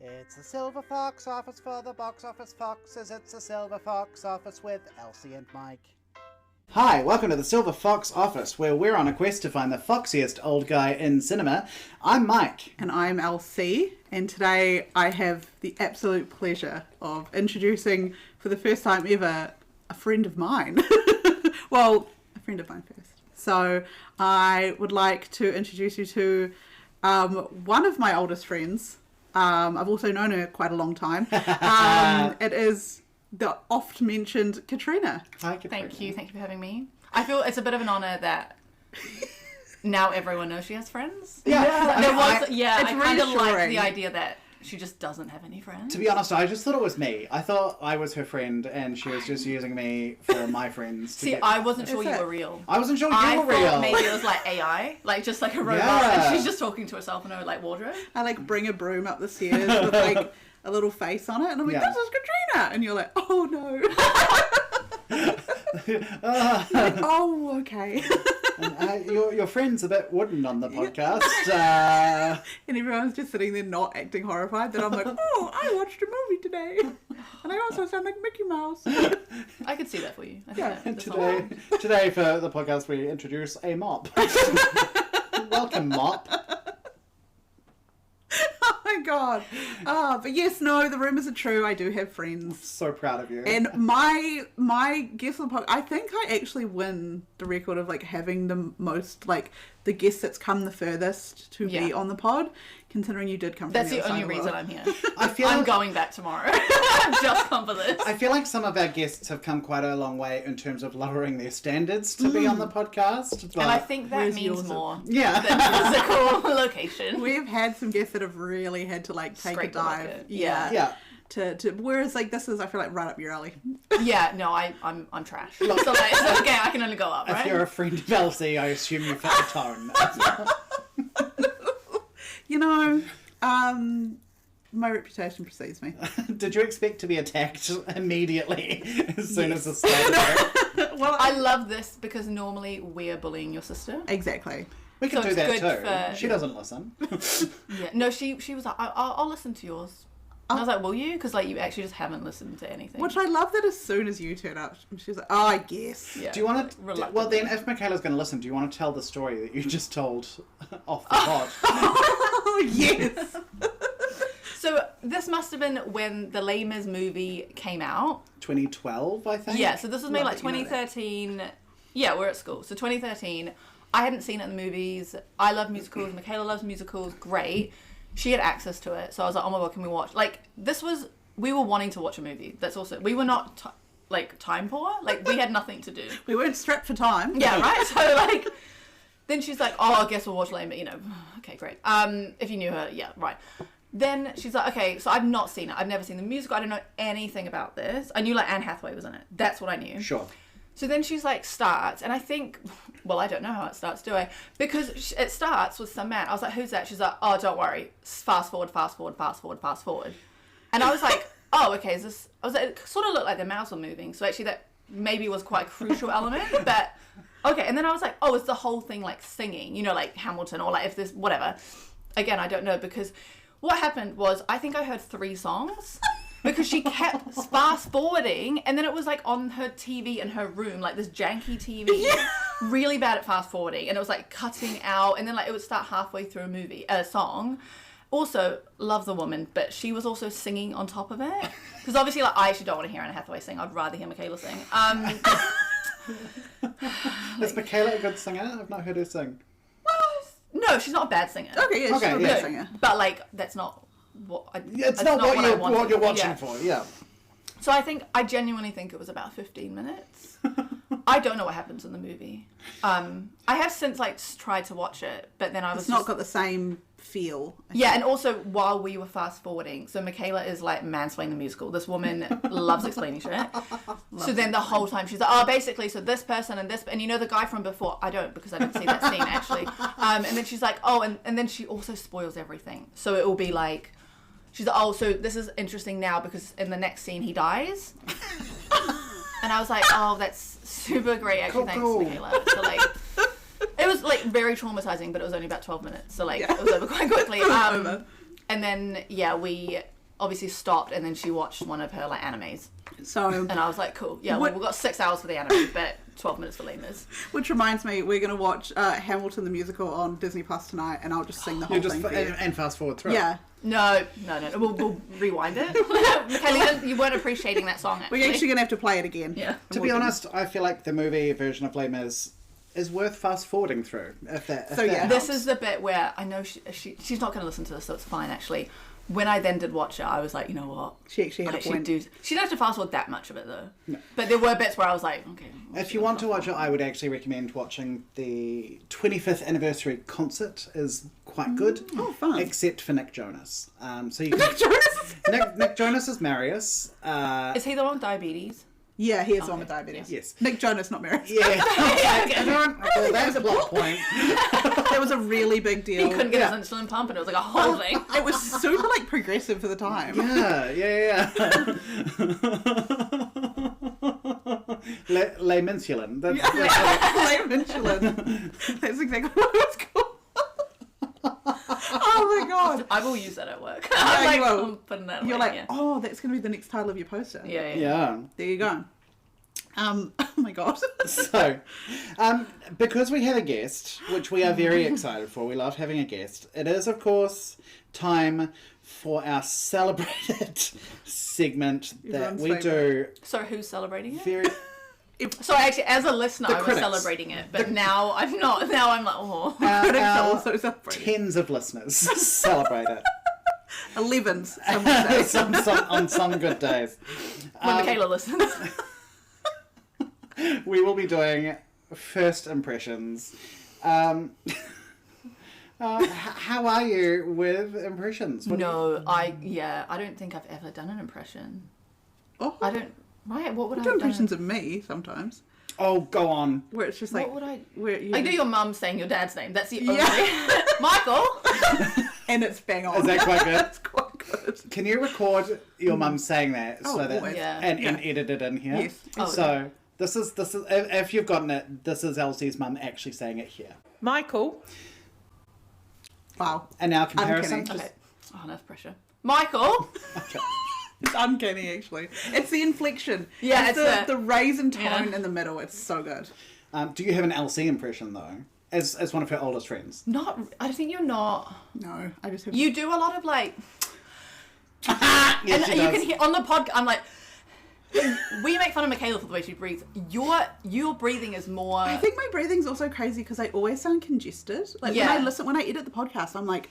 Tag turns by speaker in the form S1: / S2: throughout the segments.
S1: It's a silver fox office for the box office foxes. It's a silver fox office with Elsie and Mike. Hi, welcome to the Silver Fox Office, where we're on a quest to find the foxiest old guy in cinema. I'm Mike.
S2: And I'm Elsie, and today I have the absolute pleasure of introducing, for the first time ever, a friend of mine. Well, a friend of mine first. So I would like to introduce you to one of my oldest friends. I've also known her quite a long time. It is the oft-mentioned Kathrine.
S3: Hi, Kathrine. Thank you for having me. I feel it's a bit of an honour that now everyone knows she has friends.
S2: Yeah.
S3: I kind of like the idea that she just doesn't have any friends.
S1: To be honest, I just thought it was me. I thought I was her friend and she was just using me for my friends.
S3: I wasn't sure you were real.
S1: I wasn't sure you were real.
S3: I thought maybe it was like AI, like just like a robot, and she's just talking to herself in her like wardrobe.
S2: I like bring a broom up the stairs with like a little face on it, and I'm like, this is Kathrine! And you're like, oh no. Like, oh, okay.
S1: And, your friend's a bit wooden on the podcast.
S2: And everyone's just sitting there not acting horrified. Then I'm like, oh, I watched a movie today. And I also sound like Mickey Mouse.
S3: I could see that for you. I think
S1: Today for the podcast we introduce a mop. Welcome, mop.
S2: Oh my god. But yes, no, the rumours are true. I do have friends.
S1: So proud of you.
S2: And my guest on the podcast, I think I actually win the record of like having the most, like, the guest that's come the furthest to be on the pod, considering you did come from
S3: That's
S2: the
S3: only
S2: other
S3: reason
S2: world.
S3: I'm here.
S1: I'm
S3: going back tomorrow. I've just come for this.
S1: I feel like some of our guests have come quite a long way in terms of lowering their standards to be on the podcast. But
S3: and I think that means more than physical location.
S2: We've had some guests that have really had to like take a dive. Yeah. To whereas like this is, I feel like, right up your alley.
S3: Yeah, no, I'm trash. Look, so like, it's okay, I can only go up, right?
S1: If you're a friend of Elsie, I assume you fit the tone.
S2: You know, my reputation precedes me.
S1: Did you expect to be attacked immediately as soon as the started?
S2: Well,
S3: I love this because normally we're bullying your sister.
S2: Exactly.
S1: We can do that too.
S3: For...
S1: She doesn't listen.
S3: Yeah, no, she was like, I'll listen to yours. And I was like, will you? Because like you actually just haven't listened to anything.
S2: Which I love that as soon as you turn up, she's like, oh, I guess.
S3: Yeah.
S1: Do you want to? Well, then, if Michaela's going to listen, do you want to tell the story that you just told off the pod?
S2: Oh yes.
S3: So this must have been when the Les Mis movie came out.
S1: 2012, I think.
S3: Yeah. So this was made like 2013. Yeah, we're at school. So 2013. I hadn't seen it in the movies. I love musicals. Michaela loves musicals. Great. She had access to it, so I was like, oh my god, can we watch? Like, we were wanting to watch a movie. That's also, we were not, time poor. Like, we had nothing to do.
S2: We weren't strapped for time.
S3: Yeah, right? So, like, then she's like, oh, I guess we'll watch Lame, but, you know, okay, great. If you knew her, yeah, right. Then she's like, okay, so I've not seen it. I've never seen the musical. I don't know anything about this. I knew, like, Anne Hathaway was in it. That's what I knew.
S1: Sure.
S3: So then she's like, starts, and I think, well, I don't know how it starts, do I? Because it starts with some man. I was like, who's that? She's like, oh, don't worry. Fast forward. And I was like, oh, okay, is this... I was like, it sort of looked like the mouse were moving, so actually that maybe was quite a crucial element, but... Okay, and then I was like, oh, is the whole thing, like, singing? You know, like Hamilton, or like if this... Whatever. Again, I don't know, because what happened was, I think I heard 3 songs... Because she kept fast forwarding, and then it was like on her TV in her room, like this janky TV, really bad at fast forwarding, and it was like cutting out, and then like it would start halfway through a song. Also, love the woman, but she was also singing on top of it. Because obviously, like, I actually don't want to hear Anne Hathaway sing. I'd rather hear Michaela sing.
S1: Is Michaela a good singer? I've not heard her sing.
S3: Well, no, she's not a bad singer.
S2: Okay, yeah, she's not a bad singer.
S3: But like, that's not...
S1: It's not what you're watching for, yeah.
S3: So I genuinely think it was about 15 minutes. I don't know what happens in the movie. I have since like tried to watch it, but then
S2: It's not got the same feel.
S3: Yeah, and also while we were fast forwarding, so Michaela is like mansplaining the musical. This woman loves explaining shit. So then the whole time she's like, oh, basically, so this person and this, and you know the guy from before? I don't, because I didn't see that scene actually. And then she's like, oh, and then she also spoils everything. So it will be like, she's like, oh, so this is interesting now because in the next scene he dies. And I was like, oh, that's super great, actually. Thanks, Michaela. So like, it was like very traumatizing, but it was only about 12 minutes. So like, it was over quite quickly. And then, we obviously stopped, and then she watched one of her, like, animes.
S2: So,
S3: and I was like, cool. Yeah, we've got 6 hours for the anime, but 12 minutes for lemurs.
S2: Which reminds me, we're going to watch Hamilton the Musical on Disney Plus tonight, and I'll just sing the whole thing for you.
S1: And fast forward through.
S2: Yeah.
S3: No. We'll rewind it. Michaela, you weren't appreciating that song, actually.
S2: We're actually going to have to play it again.
S3: Yeah.
S1: To be honest, I feel like the movie version of Les Mis is worth fast forwarding through.
S3: This is the bit where I know she's not going to listen to this, so it's fine, actually. When I then did watch it, I was like, you know what?
S2: She actually had a point.
S3: She didn't have to fast forward that much of it, though. No. But there were bits where I was like, okay.
S1: If you want to watch it, I would actually recommend watching the 25th anniversary concert. Is quite good.
S2: Oh, fun.
S1: Except for Nick Jonas. So you can,
S2: Nick Jonas?
S1: Nick Jonas is Marius.
S3: Is he the one with diabetes?
S2: Yeah, he is the one with diabetes.
S1: Yes.
S2: Nick Jonas, not Marius.
S1: Yeah. That's a plot point.
S2: That was a really big deal.
S3: He couldn't get his insulin pump, and it was like a whole thing.
S2: It was super, like, progressive for the time.
S1: Yeah. Les Minsulin.
S2: Les Minsulin. That's exactly what it was called. Oh my god.
S3: I will use that at work.
S2: Yeah, you will.
S3: Putting that
S2: You're
S3: away,
S2: like, oh, that's going to be the next title of your poster.
S3: Yeah.
S2: There you go. Oh my god.
S1: So, because we have a guest, which we are very excited for, we love having a guest, it is, of course, time for our celebrated segment that we do.
S3: So who's celebrating it?
S1: Very...
S3: So actually, as a listener, I was
S1: critics.
S3: celebrating it, but now I'm not. Now I'm like, oh.
S2: Critics are also celebrating.
S1: Tens of listeners celebrate it.
S2: 11s, some would say.
S1: on some good days.
S3: When Michaela listens.
S1: We will be doing first impressions. How are you with impressions?
S3: I don't think I've ever done an impression.
S2: Oh,
S3: I don't. Right? What would I
S2: do
S3: have
S2: impressions
S3: done?
S2: of me sometimes.
S1: Oh, go on.
S2: Where it's just like,
S3: What would I?
S2: where you
S3: I do your mum saying your dad's name. That's the only.
S2: Yeah.
S3: Michael.
S2: and it's bang on.
S1: Is that quite good?
S2: It's quite good.
S1: Can you record your mum saying that
S2: Oh,
S1: so that
S2: always.
S1: and edit it in here?
S2: Yes.
S3: Oh,
S1: So this is if you've gotten it, this is Elsie's mum actually saying it here.
S4: Michael.
S2: Wow.
S1: And now comparison.
S2: Uncanny.
S3: Okay. Oh, that's pressure. Michael.
S1: Okay.
S2: It's uncanny, actually. It's the inflection.
S3: Yeah,
S2: it's the raisin tone in the middle. It's so good.
S1: Do you have an Elsie impression though? As one of her oldest friends.
S3: Not. I think you're not.
S2: No, I just have.
S3: You do a lot of like.
S1: Yes,
S3: and
S1: she
S3: you
S1: does.
S3: can hear on the podcast. I'm like. We make fun of Michaela for the way she breathes. Your breathing is more.
S2: I think my breathing's also crazy because I always sound congested. Like when I edit the podcast, I'm like,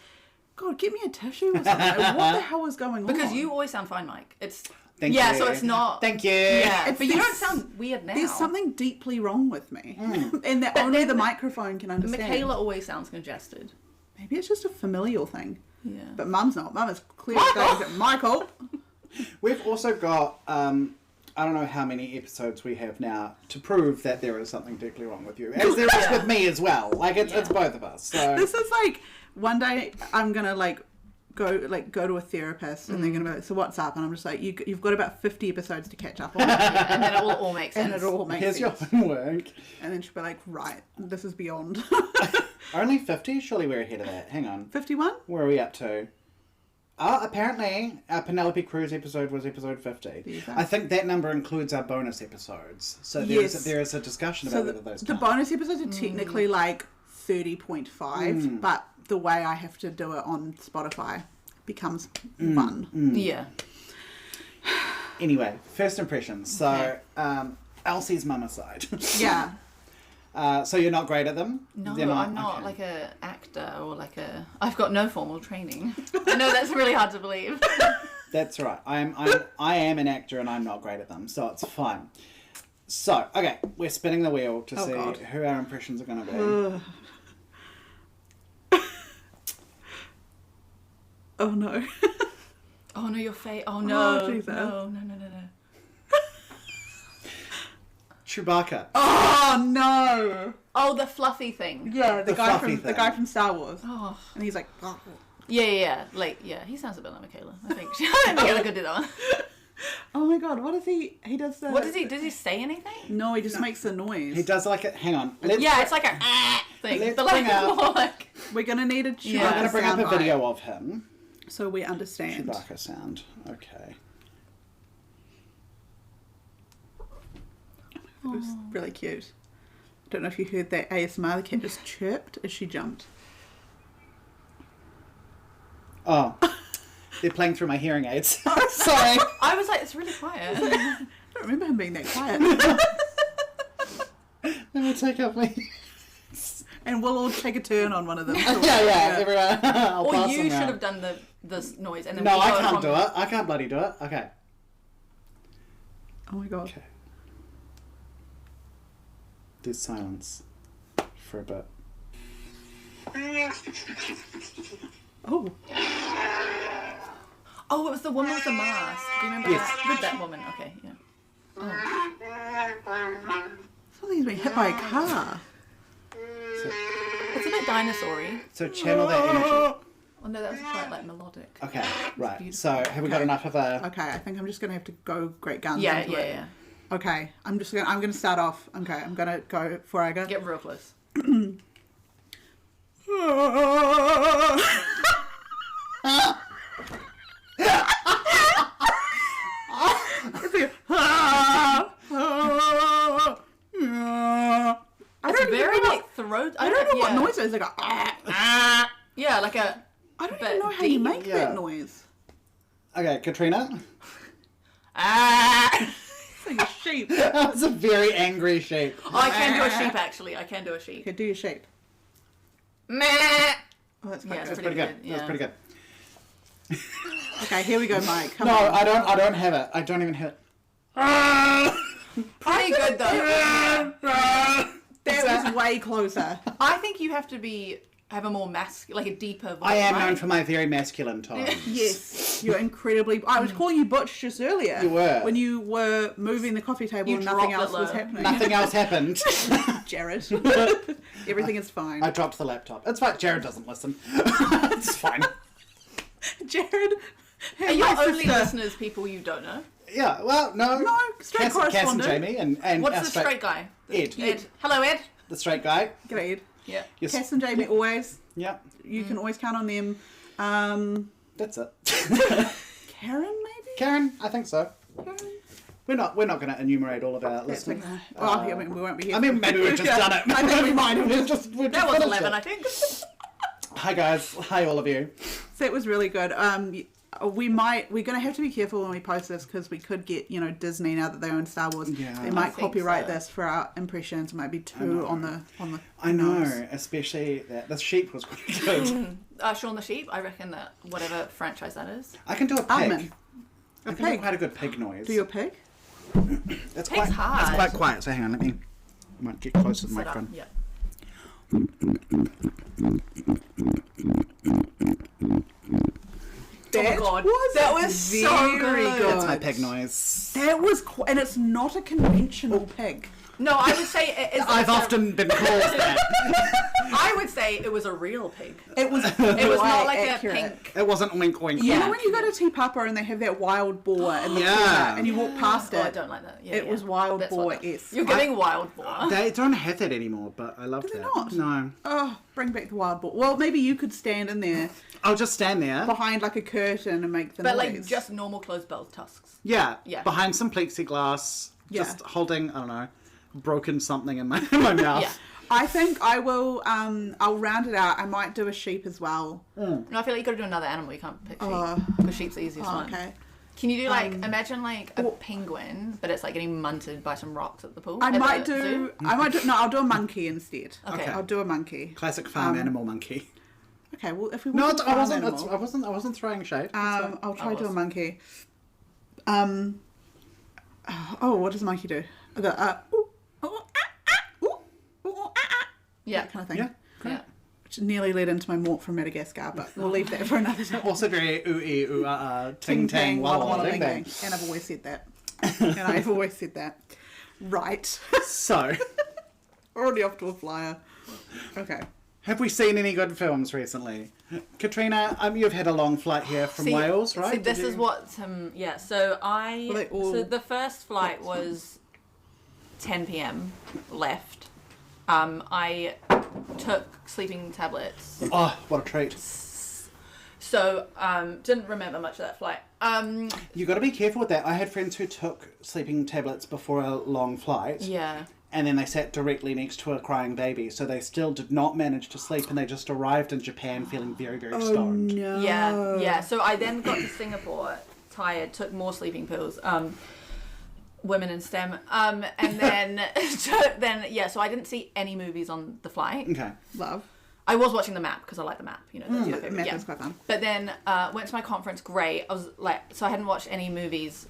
S2: God, get me a tissue or something. Like, what the hell is going on?
S3: Because you always sound fine, Mike. It's
S1: Thank you.
S3: so it's not.
S1: Thank you.
S3: Yeah, but you don't sound weird now.
S2: There's something deeply wrong with me, and that only the microphone can understand.
S3: Michaela always sounds congested.
S2: Maybe it's just a familial thing.
S3: Yeah.
S2: But Mum's not. Mum is clearly going, Michael.
S1: We've also got I don't know how many episodes we have now to prove that there is something deeply wrong with you, as there is with me as well. Like it's both of us. So
S2: This is like one day I'm gonna go to a therapist and they're gonna be like, so what's up? And I'm just like, you've got about 50 episodes to catch up on.
S3: And then it will all make sense.
S2: And it all makes
S1: here's
S2: sense.
S1: your homework.
S2: And then she'll be like, right, this is beyond.
S1: Only 50? Surely we're ahead of that. Hang on.
S2: 51?
S1: Where are we up to? Apparently our Penelope Cruz episode was episode 50. I think that number includes our bonus episodes. So there is a discussion about whether those
S2: the
S1: count.
S2: bonus episodes are technically like 30.5, but the way I have to do it on Spotify becomes fun.
S3: Yeah.
S1: Anyway, first impressions. So, Elsie's mum aside.
S2: Yeah.
S1: So you're not great at them?
S3: No,
S1: They're
S3: I'm not like a actor or like a. I've got no formal training. I know that's really hard to believe.
S1: That's right. I am an actor and I'm not great at them, so it's fine. So, okay, we're spinning the wheel to see
S2: God.
S1: who our impressions are going to be.
S2: Oh no.
S3: Oh no, your face. Oh no.
S2: Oh, Jesus.
S3: No.
S1: Chewbacca.
S2: Oh no.
S3: Oh, the fluffy thing.
S2: Yeah, the guy
S1: fluffy
S2: from
S1: thing.
S2: Star Wars.
S3: Oh.
S2: And he's like, oh.
S3: Yeah. Like, yeah, he sounds a bit like Michaela. I think Michaela could do that one.
S2: Oh my god, what is he? He does the.
S3: What does he? Does he say anything?
S2: No, he just makes the noise.
S1: He does like it. Hang on.
S3: It's like a thing.
S1: Let's
S3: But like
S1: bring out-
S3: more like.
S2: We're gonna need a
S3: Yeah.
S1: I'm going to bring up a
S2: soundbite.
S1: video of him.
S2: So we understand.
S1: Chewbacca sound. Okay.
S2: It was really cute. Don't know if you heard that ASMR. The cat just chirped as she jumped.
S1: Oh. They're playing through my hearing aids. Sorry.
S3: I was like, it's really quiet.
S2: I don't remember him being that quiet.
S1: Let me take off my...
S2: And we'll all take a turn on one of them.
S1: yeah, everyone. I'll
S3: Or
S1: pass
S3: you
S1: them
S3: should
S1: around.
S3: have done this noise. And then
S1: No,
S3: we
S1: I
S3: go
S1: can't
S3: from-
S1: do it. I can't bloody do it. Okay.
S2: Oh my god.
S1: Okay. Do silence for a bit.
S2: Oh.
S3: Oh, it was the woman with the mask. Do you remember
S1: Yes.
S3: that woman? Okay, yeah.
S2: Something's been hit by a car.
S3: It's a bit dinosaur-y.
S1: So channel that energy.
S3: Oh no, that was quite like melodic.
S1: Okay, right.
S3: beautiful.
S1: So have we got enough of a...
S2: Okay, I think I'm just gonna have to go great guns.
S3: Yeah,
S2: into
S3: yeah,
S2: it.
S3: yeah.
S2: Okay, I'm gonna start off. Okay, I'm gonna go before I go.
S3: Get real close. It's very like throat.
S2: I don't know what
S3: yeah.
S2: noise it is. Like a,
S3: Yeah, like a.
S2: I don't
S3: But
S2: even know how you
S3: deep.
S2: make
S1: Yeah.
S2: that noise.
S1: Okay, Katrina.
S2: It's like a sheep.
S1: That's a very angry shape.
S3: Oh, I can do a sheep actually. I can do a sheep.
S2: Okay, do your sheep.
S3: Meh.
S2: Oh, that's
S3: Yeah,
S2: quite
S3: it's
S2: good.
S1: Pretty good.
S3: Yeah.
S1: That's pretty good.
S2: Okay, here we go, Mike. Come
S1: No,
S2: on.
S1: I don't have it. I don't even have it.
S3: Pretty good though.
S2: That was way closer.
S3: I think you have to have a more like a deeper voice.
S1: I am
S3: right?
S1: known for my very masculine tone.
S2: Yes, you're incredibly. I was calling you butch just earlier.
S1: You were.
S2: When you were moving the coffee table
S3: You
S2: and nothing
S3: dropped
S2: else
S3: it
S2: was
S3: low.
S2: happening.
S1: Nothing else happened.
S2: Jared. Everything is fine.
S1: I dropped the laptop. It's fine. Jared doesn't listen. It's fine.
S2: Jared.
S3: Are your
S2: my
S3: only
S2: sister-
S3: listeners people you don't know?
S1: Yeah, well, no.
S2: No, straight
S1: Cass and
S2: correspondent.
S1: Jamie and
S3: What's
S1: our
S3: the straight guy?
S1: Ed.
S3: Ed. Hello, Ed.
S1: The straight guy.
S2: G'day, Ed.
S3: Yeah.
S1: Yes.
S2: Cass and Jamie always.
S1: Yeah,
S2: You can always count on them.
S1: that's it.
S2: Karen, maybe?
S1: Karen, I think so.
S2: Karen?
S1: We're not going to enumerate all of our
S2: That's
S1: listeners.
S2: okay. Well, I mean, we won't be here.
S1: I mean, maybe we've just done it.
S2: I think we might have.
S1: We've just
S3: That was
S1: finished
S3: 11,
S1: it.
S3: I think.
S1: Hi guys. Hi all of you.
S2: So it was really good. We're going to have to be careful when we post this because we could get, Disney now that they own Star Wars.
S1: Yeah.
S2: They
S1: I
S2: might
S3: think
S2: copyright
S3: so.
S2: this for our impressions. It might be too on the.
S1: I know,
S2: nose.
S1: especially that the sheep was pretty good.
S3: Shaun the Sheep, I reckon that whatever franchise that is.
S1: I can do a pig.
S2: Almond.
S1: I can do quite a good pig noise.
S2: Do your pig?
S1: That's
S3: Pig's
S1: quite
S3: hard.
S1: It's quite quiet. So hang on, I might get closer to the
S3: Sit up.
S1: microphone.
S3: Yeah. Oh my god. That was so
S2: very
S3: good.
S2: good.
S1: That's my pig noise.
S2: That was and it's not a conventional pig.
S3: No, I would say it is.
S1: I've often been called that.
S3: I would say it was a real pig.
S2: It was.
S3: It was not like
S2: accurate.
S3: a pink.
S1: It wasn't wink wink.
S2: You
S3: Yeah.
S2: know when you go to T Papa and they have that wild boar in the
S1: Yeah.
S2: corner and you walk past it?
S3: Oh, I don't like that. Yeah,
S2: It was wild
S3: That's
S2: boar
S3: what-
S2: esque.
S3: You're getting wild boar.
S1: They don't have that anymore, but I love
S2: Do they
S1: that.
S2: not?
S1: No.
S2: Oh, bring back the wild boar. Well, maybe you could stand in there
S1: I'll just stand there.
S2: behind like a curtain and make the
S3: But
S2: noise.
S3: like just normal closed bell tusks.
S1: Yeah.
S3: Yeah.
S1: Behind some plexiglass,
S2: Yeah.
S1: just holding, I don't know, broken something in my mouth.
S3: Yeah.
S2: I think I will. I'll round it out. I might do a sheep as well.
S3: No, I feel like you got to do another animal. You can't pick sheep
S2: Oh.
S3: because sheep's the easiest
S2: Oh,
S3: one.
S2: okay.
S3: Can you do like imagine like a penguin, but it's like getting munted by some rocks at the pool?
S2: I
S3: at
S2: might
S3: the
S2: do.
S3: zoo?
S2: I might do. No, I'll do a monkey instead.
S3: Okay.
S2: I'll do a monkey.
S1: Classic farm animal monkey.
S2: Okay. Well, if we
S1: No,
S2: want to
S1: I
S2: farm
S1: wasn't.
S2: animal,
S1: I wasn't throwing shade.
S2: I'll try
S3: I
S2: do a
S3: was.
S2: monkey. Oh, what does a monkey do? I go, ooh, ooh, ooh, ooh,
S3: Yeah.
S2: that kind of thing.
S1: Yeah.
S3: Yeah.
S2: Which nearly led into my mort from Madagascar, but we'll leave that for another time.
S1: Also very ooh ting tang walla walla ding dang.
S2: And I've always said that. And I've always said that. Right.
S1: So,
S2: Already off to a flyer. Okay.
S1: have we seen any good films recently? Katrina, you've had a long flight here from
S3: See-
S1: Wales, right?
S3: See,
S1: Did
S3: this
S1: you-
S3: is what. Yeah. So
S2: Were they all-
S3: So the first flight was 10 p.m. left. I took sleeping tablets.
S1: Oh, what a treat.
S3: So, didn't remember much of that flight.
S1: You got to be careful with that. I had friends who took sleeping tablets before a long flight.
S3: Yeah.
S1: And then they sat directly next to a crying baby, so they still did not manage to sleep, and they just arrived in Japan feeling very, very stoned.
S2: No.
S3: Yeah. So I then got to Singapore, tired, took more sleeping pills. Women in STEM. And then, so I didn't see any movies on the flight.
S1: Okay.
S2: Love.
S3: I was watching the map because I like the map, that's your favorite.
S2: Map is quite fun.
S3: But then went to my conference. Great. I was like, so I hadn't watched any movies.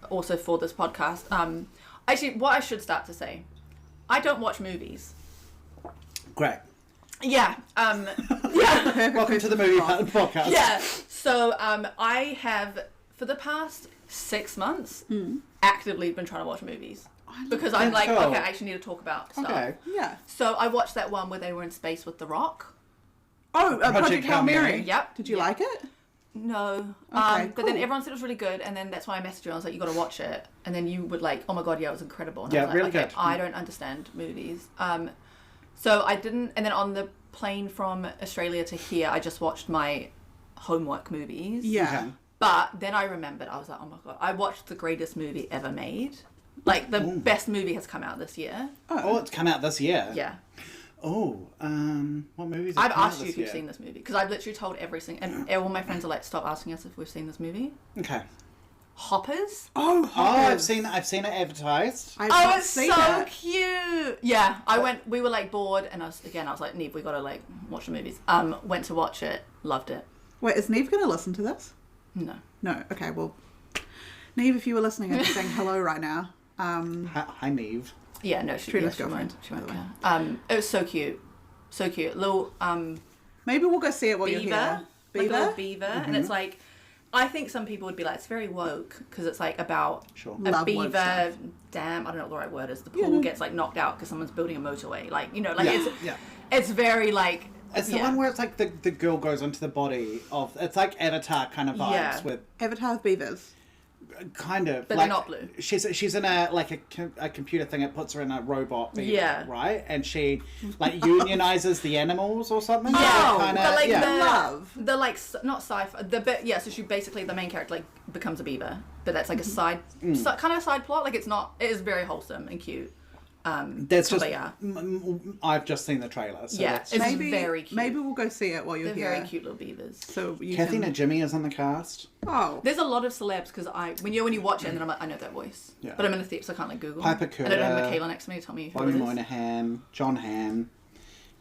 S3: Also for this podcast. Actually, what I should start to say, I don't watch movies.
S1: Great.
S3: Yeah. Yeah.
S1: Welcome to the movie podcast.
S3: Yeah. So I have for the past 6 months actively been trying to watch movies. Because I'm like, okay, I actually need to talk about stuff.
S1: Okay.
S2: Yeah.
S3: So I watched that one where they were in space with The Rock.
S2: Oh, Project Hail Mary.
S3: Yep.
S2: Did you like it?
S3: No.
S2: Okay,
S3: But then everyone said it was really good, and then that's why I messaged you. I was like, you got to watch it. And then you would like, oh my god, yeah, it was incredible. And I was like,
S1: really
S3: okay,
S1: good.
S3: I don't understand movies. So I didn't, and then on the plane from Australia to here, I just watched my homework movies.
S2: Yeah.
S1: Okay.
S3: But then I remembered, I was like, oh my god, I watched the greatest movie ever made. Like, the best movie has come out this year.
S1: Oh, it's come out this year?
S3: Yeah.
S1: Oh, what movies
S3: I've asked you if you've seen this movie, because I've literally told every single, and all my friends are like, stop asking us if we've seen this movie.
S1: Okay.
S3: Hoppers?
S2: Oh,
S1: I've seen it advertised.
S3: Oh, it's so cute. Yeah, we were like bored, and I was like, Neve, we gotta like watch the movies. Went to watch it, loved it.
S2: Wait, is Neve going to listen to this?
S3: No.
S2: No. Okay, well, Neve, if you were listening, I'd be saying hello right now.
S1: Hi, Neve.
S3: Yeah, no, she
S2: Trina's
S3: won't.
S2: girlfriend,
S3: She won't
S2: by the
S3: care. It was so cute. So cute. Little
S2: Maybe we'll go see it while you're here.
S3: Like a little beaver. And it's like, I think some people would be like, it's very woke, because it's like about a
S2: Love woke
S3: beaver
S2: stuff.
S3: dam. I don't know what the right word is. The pool gets like knocked out because someone's building a motorway. Like, it's very like...
S1: It's the one where it's like the girl goes into the body of... It's like Avatar kind of vibes with...
S2: Avatar with beavers.
S1: Kind of.
S3: But
S1: like,
S3: they're not blue.
S1: She's in a computer thing. It puts her in a robot beaver,
S3: Yeah.
S1: right? And she like unionizes the animals or something.
S3: Yeah,
S1: Kinda,
S3: but like
S2: Love.
S3: the like not sci-fi. So she basically, the main character like becomes a beaver, but that's like a side kind of a side plot. Like it is very wholesome and cute.
S1: That's just.
S3: Yeah.
S1: I've just seen the trailer. So
S3: Yeah,
S1: that's-
S3: it's very cute.
S2: Maybe we'll go see it while you're
S3: They're
S2: here.
S3: very cute little beavers.
S2: So you
S1: Kathrine
S2: can...
S1: and Jimmy is on the cast.
S2: Oh.
S3: There's a lot of celebs because when you watch it and then I'm like, I know that voice.
S1: Yeah.
S3: But I'm in the theatre, so I can't like Google.
S1: Piper
S3: I don't have
S1: Curda,
S3: Michaela next to me to tell me who
S1: Bobby
S3: it is.
S1: Moynihan, John Hamm,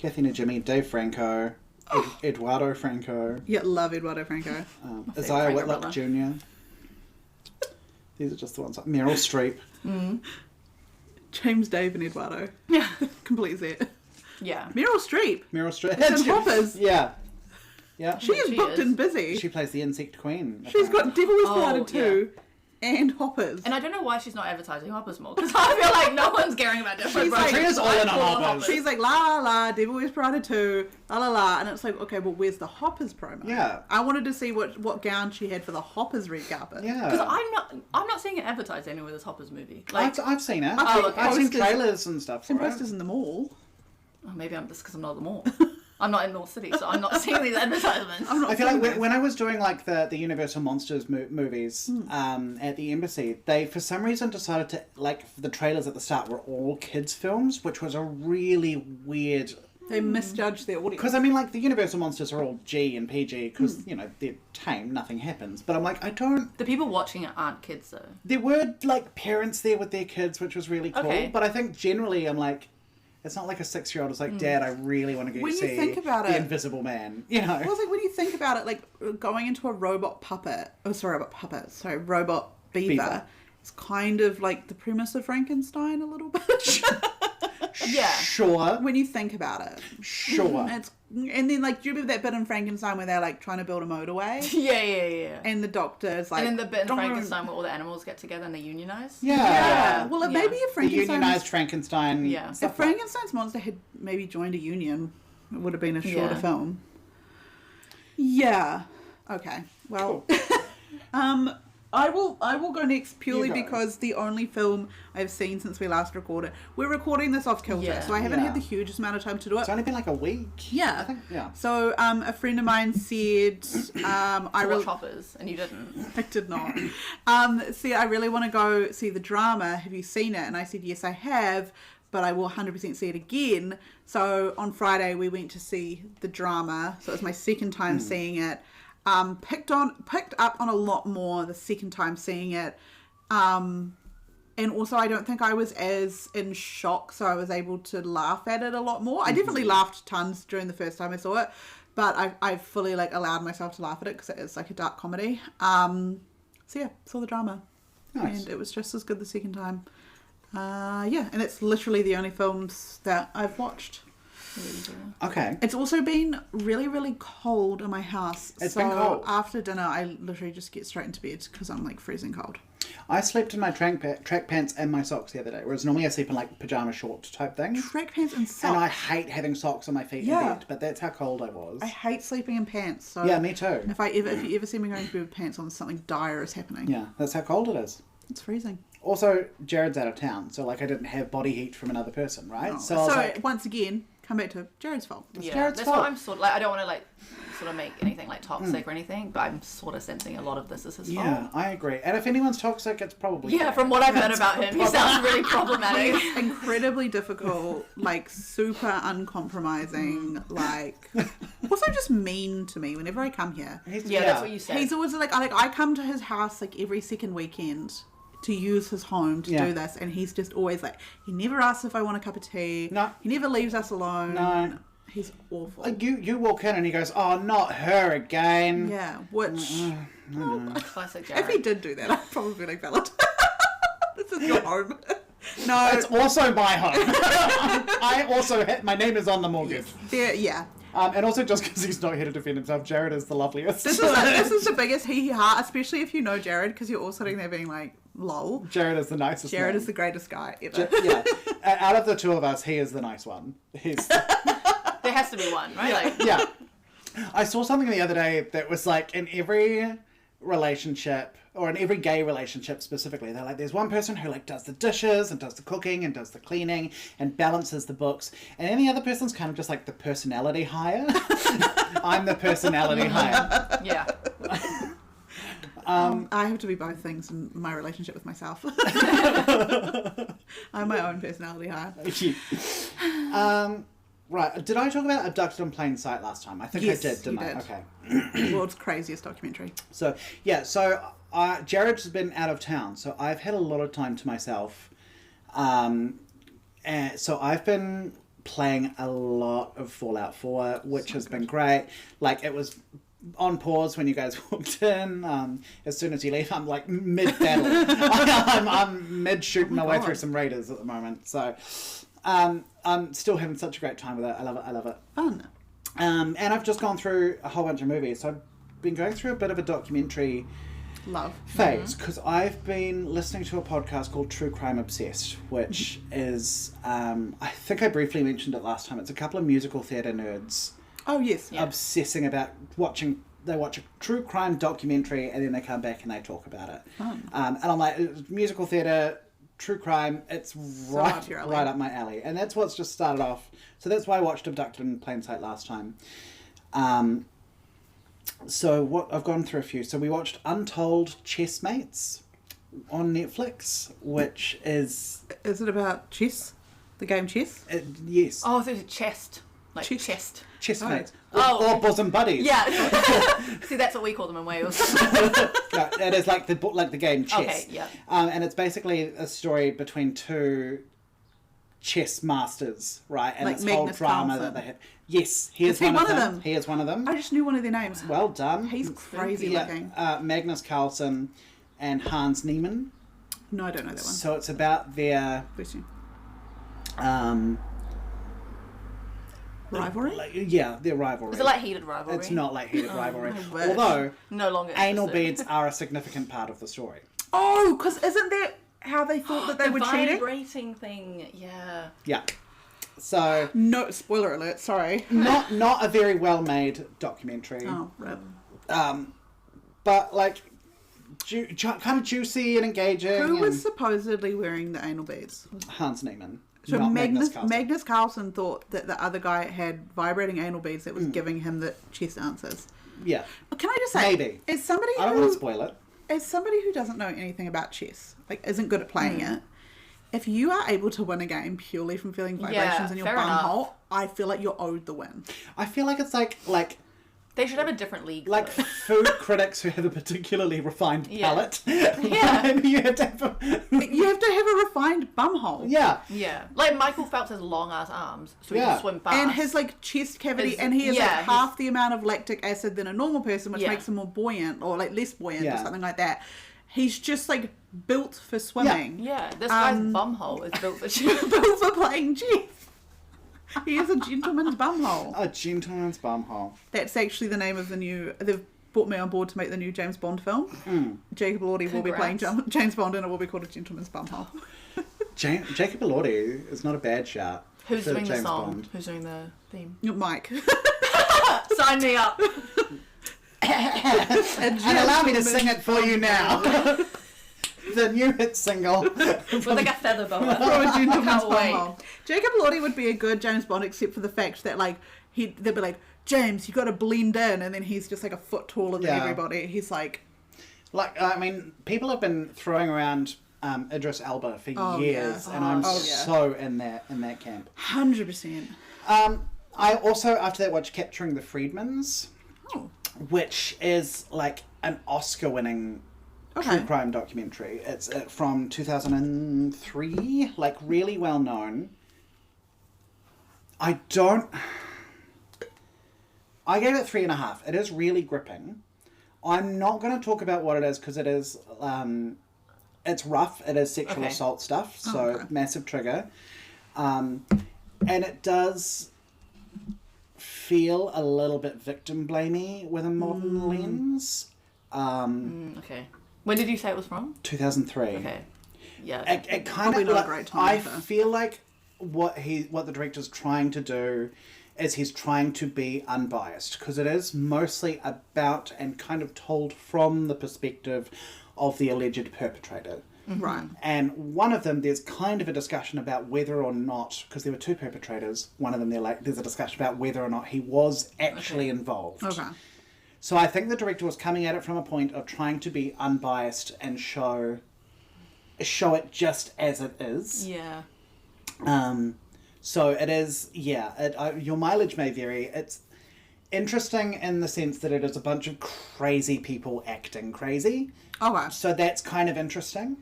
S1: Kathrine and Jimmy, Dave Franco, Eduardo Franco,
S2: Yeah, love Eduardo Franco.
S1: Isaiah
S3: Franco
S1: Whitlock
S3: brother.
S1: Jr. These are just the ones. Meryl Streep.
S2: James, Dave, and Eduardo.
S3: Yeah.
S2: Complete set.
S3: Yeah.
S2: Meryl Streep.
S1: Meryl Streep.
S2: And Hoppers.
S1: Yeah. Yeah.
S2: She is
S3: She
S2: booked
S3: is.
S2: and busy.
S1: She plays the insect queen.
S2: She's got Devil Wears Prada
S3: Oh,
S2: 2 and Hoppers.
S3: And I don't know why she's not advertising Hoppers more, because I feel like no one's caring about different
S2: She's like-
S1: Trina's all in on Hoppers.
S2: She's like, la la la, Devil Wears Prada 2, la la la. And it's like, okay, well, where's the Hoppers promo?
S1: Yeah.
S2: I wanted to see what gown she had for the Hoppers red carpet.
S1: Yeah.
S3: Because I'm not seeing it advertised anywhere with this Hoppers movie. Like,
S1: I've seen it.
S2: I've seen
S1: I've seen
S2: posters-
S1: trailers and stuff.
S2: Some
S1: for it.
S2: posters in the mall.
S3: oh, maybe I'm just because I'm not at the mall. I'm not in North City, so I'm not seeing these advertisements.
S2: I'm not
S1: I feel like
S2: seeing this.
S1: when I was doing like the Universal Monsters movies at the embassy, they for some reason decided to like the trailers at the start were all kids films, which was a really weird.
S2: They misjudged their audience.
S1: Because I mean, like the Universal Monsters are all G and PG because they're tame, nothing happens. But I'm like, I don't.
S3: The people watching it aren't kids, though.
S1: There were like parents there with their kids, which was really cool.
S3: Okay.
S1: But I think generally, I'm like. It's not like a 6-year-old is like, Dad, I really want to go
S2: When you
S1: see
S2: think about
S1: The
S2: it-
S1: Invisible Man. You know?
S2: Well, it's like when you think about it, like going into a robot beaver,
S1: Beaver.
S2: it's kind of like the premise of Frankenstein a little bit.
S3: Yeah.
S1: Sure.
S2: when you think about it.
S1: Sure.
S2: And then, like, do you remember that bit in Frankenstein where they're like trying to build a motorway?
S3: Yeah.
S2: And the doctor is like,
S3: And then the bit in
S2: "Don't-"
S3: Frankenstein where all the animals get together and they unionize.
S1: Yeah.
S2: Well, it
S3: Yeah.
S2: maybe if
S1: The
S2: Frankenstein,
S1: unionized Frankenstein.
S3: Yeah.
S2: if Frankenstein's monster had maybe joined a union, it would have been a shorter
S3: Yeah.
S2: film. Yeah. Okay. Well, I will go next purely
S1: You go.
S2: because the only film I've seen since we last recorded. We're recording this off kilter,
S3: Yeah.
S2: so I haven't
S1: Yeah.
S2: had the hugest amount of time to do it.
S1: It's only been like a week.
S2: Yeah.
S1: I think, yeah.
S2: So a friend of mine said I
S3: To
S2: really
S3: watch Hoppers, and you didn't.
S2: I did not. See, I really want to go see the drama. Have you seen it? And I said, yes, I have, but I will 100% see it again. So on Friday, we went to see the drama. So it was my second time seeing it. Picked up on a lot more the second time seeing it. And also, I don't think I was as in shock, so I was able to laugh at it a lot more. I definitely laughed tons during the first time I saw it, but I fully like allowed myself to laugh at it because it is like a dark comedy. So yeah, saw the drama.
S1: Nice.
S2: And it was just as good the second time. Yeah, and it's literally the only films that I've watched.
S1: Okay.
S2: It's also been really, really cold in my house.
S1: It's
S2: so
S1: been cold.
S2: after dinner, I literally just get straight into bed because I'm like freezing cold.
S1: I slept in my track pants and my socks the other day, whereas normally I sleep in like pajama shorts type thing.
S2: Track pants and socks.
S1: And I hate having socks on my feet in
S2: Yeah.
S1: bed, but that's how cold I was.
S2: I hate sleeping in pants. So
S1: Yeah, me too.
S2: if you ever see me going to bed with pants on, something dire is happening.
S1: Yeah, that's how cold it is.
S2: It's freezing.
S1: Also, Jared's out of town, so like I didn't have body heat from another person, right?
S2: Oh.
S1: So I was like,
S2: once again, come back to Jared's fault.
S3: Yeah,
S1: Jared's
S3: that's
S1: fault.
S3: what I'm sort of like. I don't want to like sort of make anything like toxic or anything, but I'm sort of sensing a lot of this is his
S1: yeah,
S3: fault.
S1: I agree. And if anyone's toxic, it's probably
S3: Yeah,
S1: Jared.
S3: from what I've heard about him, he sounds really problematic.
S2: Incredibly difficult, like super uncompromising, like also just mean to me whenever I come here.
S3: Yeah, that's what you said.
S2: He's always like I come to his house like every second weekend to use his home to
S1: Yeah.
S2: do this, and he's just always like, he never asks if I want a cup of tea.
S1: No.
S2: He never leaves us alone.
S1: No.
S2: He's awful.
S1: Like you walk in and he goes, "Oh, not her again."
S2: Yeah, which
S3: Classic
S2: if he
S3: Jared.
S2: did do that, I'd probably be like, valid. This is your home. No,
S1: It's also my home. I also my name is on the mortgage.
S2: yeah.
S1: And also, just because he's not here to defend himself, Jared is the loveliest.
S2: This is the biggest hee-hee-ha, especially if you know Jared, because you're all sitting there being like, lol.
S1: Jared is the nicest.
S2: Jared
S1: man.
S2: is the greatest guy ever.
S1: Yeah. Out of the two of us, he is the nice one. He's
S3: There has to be one, right? Like,
S1: yeah. I saw something the other day that was like in every relationship, or in every gay relationship specifically, they're like, there's one person who like does the dishes and does the cooking and does the cleaning and balances the books, and then the other person's kind of just like the personality hire. I'm the personality hire.
S3: yeah.
S2: I have to be both things in my relationship with myself. I'm my own personality hire.
S1: Right, did I talk about Abducted in Plain Sight last time? I think
S2: Yes,
S1: I did, didn't
S2: you
S1: I?
S2: did.
S1: Okay.
S2: World's craziest documentary.
S1: So, Jared's been out of town, so I've had a lot of time to myself. And so I've been playing a lot of Fallout 4, which has been great. Like, it was on pause when you guys walked in. As soon as you leave, I'm like mid-battle. I'm mid-shooting my way
S2: God.
S1: through some raiders at the moment. So, I'm still having such a great time with it. I love it.
S2: Fun.
S1: And I've just gone through a whole bunch of movies. So I've been going through a bit of a documentary
S2: Love.
S1: phase because I've been listening to a podcast called True Crime Obsessed, which is, I think I briefly mentioned it last time. It's a couple of musical theatre nerds
S2: Oh, yes.
S3: Yeah.
S1: obsessing about they watch a true crime documentary and then they come back and they talk about it.
S2: Fun.
S1: And I'm like, musical theatre, true crime, it's
S2: up your alley.
S1: right up my alley. And that's what's just started off. So that's why I watched Abducted in Plain Sight last time. So what I've gone through a few. So we watched Untold Chessmates on Netflix, which is
S2: Is it about chess? The game chess?
S1: yes,
S3: Oh, there's a chest. Like
S2: Chest.
S3: chest.
S1: Chessmates
S3: Oh.
S1: or bosom buddies.
S3: Yeah. See, that's what we call them in Wales.
S1: No, it is like the game chess.
S3: Okay, yeah.
S1: And it's basically a story between two chess masters, right? And
S2: Like
S1: this whole
S2: Magnus
S1: drama
S2: Carlsen.
S1: that they have. Yes, he is
S2: he
S1: one
S2: one
S1: of
S2: of
S1: them.
S2: them?
S1: He is one of them.
S2: I just knew one of their names.
S1: Well done.
S2: He's crazy looking.
S1: Magnus Carlsen and Hans Niemann.
S2: No, I don't know that one.
S1: So it's about their
S2: Bless you.
S1: rivalry.
S2: Rivalry?
S1: Their rivalry.
S3: Is it like heated rivalry?
S1: It's not like heated rivalry.
S2: I wish.
S1: Although
S3: No longer.
S1: anal
S3: interested.
S1: beads are a significant part of the story.
S2: Oh, because isn't that how they thought that they
S3: The
S2: were cheating?
S3: vibrating thing. Yeah.
S1: Yeah. So
S2: No, spoiler alert, sorry.
S1: not a very well made documentary.
S2: Oh, rip.
S1: But like kind of juicy and engaging.
S2: Who was
S1: and
S2: supposedly wearing the anal beads?
S1: Hans Niemann.
S2: So
S1: not
S2: Magnus Carlsen thought that the other guy had vibrating anal beads that was giving him the chess answers.
S1: Yeah.
S2: Can I just say,
S1: Maybe.
S2: as somebody
S1: I don't want to spoil it.
S2: As somebody who doesn't know anything about chess, like isn't good at playing it, if you are able to win a game purely from feeling vibrations in your bumhole, I feel like you're owed the win.
S1: I feel like it's like
S3: They should have a different league.
S1: like food critics who have a particularly refined palate.
S3: Yeah.
S1: Maybe you have to have
S2: You have to have a refined bumhole.
S1: Yeah.
S3: Yeah. Like Michael Phelps has long ass arms, so he can swim fast.
S2: And his like chest cavity, and he has like half the amount of lactic acid than a normal person, which makes him more buoyant or like less buoyant or something like that. He's just like built for swimming.
S3: Yeah, this guy's bumhole is built for
S2: built for playing chess. He is a gentleman's bumhole.
S1: A gentleman's bumhole.
S2: That's actually the name of the new. They've brought me on board to make the new James Bond film. Jacob Elordi will be playing James Bond, and it will be called A Gentleman's Bumhole.
S1: Jacob Elordi is not a bad shout.
S3: Who's doing the
S1: James
S3: song?
S1: Bond.
S3: Who's doing the theme?
S2: Mike.
S3: Sign me up.
S1: And allow me to sing it for you now. The new hit single.
S3: With like a feather boa.
S2: From A Gentleman's
S3: Can't wait.
S2: Bumhole. Jacob Elordi would be a good James Bond, except for the fact that like they'd be like, James, you got to blend in, and then he's just like a foot taller than everybody. He's like,
S1: I mean, people have been throwing around Idris Elba for years, and I'm so in that camp.
S2: 100%.
S1: I also after that watched Capturing the Freedmans, which is like an Oscar-winning true crime documentary. It's from 2003, like really well known. I gave it 3.5. It is really gripping. I'm not going to talk about what it is because it is, it's rough. It is sexual assault stuff, so massive trigger. And it does feel a little bit victim blamey with a modern lens.
S3: Okay. When did you say it was from?
S1: 2003.
S3: Okay. Yeah.
S1: It kind of
S2: not a
S1: like,
S2: great time
S1: I
S2: for.
S1: feel like what the director's trying to do is he's trying to be unbiased because it is mostly about and kind of told from the perspective of the alleged perpetrator.
S2: Right.
S1: And one of them, there's kind of a discussion about whether or not, because there were two perpetrators, one of them there's a discussion about whether or not he was actually involved.
S2: Okay.
S1: So I think the director was coming at it from a point of trying to be unbiased and show it just as it is.
S3: Yeah.
S1: So it is, your mileage may vary. It's interesting in the sense that it is a bunch of crazy people acting crazy.
S2: Okay.
S1: So that's kind of interesting.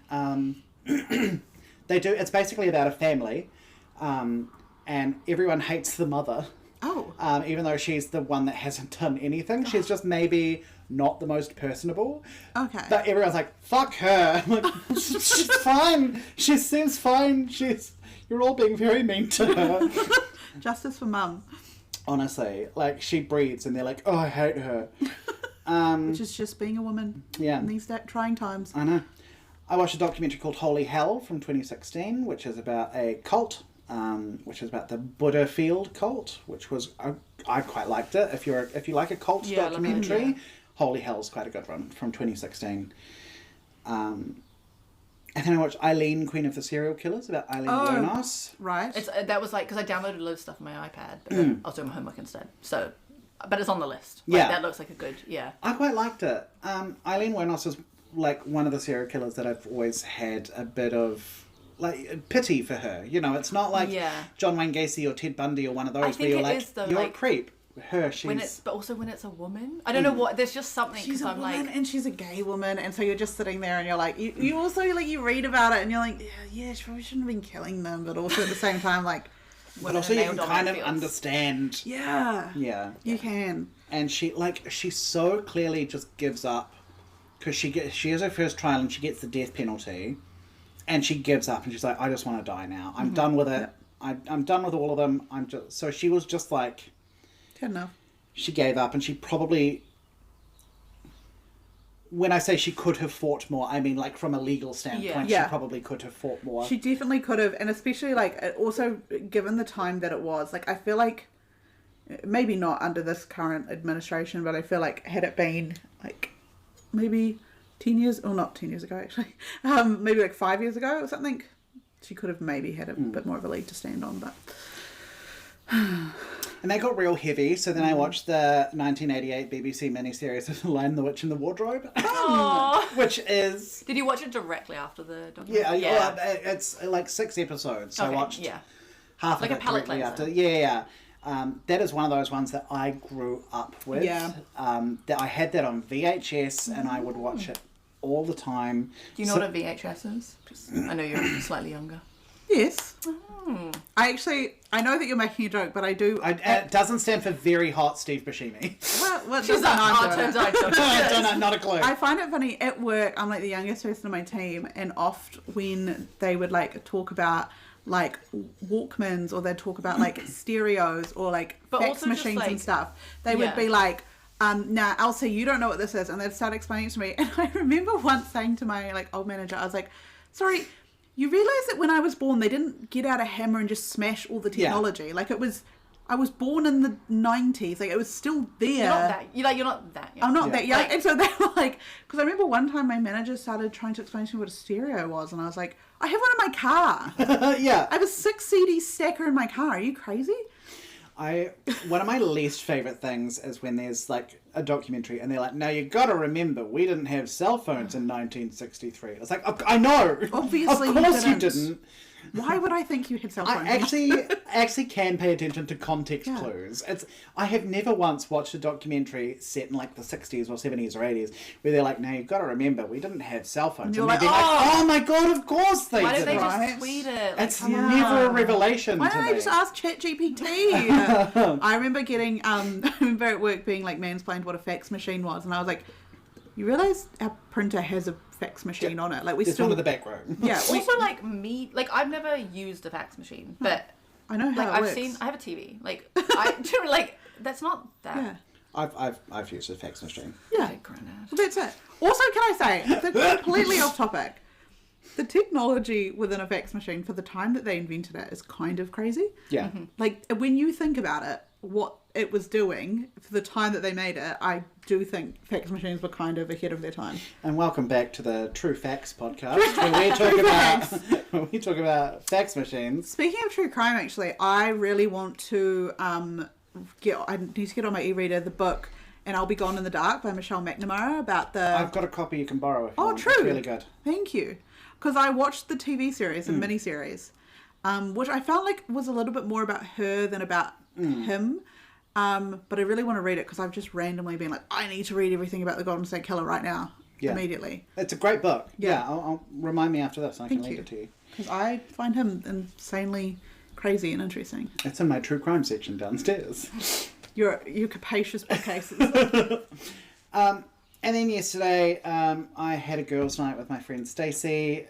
S1: It's basically about a family, and everyone hates the mother.
S2: Oh.
S1: Even though she's the one that hasn't done anything. She's just maybe not the most personable.
S2: Okay.
S1: But everyone's like, fuck her. I'm like, she's fine. She seems fine. You're all being very mean to her.
S2: Justice for mum.
S1: Honestly. Like, she breathes and they're like, oh, I hate her.
S2: Which is just being a woman in these trying times.
S1: I know. I watched a documentary called Holy Hell from 2016, which is about a cult. Which is about the Buddha Field cult, which was I quite liked it. If you like a cult documentary, Holy Hell's quite a good one from 2016. And then I watched Eileen, Queen of the Serial Killers, about Eileen Wuornos.
S2: Right.
S3: That was like because I downloaded a load of stuff on my iPad, but then I was doing my homework instead. So, but it's on the list. Like, that looks like a good I
S1: quite liked it. Eileen Wuornos is like one of the serial killers that I've always had a bit of like pity for her. You know, it's not like John Wayne Gacy or Ted Bundy or one of those where you're like, you're a creep. Her,
S3: but also when it's a woman. I don't know what. There's just something.
S2: She's a
S3: I'm
S2: woman
S3: like,
S2: and she's a gay woman, and so you're just sitting there and you're like, you also like you read about it and you're like, she probably shouldn't have been killing them, but also at the same time like,
S1: but also you can kind of understand.
S2: Yeah. You can.
S1: And she so clearly just gives up because she has her first trial and she gets the death penalty. And she gives up and she's like, I just want to die now. I'm done with it. I'm done with all of them. So she was just like...
S2: Good enough.
S1: She gave up and she probably... When I say she could have fought more, I mean like from a legal standpoint, she probably could have fought more.
S2: She definitely could have. And especially like, also given the time that it was, like I feel like, maybe not under this current administration, but I feel like had it been like maybe 10 years, or not 10 years ago actually, maybe like 5 years ago or something. She could have maybe had a bit more of a leg to stand on, but...
S1: And that got real heavy, so then I watched the 1988 BBC miniseries of The Lion, the Witch and the Wardrobe. Which is...
S3: Did you watch it directly after the documentary?
S1: Yeah. It's like 6 episodes, so I watched half
S3: like
S1: of
S3: a
S1: it
S3: palate
S1: directly
S3: cleanser.
S1: after. Yeah. That is one of those ones that I grew up with.
S2: Yeah.
S1: That I had that on VHS, and I would watch it all the time.
S3: Do you know what a VHS is? I know you're slightly younger.
S2: Yes. I know that you're making a joke, but I do...
S1: It doesn't stand for Very Hot Steve Buscemi.
S2: Well,
S3: She's like, turns out
S1: I don't know, not a clue.
S2: I find it funny, at work, I'm like the youngest person on my team, and oft when they would like talk about like Walkmans, or they'd talk about like stereos, or like
S3: But
S2: fax
S3: also just,
S2: machines
S3: like,
S2: and stuff, they would be like, now Elsie, you don't know what this is, and they'd start explaining it to me. And I remember once saying to my like old manager, I was like, sorry, you realise that when I was born, they didn't get out a hammer and just smash all the technology. Like, I was born in the 90s. Like, it was still there.
S3: You're not that young.
S2: I'm not that young.
S3: Like,
S2: and so they were like, because I remember one time my manager started trying to explain to me what a stereo was, and I was like, I have one in my car.
S1: Yeah.
S2: I have a 6 CD stacker in my car. Are you crazy?
S1: One of my least favourite things is when there's like a documentary and they're like, now you gotta remember, we didn't have cell phones in 1963. It's like, I know!
S2: Obviously
S1: of course
S2: you
S1: you didn't.
S2: Why would I think you had cell phones?
S1: I actually can pay attention to context clues. I have never once watched a documentary set in like the 60s or 70s or 80s where they're like, now you've got to remember, we didn't have cell phones.
S2: You're
S1: and
S2: like,
S1: oh my god, of course they
S3: why
S1: didn't.
S3: don't they
S2: Right.
S3: just tweet it? Like,
S1: It's never a revelation
S2: Why
S1: to
S2: don't
S1: me.
S2: I just ask ChatGPT? I remember getting, I remember at work being like mansplained what a fax machine was, and I was like, you realise our printer has a fax machine on it? Like, we
S1: There's
S2: still...
S1: one in the back room.
S2: Yeah.
S3: also, like I've never used a fax machine, but
S2: I know how
S3: like
S2: it
S3: I've
S2: works.
S3: seen, I have a TV. Like, like that's not that.
S2: Yeah.
S1: I've used a fax machine.
S2: Yeah.
S3: Okay, granted.
S2: Well, that's it. Also, can I say, completely off topic, the technology within a fax machine for the time that they invented it is kind of crazy.
S1: Yeah.
S2: Like, when you think about it, what it was doing for the time that they made it, I do think fax machines were kind of ahead of their time.
S1: And welcome back to the True Facts podcast, where we talk about fax machines.
S2: Speaking of true crime, actually, I really want to I need to get on my e-reader the book And I'll Be Gone in the Dark by Michelle McNamara about the...
S1: I've got a copy you can borrow if you
S2: Oh,
S1: want.
S2: true.
S1: It's really good.
S2: Thank you. Because I watched the TV series and miniseries, which I felt like was a little bit more about her than about him. But I really want to read it because I've just randomly been like, I need to read everything about the Golden State Killer right now, immediately.
S1: It's a great book.
S2: Yeah.
S1: I'll remind me after this and I can
S2: Thank
S1: read
S2: you.
S1: it to you.
S2: Because I find him insanely crazy and interesting.
S1: It's in my true crime section downstairs.
S2: Your capacious bookcases.
S1: And then yesterday, I had a girls' night with my friend Stacey.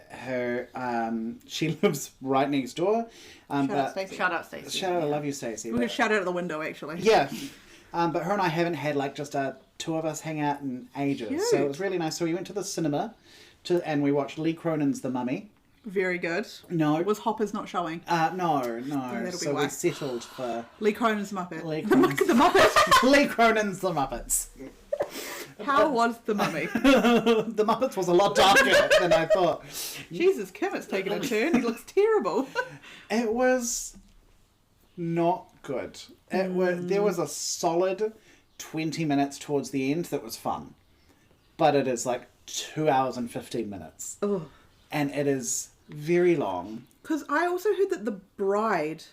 S1: She lives right next door.
S2: Shout out Stacey.
S3: Shout out Stacey.
S1: Shout out, I love you, Stacey.
S2: We're going to shout out at the window, actually.
S1: Yeah. But her and I haven't had like just two of us hang out in ages.
S2: Cute.
S1: So it was really nice. So we went to the cinema and we watched Lee Cronin's The Mummy.
S2: Very good.
S1: No.
S2: Was Hopper's not showing?
S1: No.
S2: that'll
S1: So
S2: be
S1: we
S2: why.
S1: settled for
S2: Lee Cronin's Muppet.
S1: Lee
S2: The
S1: Cronin's-
S2: Muppet.
S1: Lee Cronin's The Muppets.
S2: How was the mummy?
S1: The Muppets was a lot darker than I thought.
S2: Jesus, Kimmett's taken a turn. He looks terrible.
S1: It was not good. There was a solid 20 minutes towards the end that was fun. But it is like 2 hours and 15 minutes.
S2: Oh.
S1: And it is very long.
S2: Because I also heard that The Bride,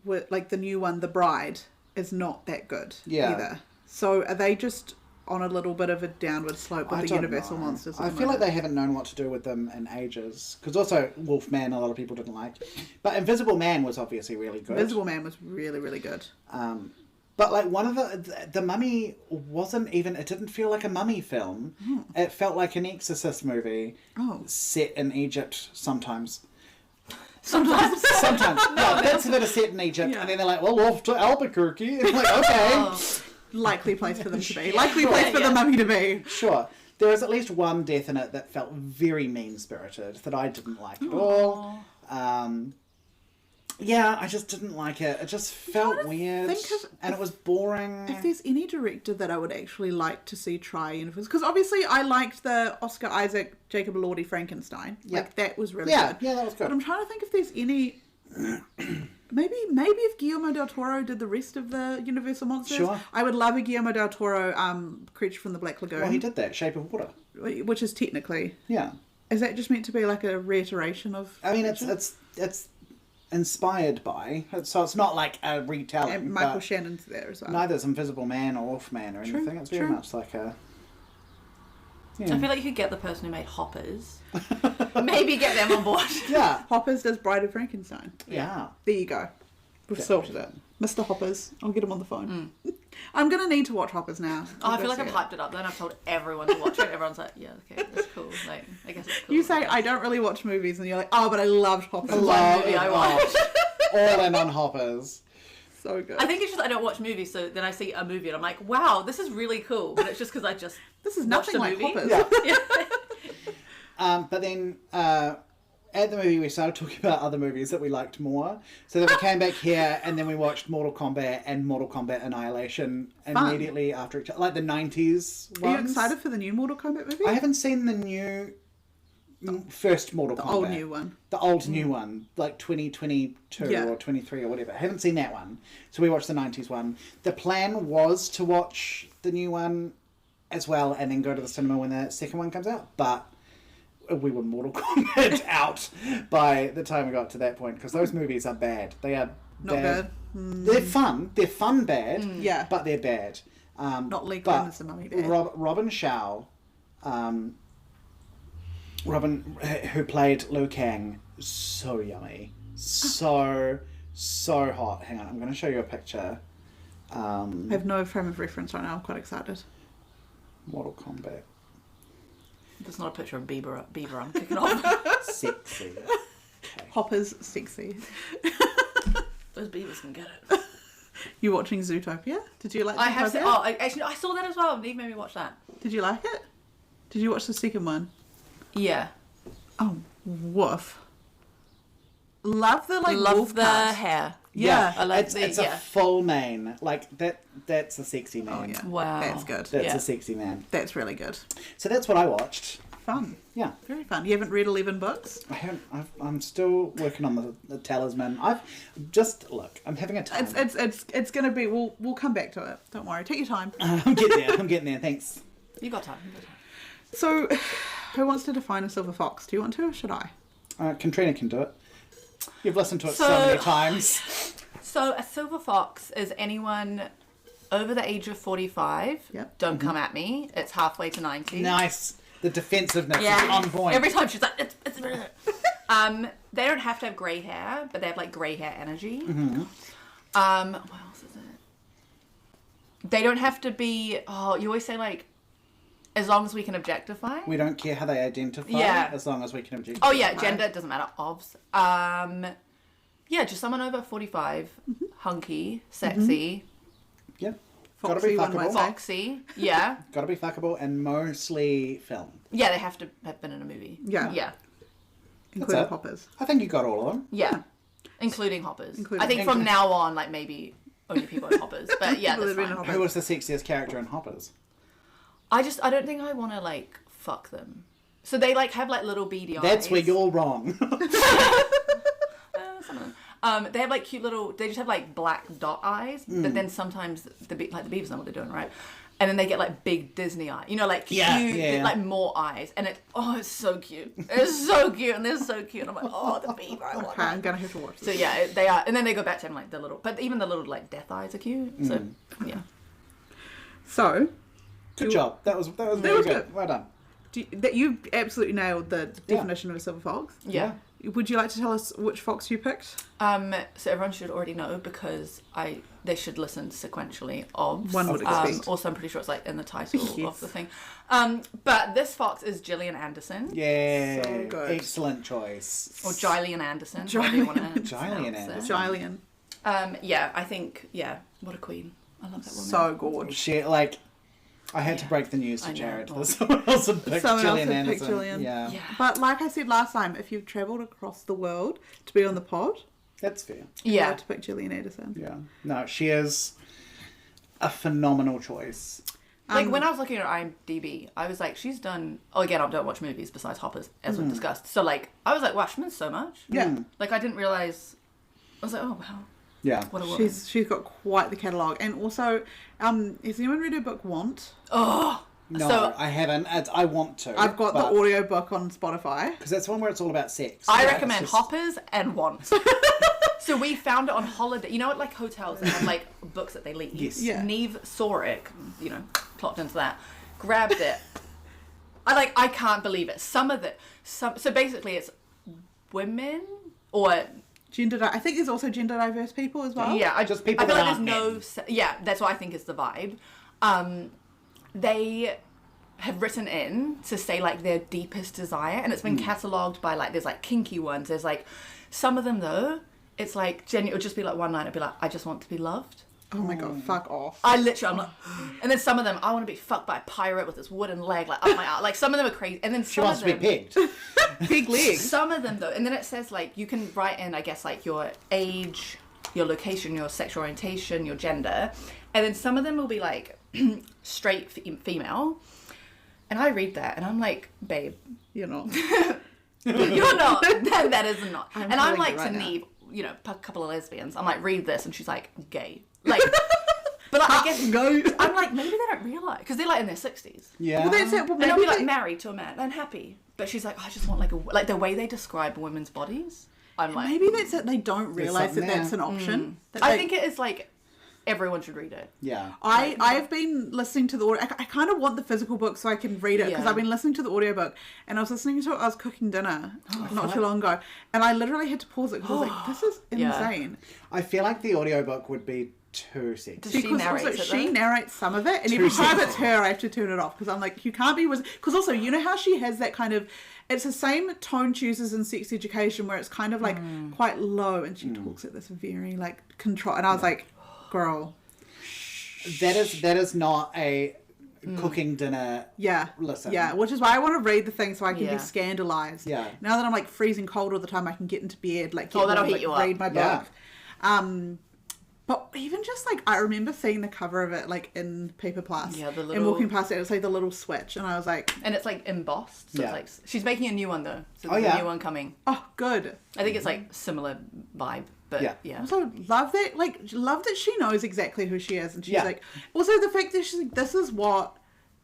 S2: like the new one, The Bride, is not that good either. So are they just on a little bit of a downward slope with
S1: I
S2: the
S1: don't
S2: Universal
S1: know.
S2: monsters?
S1: I feel like they haven't known what to do with them in ages. Because also Wolfman a lot of people didn't like. But Invisible Man was obviously really good.
S2: Invisible Man was really, really good.
S1: But like one of the Mummy wasn't even, it didn't feel like a mummy film. It felt like an Exorcist movie set in Egypt sometimes.
S3: Sometimes.
S1: No, bits of it are set in Egypt and then they're like, well, off to Albuquerque. And like, okay.
S2: Likely place for them to be. Likely place for the mummy to be.
S1: Sure. There is at least one death in it that felt very mean-spirited that I didn't like at all. Yeah, I just didn't like it. It just felt weird, and it was boring.
S2: If there's any director that I would actually like to see try universe, because obviously I liked the Oscar Isaac, Jacob Elordi Frankenstein.
S1: Yeah.
S2: Like that was really
S1: Yeah,
S2: good.
S1: yeah, that was good.
S2: But I'm trying to think if there's any. Maybe if Guillermo del Toro did the rest of the Universal monsters,
S1: Sure.
S2: I would love a Guillermo del Toro Creature from the Black Lagoon.
S1: Well, he did that, Shape of Water.
S2: Which is technically,
S1: Yeah.
S2: is that just meant to be like a reiteration of?
S1: I mean, it's inspired by, so it's not like a retelling.
S2: And Michael
S1: but
S2: Shannon's there as well.
S1: neither is Invisible Man or Wolfman or
S2: True,
S1: anything. It's very
S2: true.
S1: much like a.
S3: I feel like you could get the person who made Hoppers. Maybe get them on board.
S1: Yeah.
S2: Hoppers does Bride of Frankenstein.
S1: Yeah.
S2: There you go. We've sorted it. Mr. Hoppers. I'll get him on the phone. I'm going to need to watch Hoppers now.
S3: Oh, I feel like I've hyped it up then. I've told everyone to watch it. Everyone's like, yeah, okay, that's cool. Like, I guess it's cool.
S2: You say, I don't really watch movies, and you're like, oh, but I loved Hoppers.
S1: Love
S3: movie I
S1: it.
S3: watched.
S1: All in on Hoppers.
S2: So good.
S3: I think it's just I don't watch movies, so then I see a movie and I'm like, wow, this is really cool. But it's just because I just
S2: This is
S3: watched
S2: nothing
S3: the
S2: like
S3: movie.
S2: Hoppers.
S1: Yeah. But then at the movie we started talking about other movies that we liked more. So then we came back here and then we watched Mortal Kombat and Mortal Kombat Annihilation immediately after each other. Like the 90s ones.
S2: Are you excited for the new Mortal Kombat movie?
S1: I haven't seen the new first Mortal Kombat.
S2: The old new one.
S1: The old new one, like 2022
S2: Yeah.
S1: or 23 or whatever. I haven't seen that one. So we watched the 90s one. The plan was to watch the new one as well and then go to the cinema when the second one comes out. But we were Mortal Kombat out by the time we got to that point because those movies are bad. They are
S2: Not
S1: bad.
S2: good.
S1: They're fun. They're fun bad.
S2: Yeah.
S1: But they're bad.
S2: Not Lee
S1: but
S2: Glenn as the mummy bad.
S1: Robin Shaw, Robin, who played Liu Kang, so yummy, so hot. Hang on, I'm going to show you a picture.
S2: I have no frame of reference right now. I'm quite excited.
S1: Mortal Kombat,
S3: There's not a picture of Bieber. I'm kicking off.
S1: sexy.
S2: Hoppers sexy.
S3: Those beavers can get it.
S2: You watching Zootopia? Did you like Zootopia?
S3: I have. Actually, I saw that as well. Eve made me watch that.
S2: Did you like it? Did you watch the second one?
S3: Yeah.
S2: Oh, woof. Love the
S3: Love
S2: wolf
S3: the
S2: cut.
S3: hair.
S2: Yeah.
S3: I like
S1: it's a full mane. Like that's a sexy man.
S2: Oh, yeah.
S3: Wow.
S2: That's good.
S1: That's a sexy man.
S2: That's really good.
S1: So that's what I watched.
S2: Fun.
S1: Yeah.
S2: Very fun. You haven't read 11 books?
S1: I haven't. I'm still working on the talisman. I'm having a time.
S2: It's gonna be. We'll come back to it. Don't worry. Take your time.
S1: I'm getting there. Thanks.
S3: You got time.
S2: So, who wants to define a silver fox? Do you want to, or should I?
S1: Katrina can do it. You've listened to it so many times.
S3: So a silver fox is anyone over the age of 45.
S2: Yep.
S3: Don't come at me. It's halfway to 90.
S1: Nice. The defensiveness
S3: Yeah.
S1: is on point.
S3: Every time she's like, it's they don't have to have grey hair, but they have like grey hair energy.
S1: Mm-hmm.
S3: What else is it? They don't have to be. Oh, you always say like, as long as we can objectify.
S1: We don't care how they identify,
S3: Yeah.
S1: as long as we can objectify.
S3: Oh yeah, gender, it doesn't matter. Obs. Yeah, just someone over 45, hunky, sexy,
S1: Yep. Gotta be
S2: Foxy, one might
S1: fuckable.
S2: say.
S3: foxy. Yeah,
S1: Gotta be fuckable and mostly film.
S3: yeah, they have to have been in a movie.
S2: Yeah.
S3: yeah,
S2: Including
S1: it.
S2: hoppers.
S1: I think you got all of them.
S3: yeah, including hoppers.
S2: Including-
S3: I think from now on, like maybe only people in hoppers. But yeah,
S2: People
S3: that's
S2: that have been in
S3: fine.
S2: Hoppers.
S1: Who was the sexiest character in Hoppers?
S3: I don't think I want to like fuck them. So they like have like little beady eyes.
S1: That's where you're wrong.
S3: Some of them. They have like cute little. They just have like black dot eyes, but then sometimes the beavers know what they're doing, right? And then they get like big Disney eyes, like cute,
S1: Yeah.
S3: like more eyes, and it's so cute. It's so cute, and they're so cute. And I'm like, oh, the beaver. I want
S2: Okay,
S3: that.
S2: I'm gonna have to watch
S3: So
S2: this.
S3: yeah, they are, and then they go back to having like the little, but even the little like death eyes are cute. So yeah,
S2: So,
S1: Good job. That was very
S2: was
S1: good.
S2: good.
S1: Well done.
S2: you absolutely nailed the definition of a silver fox.
S3: yeah.
S2: Would you like to tell us which fox you picked?
S3: So everyone should already know because they should listen sequentially of.
S2: One would expect.
S3: Also, I'm pretty sure it's like in the title
S2: Yes.
S3: of the thing. But this fox is Gillian Anderson.
S1: Yeah.
S2: So good.
S1: Excellent choice.
S3: Or Gillian Anderson. However you want to
S1: Gillian
S3: pronounce
S1: Anderson.
S2: Jillian.
S3: it. Yeah, I think, what a queen. I love that woman.
S2: So gorgeous.
S1: She I had to break the news to
S3: I know.
S1: Jared. Someone else had picked
S2: Someone else
S1: Gillian
S2: had picked
S1: Anderson.
S2: Gillian.
S1: Yeah.
S3: Yeah.
S2: But like I said last time, if you've travelled across the world to be on the pod,
S1: That's fair.
S3: Yeah.
S2: To pick Gillian Anderson.
S1: Yeah. No, she is a phenomenal choice.
S3: Like, when I was looking at her IMDb, I was like, she's done... Oh, again, I don't watch movies besides Hoppers, as we've discussed. So, like, I was like, wow, she's done so much.
S2: Yeah.
S3: Like, I didn't realise... I was like, oh, wow.
S1: Yeah.
S3: What a woman.
S2: She's got quite the catalogue. And also, has anyone read her book Want?
S3: Oh!
S1: No,
S3: So,
S1: I haven't. I want to.
S2: I've got the audio book on Spotify.
S1: Because that's one where it's all about sex.
S3: I
S1: Yeah,
S3: recommend
S1: it's just-
S3: Hoppers and Want. So we found it on holiday. You know, at like hotels, they have like books that they leave.
S1: Yes.
S2: Yeah.
S3: Neve saw it, you know, clocked into that, grabbed it. I can't believe it. So basically it's women or
S2: I think there's also gender diverse people as well.
S3: yeah,
S1: Just people
S3: I feel
S1: that
S3: like
S1: aren't
S3: there's no yeah, that's what I think is the vibe. They have written in to say like their deepest desire, and it's been catalogued by like there's like kinky ones. There's like some of them though. It's like genuinely, it'll just be like one line. It'll be like, I just want to be loved.
S2: Oh my god, fuck off.
S3: I'm like, and then some of them, I want to be fucked by a pirate with this wooden leg, like up my arm. Like some of them are crazy, and then
S1: She
S3: some
S1: wants
S3: of
S1: to
S3: them,
S1: be pegged.
S2: Big legs.
S3: some of them though, and then it says like you can write in, I guess, like your age, your location, your sexual orientation, your gender, and then some of them will be like straight female, and I read that and I'm like, babe,
S2: You're not.
S3: you're not. That is not.
S2: I'm
S3: and I'm
S2: telling
S3: like
S2: you
S3: to
S2: right now.
S3: Neve, you know, a couple of lesbians. I'm like, read this, and she's like, gay. Like, but like, I guess
S2: Go.
S3: I'm like, maybe they don't realize because they're like in their 60s.
S1: Yeah.
S2: Well, that's it. Well,
S3: And
S2: maybe
S3: they'll be like
S2: they-
S3: married to a man and happy. But she's like, I just want like the way they describe women's bodies. I'm like,
S2: maybe that's it. They don't realise that
S1: something there.
S2: that's an option. That
S3: I
S2: they-
S3: think it is like everyone should read it.
S1: Yeah.
S2: I've been listening to the audio. I kind of want the physical book so I can read it because
S3: Yeah.
S2: I've been listening to the audiobook and I was listening to it. I was cooking dinner not too long ago, and I literally had to pause it because I was like, "This is
S3: Yeah.
S2: insane."
S1: I feel like the audiobook would be too sexy.
S3: Does she
S2: Because
S3: narrates
S2: also
S3: it,
S2: she
S3: though?
S2: narrates some of it, and
S1: Too
S2: every time it's
S1: sexy.
S2: her, I have to turn it off because I'm like, you can't be. Because also, you know how she has that kind of. It's the same tone she uses in Sex Education where it's kind of like quite low, and she talks at this very like control. And I was like, girl.
S1: That is not a cooking dinner.
S2: Yeah.
S1: Listen.
S2: Yeah, which is why I want to read the thing so I can
S3: Yeah.
S2: be scandalized.
S1: Yeah.
S2: Now that I'm like freezing cold all the time, I can get into bed, like
S3: Oh, that'll
S2: like,
S3: heat you up.
S2: read my
S1: Yeah.
S2: book. But even just like I remember seeing the cover of it like in Paper Plus.
S3: Yeah, the
S2: and
S3: little-
S2: walking past it, it was like the little switch, and I was like,
S3: And it's like embossed. So
S1: Yeah.
S3: it's like she's making a new one though. So
S1: Oh,
S3: there's
S1: yeah.
S3: a new one coming.
S2: oh, good.
S3: I think it's like similar vibe, but
S1: Yeah.
S3: yeah.
S2: Also, love that she knows exactly who she is, and she's
S1: Yeah.
S2: like, also the fact that she's like, this is what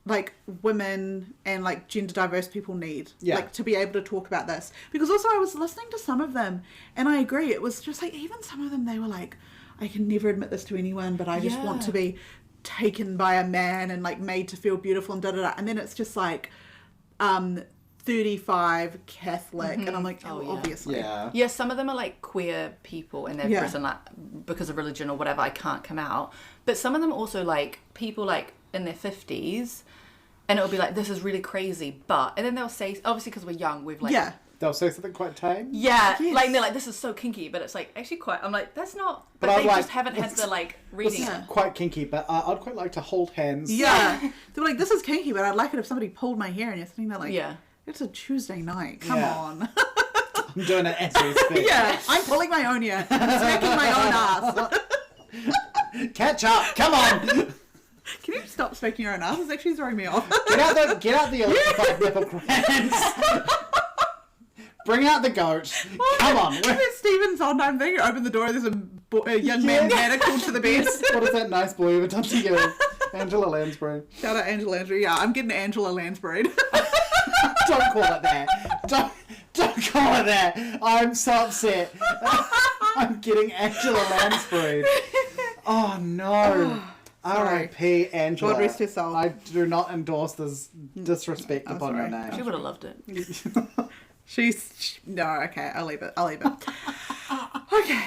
S2: like women and like gender diverse people need,
S1: Yeah.
S2: like to be able to talk about this. Because also I was listening to some of them, and I agree, it was just like even some of them they were like, I can never admit this to anyone, but I just want
S3: Yeah.
S2: to be taken by a man and like made to feel beautiful and da da da. And then it's just like, 35 Catholic, and I'm like,
S3: Oh,
S2: oh,
S3: yeah.
S2: obviously,
S1: Yeah.
S3: Yeah, some of them are like queer people and they've
S2: Yeah.
S3: written like because of religion or whatever I can't come out. But some of them also like people like in their 50s and it'll be like this is really crazy, but and then they'll say obviously because we're young we've like
S2: yeah.
S1: They'll say something quite tame.
S3: yeah,
S2: Yes.
S3: like they're like this is so kinky, but it's like actually quite. I'm like that's not. But
S1: But I'm
S3: they
S1: like,
S3: just haven't had
S1: it's-
S3: the like
S1: This
S3: reading.
S1: is
S3: it.
S1: quite kinky, but I'd quite like to hold hands.
S2: Yeah. They were like, this is kinky, but I'd like it if somebody pulled my hair, and you're sitting there like,
S3: Yeah.
S2: it's a Tuesday night. Come
S1: Yeah.
S2: on.
S1: I'm doing it as we speak.
S2: Yeah. I'm pulling my own hair. I'm smacking my own ass.
S1: Catch up. Come on.
S2: Can you stop smacking your own ass? It's actually throwing me off.
S1: Get out the electrified nipple glands. Bring out the goat. Come on.
S2: There's Stephen Sondheim thing. You open the door, there's a young man manacled to the bed.
S1: What has that nice boy ever done to you? Angela Lansbury.
S2: Shout out Angela Lansbury. Yeah, I'm getting Angela Lansbury.
S1: Don't call it that. Don't call it that. I'm so upset. I'm getting Angela Lansbury. Oh no. R.I.P. Angela.
S2: God rest her soul.
S1: I do not endorse this disrespect
S2: I'm
S1: upon your
S2: sorry.
S1: name.
S3: She would have loved it.
S2: No, okay, I'll leave it. Okay.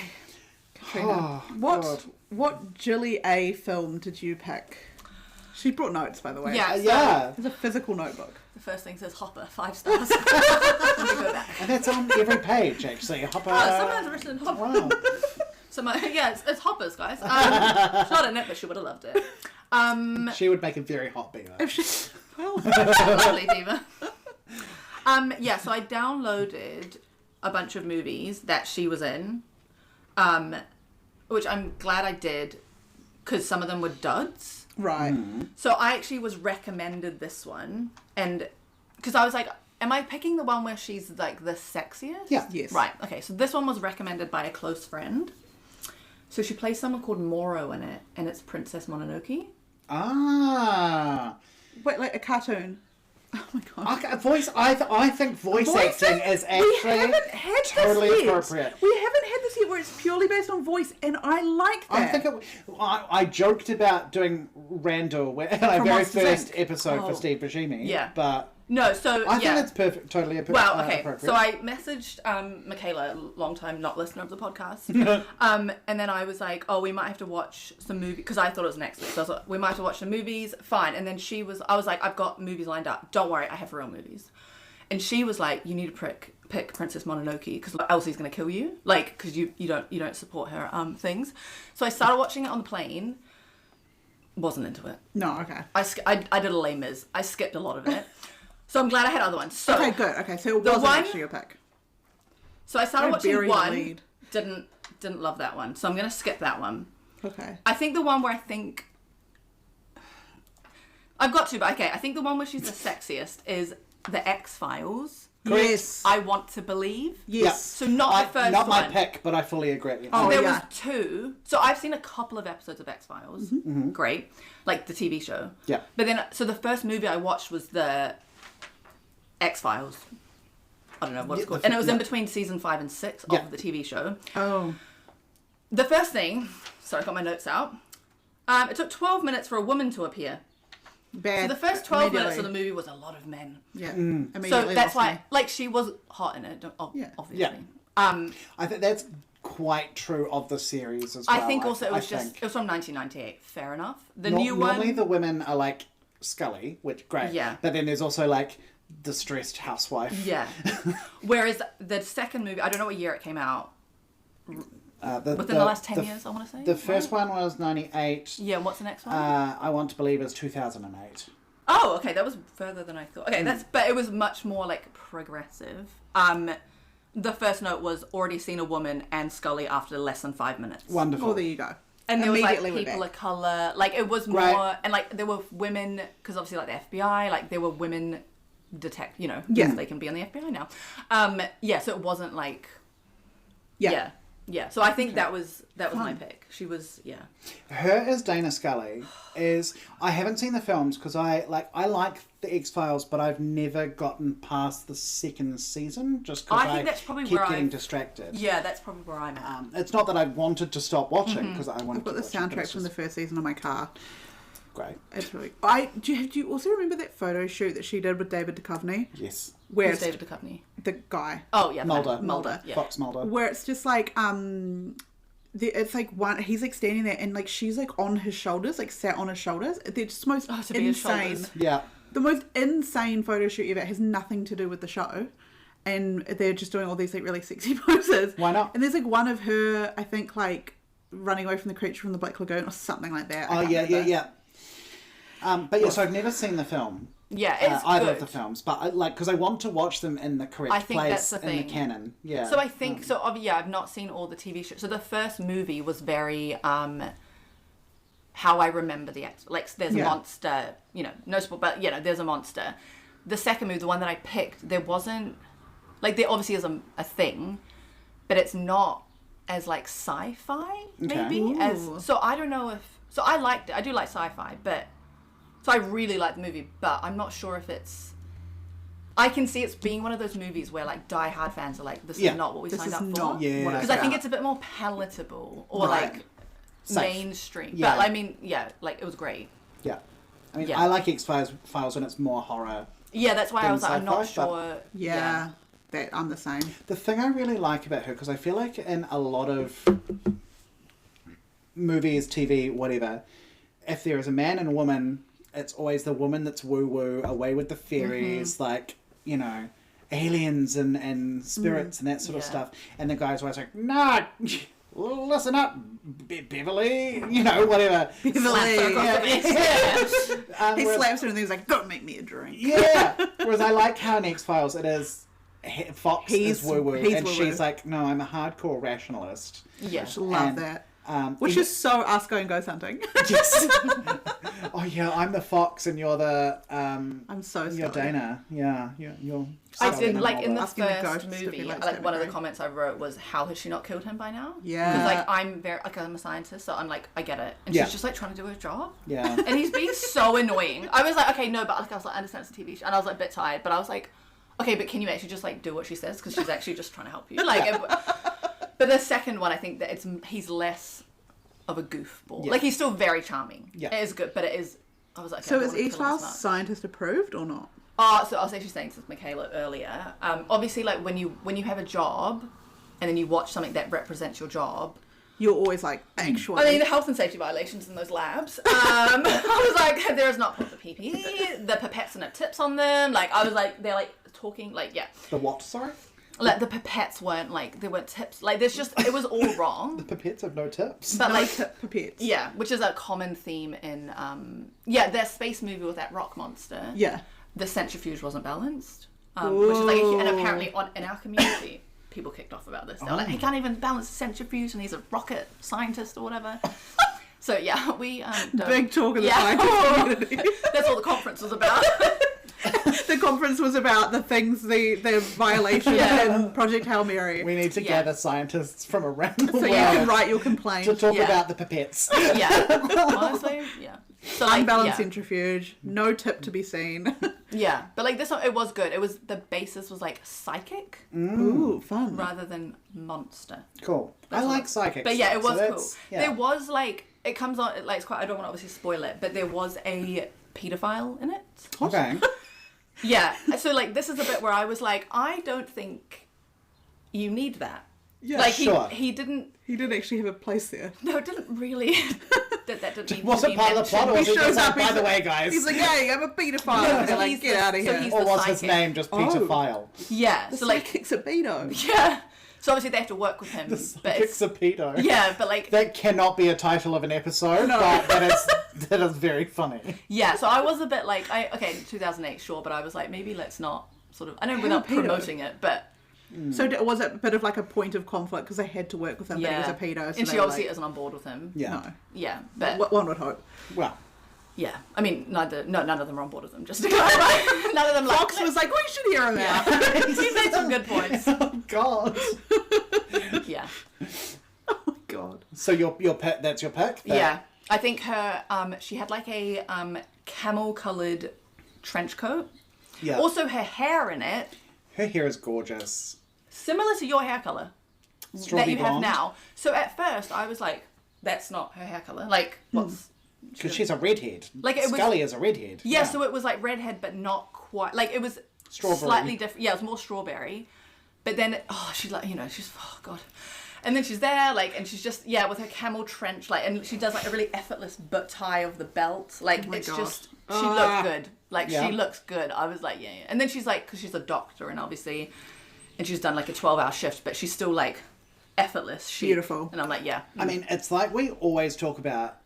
S2: Katrina,
S1: God.
S2: what Gilly A film did you pick? She brought notes, by the way.
S3: Yeah.
S1: Yeah.
S2: It's a physical notebook.
S3: The first thing says Hopper, 5 stars. Let me go back.
S1: And that's on every page, actually. Hopper.
S3: Oh, someone has written Hopper.
S1: Wow.
S3: Yeah, it's Hoppers, guys. She's not in it, but she would have loved it.
S1: She would make a very hot beaver.
S2: If she, well,
S3: Lovely diva. Yeah, so I downloaded a bunch of movies that she was in. which I'm glad I did because some of them were duds.
S2: Right.
S3: So I actually was recommended this one, and because I was like, am I picking the one where she's like the sexiest?
S1: Yeah.
S2: Yes.
S3: Right. Okay. So this one was recommended by a close friend. So she plays someone called Moro in it, and it's Princess Mononoke.
S1: Ah.
S2: Wait, like a cartoon. Oh my god.
S1: Okay, I think voice acting is
S2: We
S1: actually
S2: haven't had
S1: totally
S2: this yet.
S1: appropriate.
S2: We haven't had this yet where it's purely based on voice, and I like that.
S1: I think I joked about doing Randall in our
S2: From
S1: very
S2: Monsters,
S1: first
S2: Inc.
S1: episode for
S3: Oh.
S1: Steve Buscemi.
S3: Yeah.
S1: But
S3: No. So
S1: I think it's perfect, totally
S3: Well, okay.
S1: appropriate.
S3: So I messaged Michaela, long time not listener of the podcast, and then I was like, "Oh, we might have to watch some movies," because I thought it was next week. So I was like, "We might have to watch some movies." Fine. And then I was like, "I've got movies lined up. Don't worry, I have real movies." And she was like, "You need to pick Princess Mononoke because Elsie's gonna kill you, like because you don't support her things." So I started watching it on the plane. Wasn't into it.
S2: No, okay.
S3: I did a Les Mis. I skipped a lot of it. So I'm glad I had other ones. So
S2: Okay, good. Okay, so it
S3: the
S2: wasn't
S3: one-
S2: actually your pick.
S3: So I started
S2: Don't bury
S3: watching
S2: the
S3: one.
S2: lead.
S3: Didn't love that one. So I'm gonna skip that one.
S2: Okay.
S3: I think the one where I've got to, but okay. I think the one where she's the sexiest is the X-Files.
S2: Yes.
S3: I want to believe.
S2: Yes.
S3: So not the first
S1: not
S3: one.
S1: my pick, but I fully agree.
S2: Oh,
S3: There
S2: yeah.
S3: was two. So I've seen a couple of episodes of X-Files. Great. Like the TV show.
S1: Yeah.
S3: But then, so the first movie I watched was the X-Files. I don't know what it's called. And it was in between season 5 and 6 of the TV show.
S2: Oh.
S3: The first thing, sorry, I got my notes out. It took 12 minutes for a woman to appear.
S2: Bad.
S3: So the first 12 minutes of the
S2: Immediately.
S3: movie was a lot of men.
S2: Yeah.
S3: So
S2: Immediately
S3: that's
S2: lost
S3: why,
S2: me.
S3: like, she was hot in it,
S2: Yeah.
S3: obviously.
S1: Yeah. I think that's quite true of the series as well.
S3: I think also it was
S1: think.
S3: it was from 1998. Fair enough. The
S1: Nor-
S3: new
S1: Normally
S3: one.
S1: the women are like Scully, which great.
S3: Yeah.
S1: But then there's also like distressed housewife.
S3: Yeah. Whereas the second movie, I don't know what year it came out. Within the last 10 years, I want to say.
S1: The first one was 98.
S3: Yeah, what's the next one?
S1: I want to believe is 2008.
S3: Oh, okay, that was further than I thought. Okay, but it was much more like progressive. The first note was already seen a woman and Scully after less than 5 minutes.
S1: Wonderful.
S2: Oh, there you go.
S3: And there was like
S2: Immediately we're
S3: people
S2: back.
S3: of color, like it was
S1: Right.
S3: more, and like there were women because obviously like the FBI, like there were women
S2: Yeah.
S3: because they can be on the FBI now. Yeah, so it wasn't like
S2: Yeah.
S3: yeah. So I think that was my pick. She was
S1: Her as Dana Scully is... I haven't seen the films because I like the X-Files, but I've never gotten past the second season just because
S3: I think that's probably
S1: keep
S3: where
S1: getting
S3: I've-
S1: distracted.
S3: yeah. That's probably where I'm at.
S1: It's not that I wanted to stop watching because I wanted
S2: I've got
S1: to
S2: the
S1: watch it, but
S2: soundtrack
S1: it's
S2: from the
S1: just
S2: first season of my car.
S1: great.
S2: It's really. Do you also remember that photo shoot that she did with David Duchovny?
S1: Yes.
S2: Where
S3: Who's
S2: it's
S3: David Duchovny?
S2: the guy.
S3: Oh yeah,
S1: Mulder.
S3: Yeah.
S1: Fox Mulder.
S2: Where it's just like it's like he's like standing there and like she's like on his shoulders, like sat on his shoulders. They're just the most
S3: to be his
S2: insane.
S3: shoulders.
S1: Yeah.
S2: The most insane photo shoot ever. It has nothing to do with the show. And they're just doing all these like really sexy poses.
S1: Why not?
S2: And there's like one of her, I think like running away from the creature from the Black Lagoon or something like that.
S1: Oh, yeah. But yes, I've never seen the film.
S3: Yeah, it's
S1: either
S3: good.
S1: of the films, but because I want to watch them in the correct
S3: I think
S1: place
S3: that's the
S1: in the
S3: thing.
S1: canon. Yeah.
S3: So I think I've not seen all the TV shows. So the first movie was very how I remember the X. Like there's a monster, no spoil, but there's a monster. The second movie, the one that I picked, there wasn't like there obviously is a thing, but it's not as like sci-fi maybe as. So I don't know if I liked it. I do like sci-fi, but. So I really like the movie, but I'm not sure if it's... I can see it's being one of those movies where, like, die-hard fans are like, this is not what we signed up for.
S1: Yeah.
S3: Because I think it's a bit more palatable or, like,
S1: Safe.
S3: mainstream.
S1: Yeah.
S3: But, I mean, like, it was great.
S1: Yeah. I mean,
S3: Yeah.
S1: I like X-Files when it's more horror.
S3: Yeah, that's why I was like, I'm not
S1: sci-fi,
S3: sure.
S2: Yeah. That I'm the same.
S1: The thing I really like about her, because I feel like in a lot of movies, TV, whatever, if there is a man and a woman... It's always the woman that's woo-woo, away with the fairies, like, aliens and spirits and that sort of stuff. And the guy's always like, nah, listen up, Beverly, whatever.
S2: Beverly.
S1: Yeah.
S2: He slaps her and he's like, "Go make me a drink."
S1: Yeah. Whereas I like how in X-Files it is Fox
S2: He's-
S1: is woo-woo,
S2: he's
S1: and
S2: woo-woo.
S1: she's like, no, I'm a hardcore rationalist.
S3: Yeah.
S2: Love
S1: And,
S2: that.
S1: Which
S2: Which is so us going ghost hunting.
S1: yes. Oh yeah, I'm the fox and you're the
S2: I'm so
S1: you're
S2: sorry.
S1: Dana. Yeah, you're.
S3: I
S1: Scully
S3: did,
S1: and
S3: like, in the
S2: Asking the
S3: first
S2: ghosts if he
S3: movie,
S2: likes
S3: like, one of the
S2: Kathrine.
S3: comments I wrote was, how has she not killed him by now?
S2: Yeah.
S3: Because, like, I'm very, like, I'm a scientist, so I'm like, I get it. And
S1: Yeah.
S3: she's just, like, trying to do her job.
S1: Yeah.
S3: And he's being so annoying. I was like, okay, no, but, like, I was like, I understand it's a TV show. And I was, like, a bit tired, but I was like, okay, but can you actually just, like, do what she says? Because she's actually just trying to help you. Like, but the second one, I think that he's less of a goofball.
S1: Yeah.
S3: Like, he's still very charming.
S1: Yeah.
S3: It is good, but it is, I was like, okay,
S2: So
S3: I don't
S2: is
S3: wanna kill him
S2: X-Files
S3: this much.
S2: scientist approved or not?
S3: So I was actually saying this with Michaela earlier. Obviously, like when you have a job, and then you watch something that represents your job.
S2: You're always like, actually.
S3: I mean, the health and safety violations in those labs. I was like, there is not proper PPE. The pipettes and have tips on them. Like I was like, they're like talking like
S1: The what? Sorry.
S3: like the pipettes weren't like there weren't tips. Like there's just it was all wrong.
S1: Pipettes have no tips.
S3: But
S2: no
S3: like
S2: tip pipettes.
S3: yeah, which is a common theme in that space movie with that rock monster.
S2: Yeah.
S3: The centrifuge wasn't balanced, which is like, and apparently in our community, people kicked off about this. They're like, he can't even balance the centrifuge, and he's a rocket scientist or whatever. So yeah, we don't.
S2: Big talk of the
S3: Yeah.
S2: scientist community.
S3: That's all the conference was about.
S2: The conference was about the things, the violations
S3: Yeah.
S2: in Project Hail Mary.
S1: We need to
S3: Yeah.
S1: gather scientists from around the
S2: So
S1: world
S2: you can write your complaint.
S1: to talk
S3: Yeah.
S1: about the pipettes.
S3: Yeah, honestly, yeah. So like,
S2: Unbalanced
S3: yeah.
S2: centrifuge, no tip to be seen.
S3: Yeah, but like this one, it was good. It was the basis was like psychic
S2: Ooh, fun.
S3: rather than monster.
S1: Cool. I
S3: That's
S1: like
S3: all.
S1: psychics.
S3: But yeah, it
S1: so
S3: was
S1: that's-
S3: cool.
S1: yeah.
S3: There was like it comes on like it's quite. I don't want to obviously spoil it, but there was a pedophile in it.
S1: Okay.
S3: Yeah. So like this is a bit where I was like, I don't think you need that.
S2: Yeah,
S3: Like
S1: sure.
S3: he didn't.
S2: He did actually have a place there.
S3: No, it didn't really. that didn't need
S1: Was
S3: to
S1: it
S3: be
S1: part of the plot, or was
S2: He
S1: it
S2: shows
S1: just like,
S2: up,
S1: by
S2: he's
S1: the
S2: like-
S1: way, guys?
S2: He's like, hey, I'm a pedophile.
S3: No,
S2: and they're
S3: so
S2: like,
S3: he's
S2: get
S3: the-
S2: out of
S3: so
S2: here.
S3: he's
S1: Or
S3: the
S1: was his
S3: psychic.
S1: name just Peter
S2: Oh.
S1: File?
S3: Yeah.
S2: The
S3: So like
S2: psychic's a pedo.
S3: yeah. So obviously they have to work with him.
S1: The
S3: but
S1: psychic's a pedo.
S3: yeah, but like
S1: That cannot be a title of an episode, but that is very funny.
S3: yeah. So I was a bit like 2008, sure, but I was like maybe let's not sort of. I know we're not
S2: pedo.
S3: promoting it, but.
S2: So was it a bit of like a point of conflict because they had to work with him, but he was a pedo? So
S3: and
S2: they
S3: she
S2: were
S3: obviously
S2: like,
S3: isn't on board with him.
S1: Yeah.
S2: No.
S3: Yeah, but
S2: One would hope.
S1: Well,
S3: yeah, I mean, none of them are on board with him. Just to clarify, none of them like.
S2: Fox was like, we should hear him out.
S3: Yeah. He made some good points.
S1: oh god.
S3: Yeah,
S2: Oh my god.
S1: So your pick, that's your pick?
S3: yeah. I think her. She had like a camel-colored trench coat.
S1: Yeah.
S3: Also, her hair in it,
S1: Her hair is gorgeous.
S3: similar to your hair color that
S1: Strawberry
S3: you have
S1: blonde.
S3: now. So at first, I was like, "That's not her hair color." Like, what's
S1: Because she's a redhead.
S3: Like, it was-
S1: Scully is a redhead.
S3: Yeah, so it was like redhead, but not quite. Like it was
S1: Strawberry.
S3: slightly different. Yeah, it was more strawberry. But then, she's like, she's oh god. And then she's there, like, and she's just with her camel trench, like, and she does like a really effortless butt tie of the belt. Like
S2: my
S3: it's
S2: God.
S3: just she looks good. Like
S1: Yeah.
S3: she looks good. I was like, yeah. And then she's like, because she's a doctor, and obviously, and she's done like a 12-hour shift, but she's still like effortless.
S2: Beautiful.
S3: And I'm like, yeah.
S1: I mean, it's like we always talk about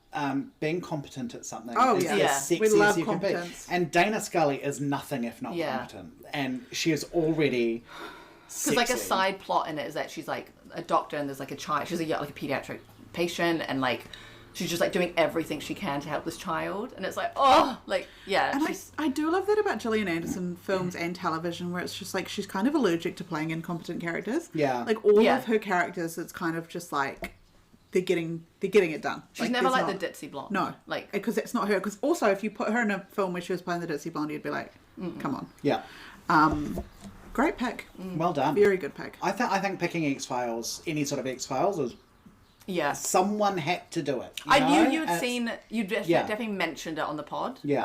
S1: being competent at something.
S2: Oh,
S1: is
S2: yeah.
S1: the
S3: Yeah.
S1: sexiest
S2: We love
S1: you can be.
S2: competence.
S1: And Dana Scully is nothing if not
S3: Yeah.
S1: competent. And she is already
S3: Because like a
S1: sexy.
S3: side plot in it is that she's like a doctor and there's like a child. She's like a pediatric patient and like she's just like doing everything she can to help this child. And it's like
S2: And
S3: she's
S2: I do love that about Gillian Anderson films and television, where it's just like she's kind of allergic to playing incompetent characters.
S1: Yeah.
S2: Like all
S3: Yeah.
S2: of her characters, it's kind of just like they're getting it done.
S3: she's never
S2: there's
S3: like
S2: not-
S3: the ditzy blonde.
S2: No,
S3: like
S2: because it's not her. Because also, if you put her in a film where she was playing the ditzy blonde, you'd be like, come on.
S1: Yeah.
S2: Great pick.
S1: Well done.
S2: Very good pick.
S1: I think picking X-Files, any sort of X-Files, is
S3: yeah.
S1: someone had to do it.
S3: I knew
S1: know?
S3: you'd
S1: It's-
S3: seen you
S1: Yeah.
S3: definitely mentioned it on the pod.
S1: Yeah.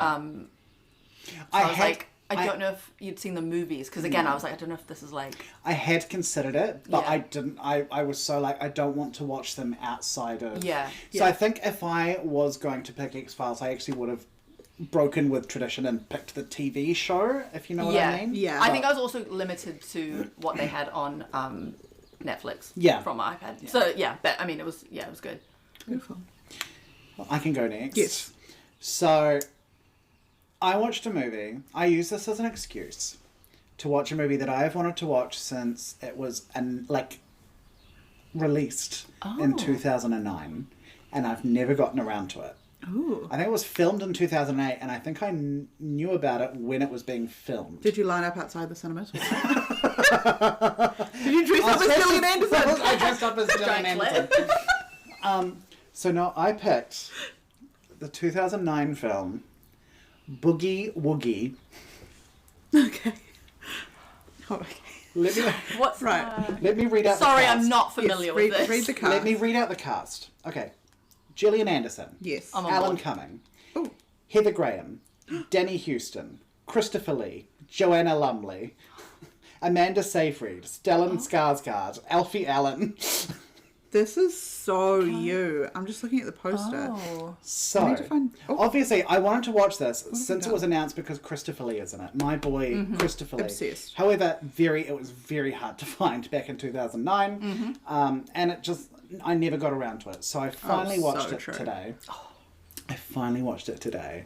S3: I was like, I don't know if you'd seen the movies because again, I was like, I don't know if this is like.
S1: I had considered it, but
S3: Yeah.
S1: I didn't. I was so like, I don't want to watch them outside of.
S3: Yeah.
S1: So I think if I was going to pick X-Files, I actually would have broken with tradition and picked the TV show, if you know what I mean.
S2: Yeah.
S3: I think I was also limited to what they had on Netflix.
S1: Yeah.
S3: From my iPad. So yeah, but I mean, it was good.
S2: Beautiful.
S1: I can go next.
S2: Yes.
S1: So, I watched a movie. I use this as an excuse. to watch a movie that I've wanted to watch since it was released in 2009, and I've never gotten around to it.
S2: Ooh.
S1: I think it was filmed in 2008, and I think I knew about it when it was being filmed.
S2: Did you line up outside the cinemas? Did you dress up as Gillian Anderson?
S1: I dressed up as Gillian Anderson. So no, I picked the 2009 film Boogie Woogie.
S2: Okay. Oh, okay.
S3: What's
S2: right?
S1: Let me read out.
S3: Sorry,
S1: the cast.
S3: I'm not familiar with this.
S2: Read the cast.
S1: Let me read out the cast. Okay, Gillian Anderson.
S2: Yes.
S3: I'm on
S1: Alan
S3: board.
S1: Cumming.
S2: Ooh.
S1: Heather Graham. Danny Houston. Christopher Lee. Joanna Lumley. Amanda Seyfried. Stellan Skarsgård. Alfie Allen.
S2: This is so you. I'm just looking at the poster.
S3: Oh.
S1: So,
S2: I need to find- oh.
S1: obviously, I wanted to watch this since
S2: we
S1: it was announced because Christopher Lee is in it. My boy, Christopher Lee.
S2: Obsessed.
S1: However, it was very hard to find back in 2009. And it just, I never got around to it. So I finally watched it today. I finally watched it today.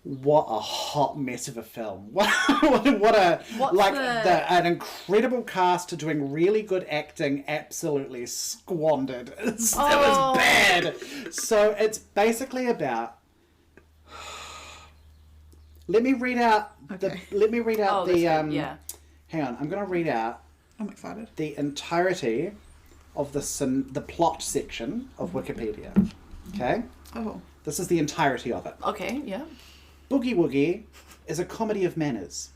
S1: What a hot mess of a film. An incredible cast doing really good acting, absolutely squandered. It was bad. So it's basically about... Let me read out hang on, I'm going to read out
S2: I'm excited.
S1: the entirety of the plot section of Wikipedia. Okay?
S2: Oh.
S1: This is the entirety of it.
S3: Okay, yeah.
S1: Boogie Woogie is a comedy of manners.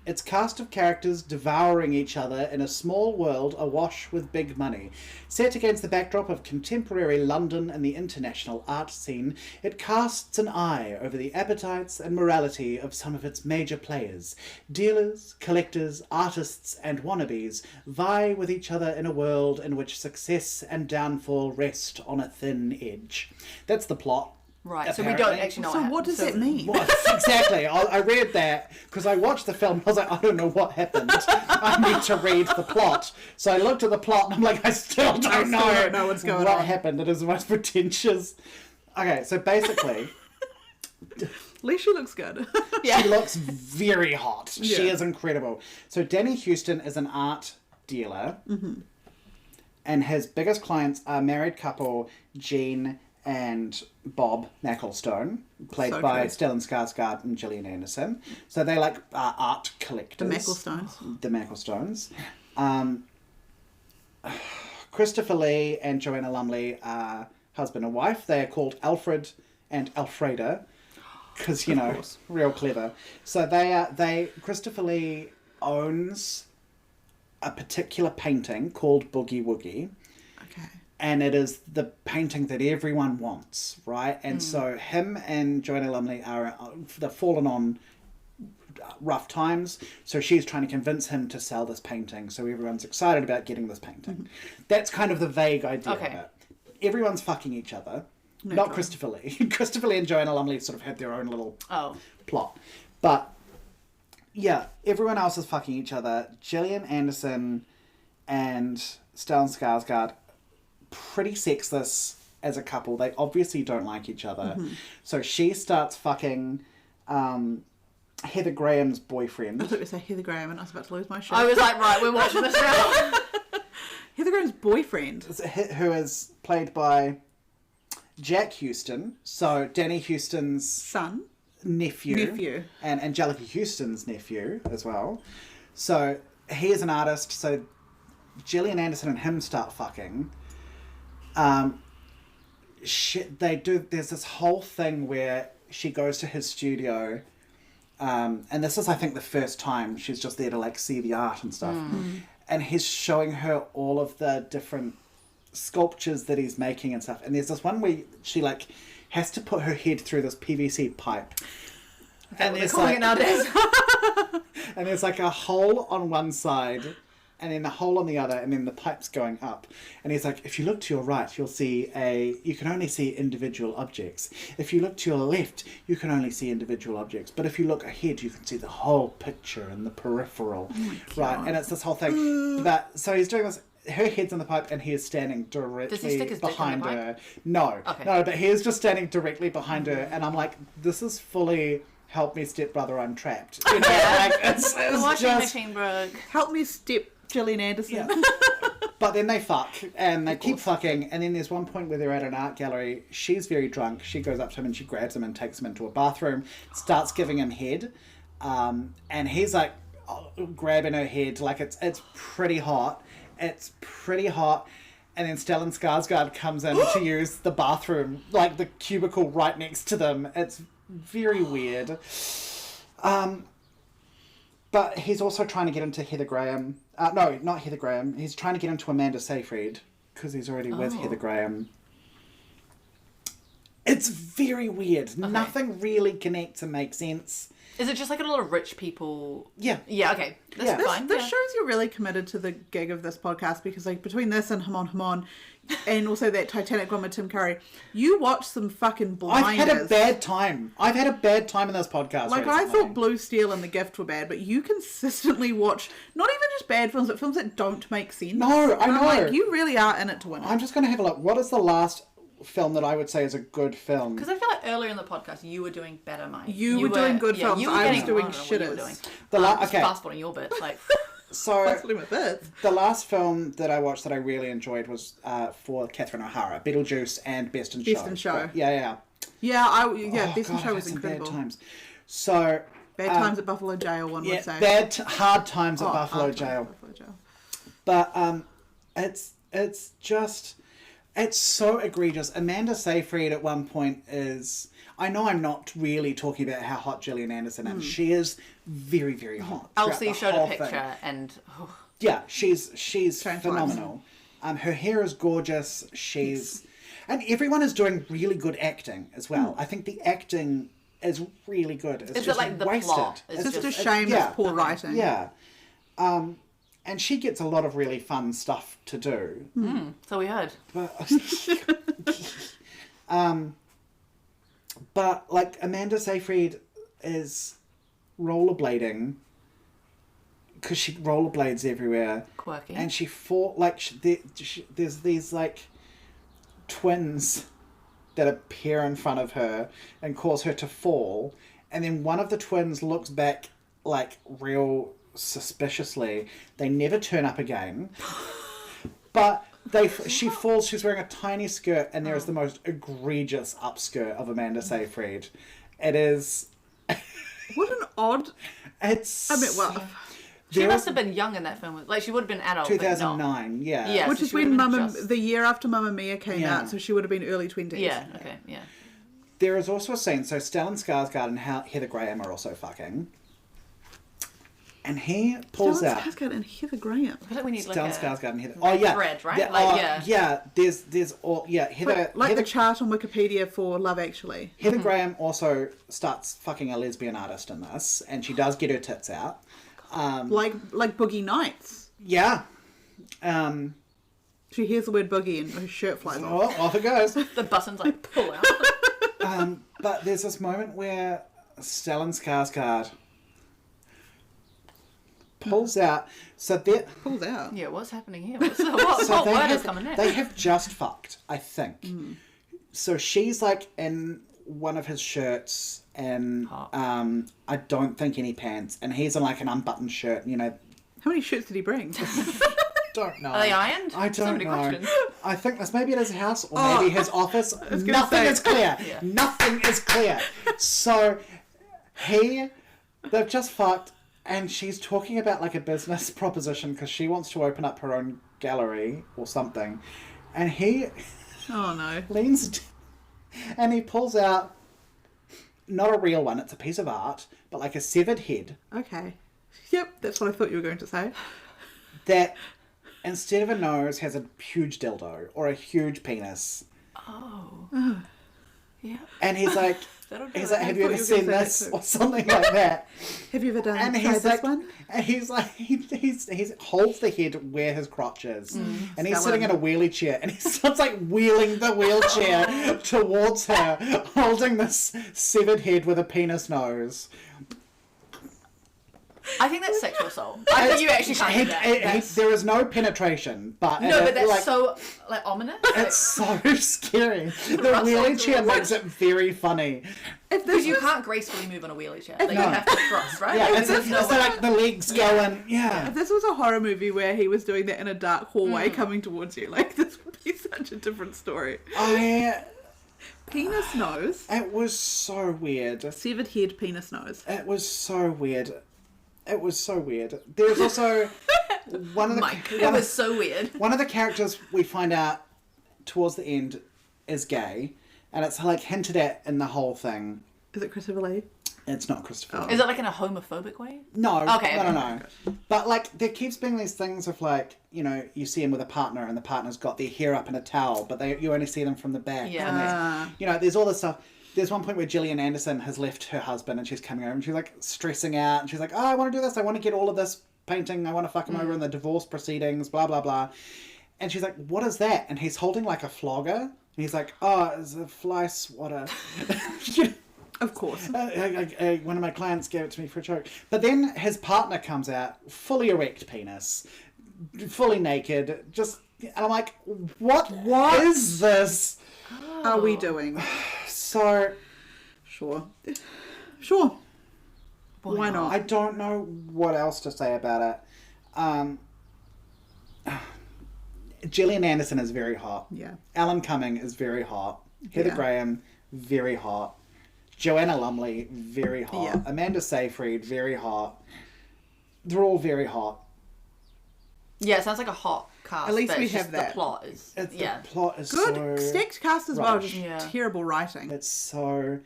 S1: Its cast of characters devouring each other in a small world awash with big money. Set against the backdrop of contemporary London and the international art scene, it casts an eye over the appetites and morality of some of its major players. Dealers, collectors, artists, and wannabes vie with each other in a world in which success and downfall rest on a thin edge. That's the plot.
S3: Right, so we don't actually know
S2: So what does that mean?
S1: Well, exactly. I read that because I watched the film. I was like, I don't know what happened. I need to read the plot. So I looked at the plot and I'm like, I still don't know
S2: what's going
S1: what
S2: on.
S1: happened. It is the most pretentious. Okay, so basically,
S2: At least she looks good.
S3: Yeah.
S1: she looks very hot. She
S2: Yeah.
S1: is incredible. So Danny Houston is an art dealer, and his biggest clients are married couple Jean and Bob Macklestone, played
S2: So
S1: by
S2: true.
S1: Stellan Skarsgård and Gillian Anderson. So they art collectors.
S2: The Macklestones.
S1: The Macklestones. Christopher Lee and Joanna Lumley are husband and wife. They are called Alfred and Alfreda because,
S2: course.
S1: real clever. So Christopher Lee owns a particular painting called Boogie Woogie.
S2: Okay.
S1: And it is the painting that everyone wants, right? And so him and Joanna Lumley they've fallen on rough times. So she's trying to convince him to sell this painting. So everyone's excited about getting this painting. That's kind of the vague idea of it. Everyone's fucking each other. Not
S2: God.
S1: Christopher Lee. Christopher Lee and Joanna Lumley sort of had their own little plot. But yeah, everyone else is fucking each other. Gillian Anderson and Stellan Skarsgård, pretty sexless as a couple. They obviously don't like each other. So she starts fucking Heather Graham's boyfriend.
S2: I thought you were saying Heather Graham and I was about to lose my shit.
S3: I was like, right, we're watching this now.
S2: Heather Graham's boyfriend.
S1: Who is played by Jack Houston. So Danny Houston's
S2: Son.
S1: nephew. And Angelica Houston's nephew as well. So he is an artist. So Gillian Anderson and him start fucking. There's this whole thing where she goes to his studio, and this is, I think, the first time she's just there to see the art and stuff, and he's showing her all of the different sculptures that he's making and stuff, and there's this one where she has to put her head through this PVC pipe, and
S3: They're calling it nowadays.
S1: and there's a hole on one side and then a hole on the other, and then the pipe's going up. And he's like, if you look to your right, you can only see individual objects. If you look to your left, you can only see individual objects. But if you look ahead, you can see the whole picture and the peripheral. Right? And it's this whole thing. So he's doing this. Her head's in the pipe, and he is standing directly
S3: Does he stick his dick in
S1: behind
S3: the pipe?
S1: her. No,
S3: Okay.
S1: no, but he is just standing directly behind her, and I'm like, this is fully help me stepbrother, I'm trapped. You know, like, it's
S3: The washing
S1: just...
S3: machine broke.
S2: Help me step Gillian Anderson.
S1: Yeah. But then they fuck, and they keep fucking, and then there's one point where they're at an art gallery. She's very drunk. She goes up to him and she grabs him and takes him into a bathroom, starts giving him head, and he's like grabbing her head, like it's pretty hot. It's pretty hot. And then Stellan Skarsgård comes in to use the bathroom, like the cubicle right next to them. It's very weird. But he's also trying to get into Heather Graham. No, not Heather Graham. He's trying to get into Amanda Seyfried because he's already with Heather Graham. It's very weird. Okay. Nothing really connects and makes sense.
S3: Is it just like a lot of rich people?
S1: Yeah.
S3: Yeah, okay. That's fine.
S2: This shows you're really committed to the gig of this podcast, because like between this and Hamon and also that Titanic one with Tim Curry, you watch some fucking blinders.
S1: I've had a bad time. I've had a bad time in this podcast.
S2: Like,
S1: recently.
S2: I thought Blue Steel and The Gift were bad, but you consistently watch not even just bad films, but films that don't make sense.
S1: No, I know.
S2: Like, you really are in it to win it.
S1: I'm just going to have a look. What is the last film that I would say is a good film?
S3: Because I feel like earlier in the podcast you were doing better, Mike.
S2: You were doing good films. I was doing shitters.
S1: Okay.
S3: Fast forwarding your bits, like.
S1: So
S2: Fast forwarding my bits.
S1: The last film that I watched that I really enjoyed was for Kathrine O'Hara, Beetlejuice and Best in Show.
S2: Best in Show.
S1: Yeah.
S2: Best in Show was incredible.
S1: Bad times. So
S2: Bad times at Buffalo Jail, one would say.
S1: Hard times at Buffalo Jail. But it's just. It's so egregious. Amanda Seyfried at one point is... I know I'm not really talking about how hot Gillian Anderson is. She is very, very hot.
S3: Elsie showed a picture and... Oh.
S1: Yeah, she's phenomenal. Her hair is gorgeous. And everyone is doing really good acting as well. I think the acting is really good. It's just
S3: like the
S1: wasted.
S3: plot?
S2: It's just a shame it's poor writing.
S1: Yeah. And she gets a lot of really fun stuff to do.
S3: So we heard.
S1: But like Amanda Seyfried is rollerblading because she rollerblades everywhere.
S3: Quirky.
S1: And she there's these like twins that appear in front of her and cause her to fall. And then one of the twins looks back like real suspiciously. They never turn up again. But she falls. She's wearing a tiny skirt, and there is the most egregious upskirt of Amanda Seyfried. It is.
S2: What an odd.
S1: It's.
S2: I mean, well.
S3: She must have been young in that film. Like, she would have been adult.
S1: 2009, yeah.
S3: Yeah.
S2: Which
S3: so
S2: is when
S3: the
S2: year after Mamma Mia came out, so she would have been early 20s.
S3: Yeah. Okay. Yeah.
S1: There is also a scene. So Stellan Skarsgård and Heather Graham are also fucking. And he pulls out.
S2: Stellan Skarsgård and Heather Graham.
S3: I feel like we need
S1: Stellan Skarsgård and Heather.
S3: thread, right?
S1: Yeah. There's all. Yeah. Heather.
S2: The chart on Wikipedia for Love Actually.
S1: Heather Graham also starts fucking a lesbian artist in this, and she does get her tits out.
S2: Like Boogie Nights.
S1: Yeah.
S2: She hears the word boogie and her shirt flies off.
S1: Oh, off it goes.
S3: The buttons like pull out.
S1: But there's this moment where Stellan Skarsgård pulls out.
S2: Pulls out.
S3: Yeah, what's happening here? What word is coming next?
S1: They have just fucked, I think. So she's like in one of his shirts and I don't think any pants, and he's in like an unbuttoned shirt, you know.
S2: How many shirts did he bring?
S1: Don't know.
S3: Are they ironed?
S1: I don't
S3: so many
S1: know.
S3: Questions.
S1: I think that's maybe at his house or maybe his office.
S2: Nothing
S1: is clear.
S3: Yeah.
S1: Nothing is clear. So they've just fucked, and she's talking about like a business proposition because she wants to open up her own gallery or something, and he
S2: Oh no.
S1: leans and he pulls out not a real one, it's a piece of art, but like a severed head.
S2: Okay. Yep, that's what I thought you were going to say.
S1: That instead of a nose has a huge dildo or a huge penis.
S3: Oh. Yeah.
S1: And he's like, have you ever seen this or something like that?
S2: Have you ever done
S1: And
S2: tried
S1: he's
S2: this
S1: like,
S2: one?
S1: and he's like, he holds the head where his crotch is, and he's
S2: Stellan.
S1: sitting in a wheelie chair, and he starts like wheeling the wheelchair towards her, holding this severed head with a penis nose.
S3: I think that's sexual assault. I think you actually can't do that.
S1: There is no penetration, but
S3: But that's
S1: like,
S3: so ominous.
S1: it's so scary. The wheelie chair makes it very funny.
S2: If
S3: Because
S2: this
S3: you
S2: was,
S3: can't gracefully move on a wheelie chair. Like, you
S1: No.
S3: have to thrust, right?
S1: Yeah,
S3: Like,
S1: it's
S3: there's no
S1: so
S3: way.
S1: like the legs going. Yeah.
S2: if this was a horror movie where he was doing that in a dark hallway coming towards you, like this would be such a different story. Penis nose.
S1: It was so weird.
S2: Severed head, penis nose.
S1: It was so weird. It was so weird. There's also one of the
S3: Mike, it was so weird.
S1: one of the characters we find out towards the end is gay, and it's like hinted at in the whole thing.
S2: Is it Christopher Lee?
S1: It's not Christopher.
S3: Is it like in a homophobic way?
S1: No,
S3: Okay,
S1: no. But like, there keeps being these things of like, you know, you see him with a partner, and the partner's got their hair up in a towel, but you only see them from the back.
S3: Yeah.
S1: And you know, there's all this stuff. There's one point where Gillian Anderson has left her husband, and she's coming over, and she's like stressing out, and she's like, "Oh, I want to do this. I want to get all of this painting. I want to fuck him over in the divorce proceedings. Blah blah blah." And she's like, "What is that?" And he's holding like a flogger, and he's like, "Oh, it's a fly swatter."
S2: Of course.
S1: One of my clients gave it to me for a joke. But then his partner comes out, fully erect penis, fully naked, just... And I'm like, what is this?
S2: Are we doing?
S1: So...
S2: Sure. Why not?
S1: I don't know what else to say about it. Gillian Anderson is very hot.
S2: Yeah.
S1: Alan Cumming is very hot. Heather
S2: Yeah.
S1: Graham, very hot. Joanna Lumley, very hot.
S2: Yeah.
S1: Amanda Seyfried, very hot. They're all very hot.
S3: Yeah, it sounds like a hot cast.
S2: At least
S3: but
S2: we
S3: it's
S2: have
S3: just
S2: that.
S3: The plot is...
S1: The
S3: yeah.
S1: plot is
S2: Good.
S1: so...
S2: Stacked cast as well,
S1: rubbish.
S2: just
S3: Yeah.
S2: terrible writing.
S1: It's so...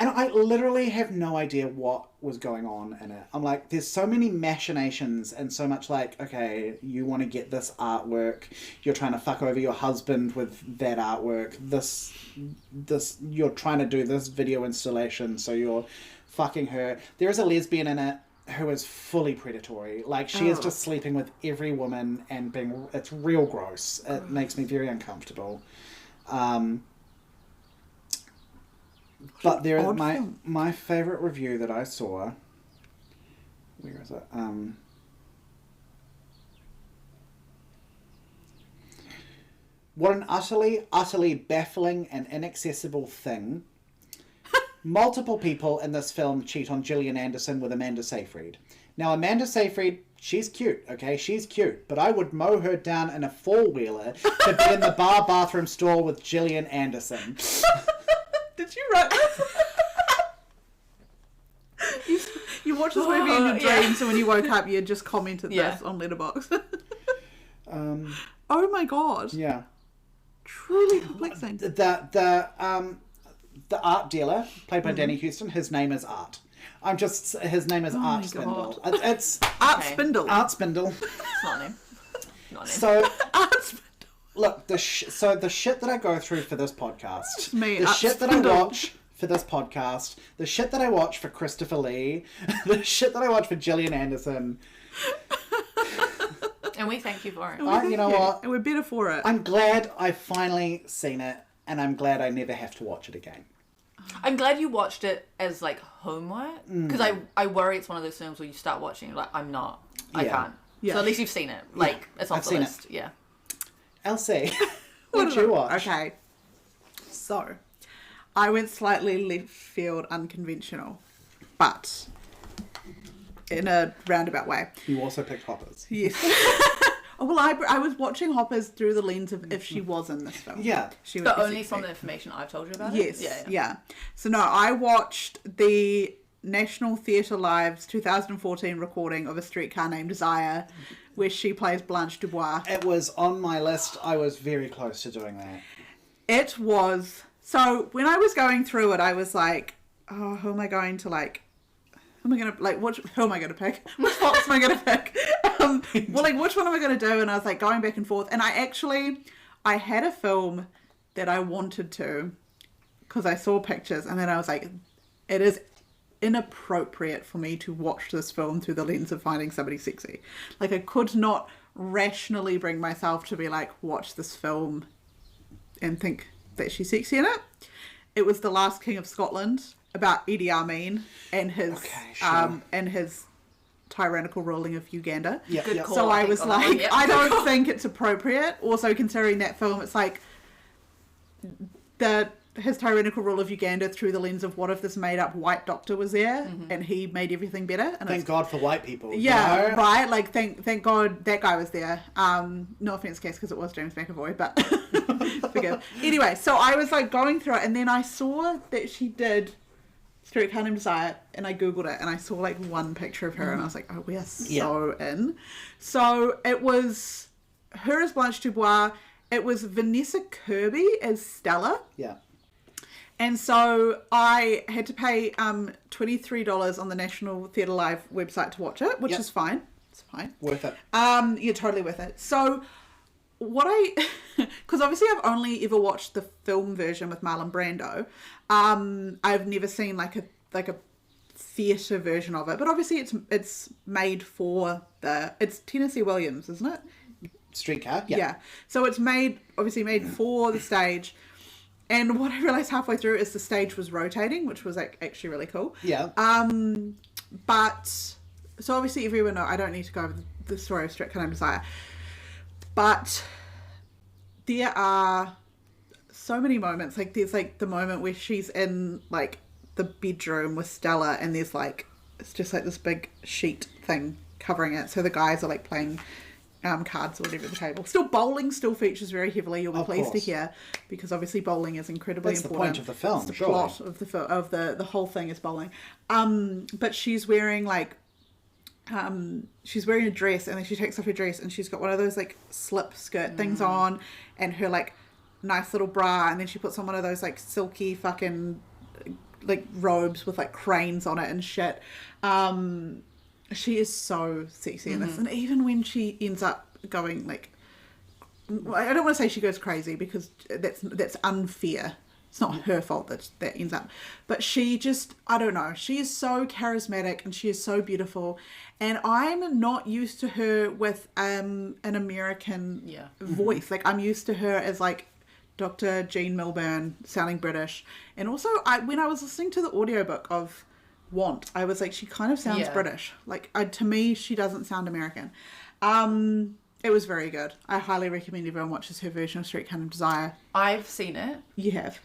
S1: And I literally have no idea what was going on in it. I'm like, there's so many machinations and so much like, okay, you want to get this artwork. You're trying to fuck over your husband with that artwork. This, you're trying to do this video installation, so you're fucking her. There is a lesbian in it who is fully predatory. Like, she is just sleeping with every woman and being... It's real gross. It makes me very uncomfortable. But there,
S2: Odd film.
S1: my favourite review that I saw, where is it? What an utterly baffling and inaccessible thing. Multiple people in this film cheat on Gillian Anderson with Amanda Seyfried. Now, Amanda Seyfried, she's cute, okay? She's cute. But I would mow her down in a four-wheeler to be in the bathroom stall with Gillian Anderson.
S2: Did you write this? you watched this movie in your dreams, and when you woke up, you had just commented this on Letterboxd. Oh my god.
S1: Yeah.
S2: Truly perplexing.
S1: The art dealer, played by Danny Houston, his name is Art. His name is Art
S2: my
S1: Spindle.
S2: God.
S1: It's
S2: Art
S3: Okay.
S2: Spindle.
S1: Art Spindle.
S3: It's not a name. Not a name.
S1: So,
S2: Art Spindle.
S1: look, the shit that I go through for this podcast,
S2: me,
S1: the
S2: Art
S1: shit that
S2: Spindle.
S1: I watch for this podcast, the shit that I watch for Christopher Lee, the shit that I watch for Gillian Anderson.
S3: And we thank you for it.
S1: You know what?
S2: And we're better for it.
S1: I'm glad I've finally seen it, and I'm glad I never have to watch it again.
S3: I'm glad you watched it as like homework, because I worry it's one of those films where you start watching like I
S1: Yeah.
S3: can't.
S2: Yeah.
S3: So at least you've seen it. Like it's off
S1: I've
S3: the
S1: seen
S3: list. Yeah.
S1: Elsie, what did you watch?
S2: Okay. So, I went slightly left field unconventional, but in a roundabout way.
S1: You also picked Hoppers.
S2: Yes. Oh, well, I was watching Hoppers through the lens of if she was in this film.
S1: Yeah.
S2: She would
S3: But
S2: be
S3: only
S2: sexy.
S3: from the information I've told you about
S2: Yes.
S3: it.
S2: Yeah. So no, I watched the National Theatre Live's 2014 recording of A Streetcar Named Desire, where she plays Blanche Dubois.
S1: It was on my list. I was very close to doing that.
S2: It was... So when I was going through it, I was like, oh, who am I going to like... Who am I going to, like, who am I going to pick? Which fox am I going to pick? Well, like, which one am I going to do? And I was, like, going back and forth. And I had a film that I wanted to, because I saw pictures, and then I was like, it is inappropriate for me to watch this film through the lens of finding somebody sexy. Like, I could not rationally bring myself to be like, watch this film and think that she's sexy in it. It was The Last King of Scotland, about Idi Amin and his and his tyrannical ruling of Uganda.
S1: Yeah,
S3: Good
S1: yeah.
S3: call.
S2: So I
S3: think,
S2: was
S3: on that
S2: like,
S3: one, yep.
S2: I don't think it's appropriate. Also, considering that film, it's like the his tyrannical rule of Uganda through the lens of what if this made up white doctor was there and he made everything better. And
S1: Thank God for white people.
S2: Yeah,
S1: you know?
S2: right. Like thank God that guy was there. No offense, Cass, because it was James McAvoy, but forgive. Anyway, so I was like going through it, and then I saw that she did Street Carnaim Desire, and I googled it, and I saw like one picture of her, and I was like, oh, we are so in. So it was her as Blanche Dubois. It was Vanessa Kirby as Stella.
S1: Yeah.
S2: And so I had to pay $23 on the National Theatre Live website to watch it, which is fine. It's fine.
S1: Worth it.
S2: Yeah, totally worth it. So because obviously I've only ever watched the film version with Marlon Brando. I've never seen like a theatre version of it, but obviously it's made for it's Tennessee Williams, isn't it?
S1: Streetcar.
S2: Yeah. So it's obviously made for the stage. And what I realised halfway through is the stage was rotating, which was like actually really cool.
S1: Yeah.
S2: But so obviously everyone knows, I don't need to go over the story of Street Carnaim Desire, but there are so many moments. Like there's like the moment where she's in like the bedroom with Stella, and there's like it's just like this big sheet thing covering it. So the guys are like playing cards or whatever at the table. Bowling still features very heavily. You'll be pleased to hear, because obviously bowling is incredibly important.
S1: That's the point of the film.
S2: It's the plot of the whole thing is bowling. But she's wearing like she's wearing a dress, and then she takes off her dress, and she's got one of those like slip skirt things on, and her like nice little bra, and then she puts on one of those like silky fucking like robes with like cranes on it and shit. She is so sexy in this. And even when she ends up going like, I don't want to say she goes crazy, because that's unfair. It's not her fault that ends up. But she just, I don't know. She is so charismatic, and she is so beautiful. And I'm not used to her with an American voice. Like I'm used to her as like Dr. Jean Milburn, sounding British. And also when I was listening to the audiobook of Want, I was like, she kind of sounds British. Like to me, she doesn't sound American. It was very good. I highly recommend everyone watches her version of Street Carnaim Desire.
S3: I've seen it.
S2: You have.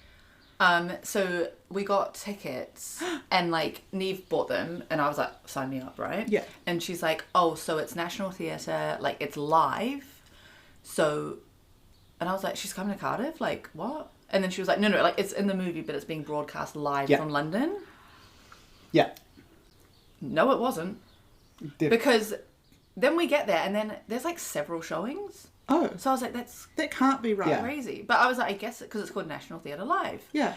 S3: So we got tickets, and like Neve bought them, and I was like, sign me up, right?
S2: Yeah.
S3: And she's like, oh, so it's National Theatre, like it's live. So, and I was like, she's coming to Cardiff? Like, what? And then she was like, no, like it's in the movie, but it's being broadcast live from London.
S1: Yeah.
S3: No, it wasn't. Because then we get there, and then there's like several showings.
S2: Oh.
S3: So I was like,
S2: that can't be right.
S3: Crazy. But I was like, I guess because it's called National Theatre Live.
S2: Yeah.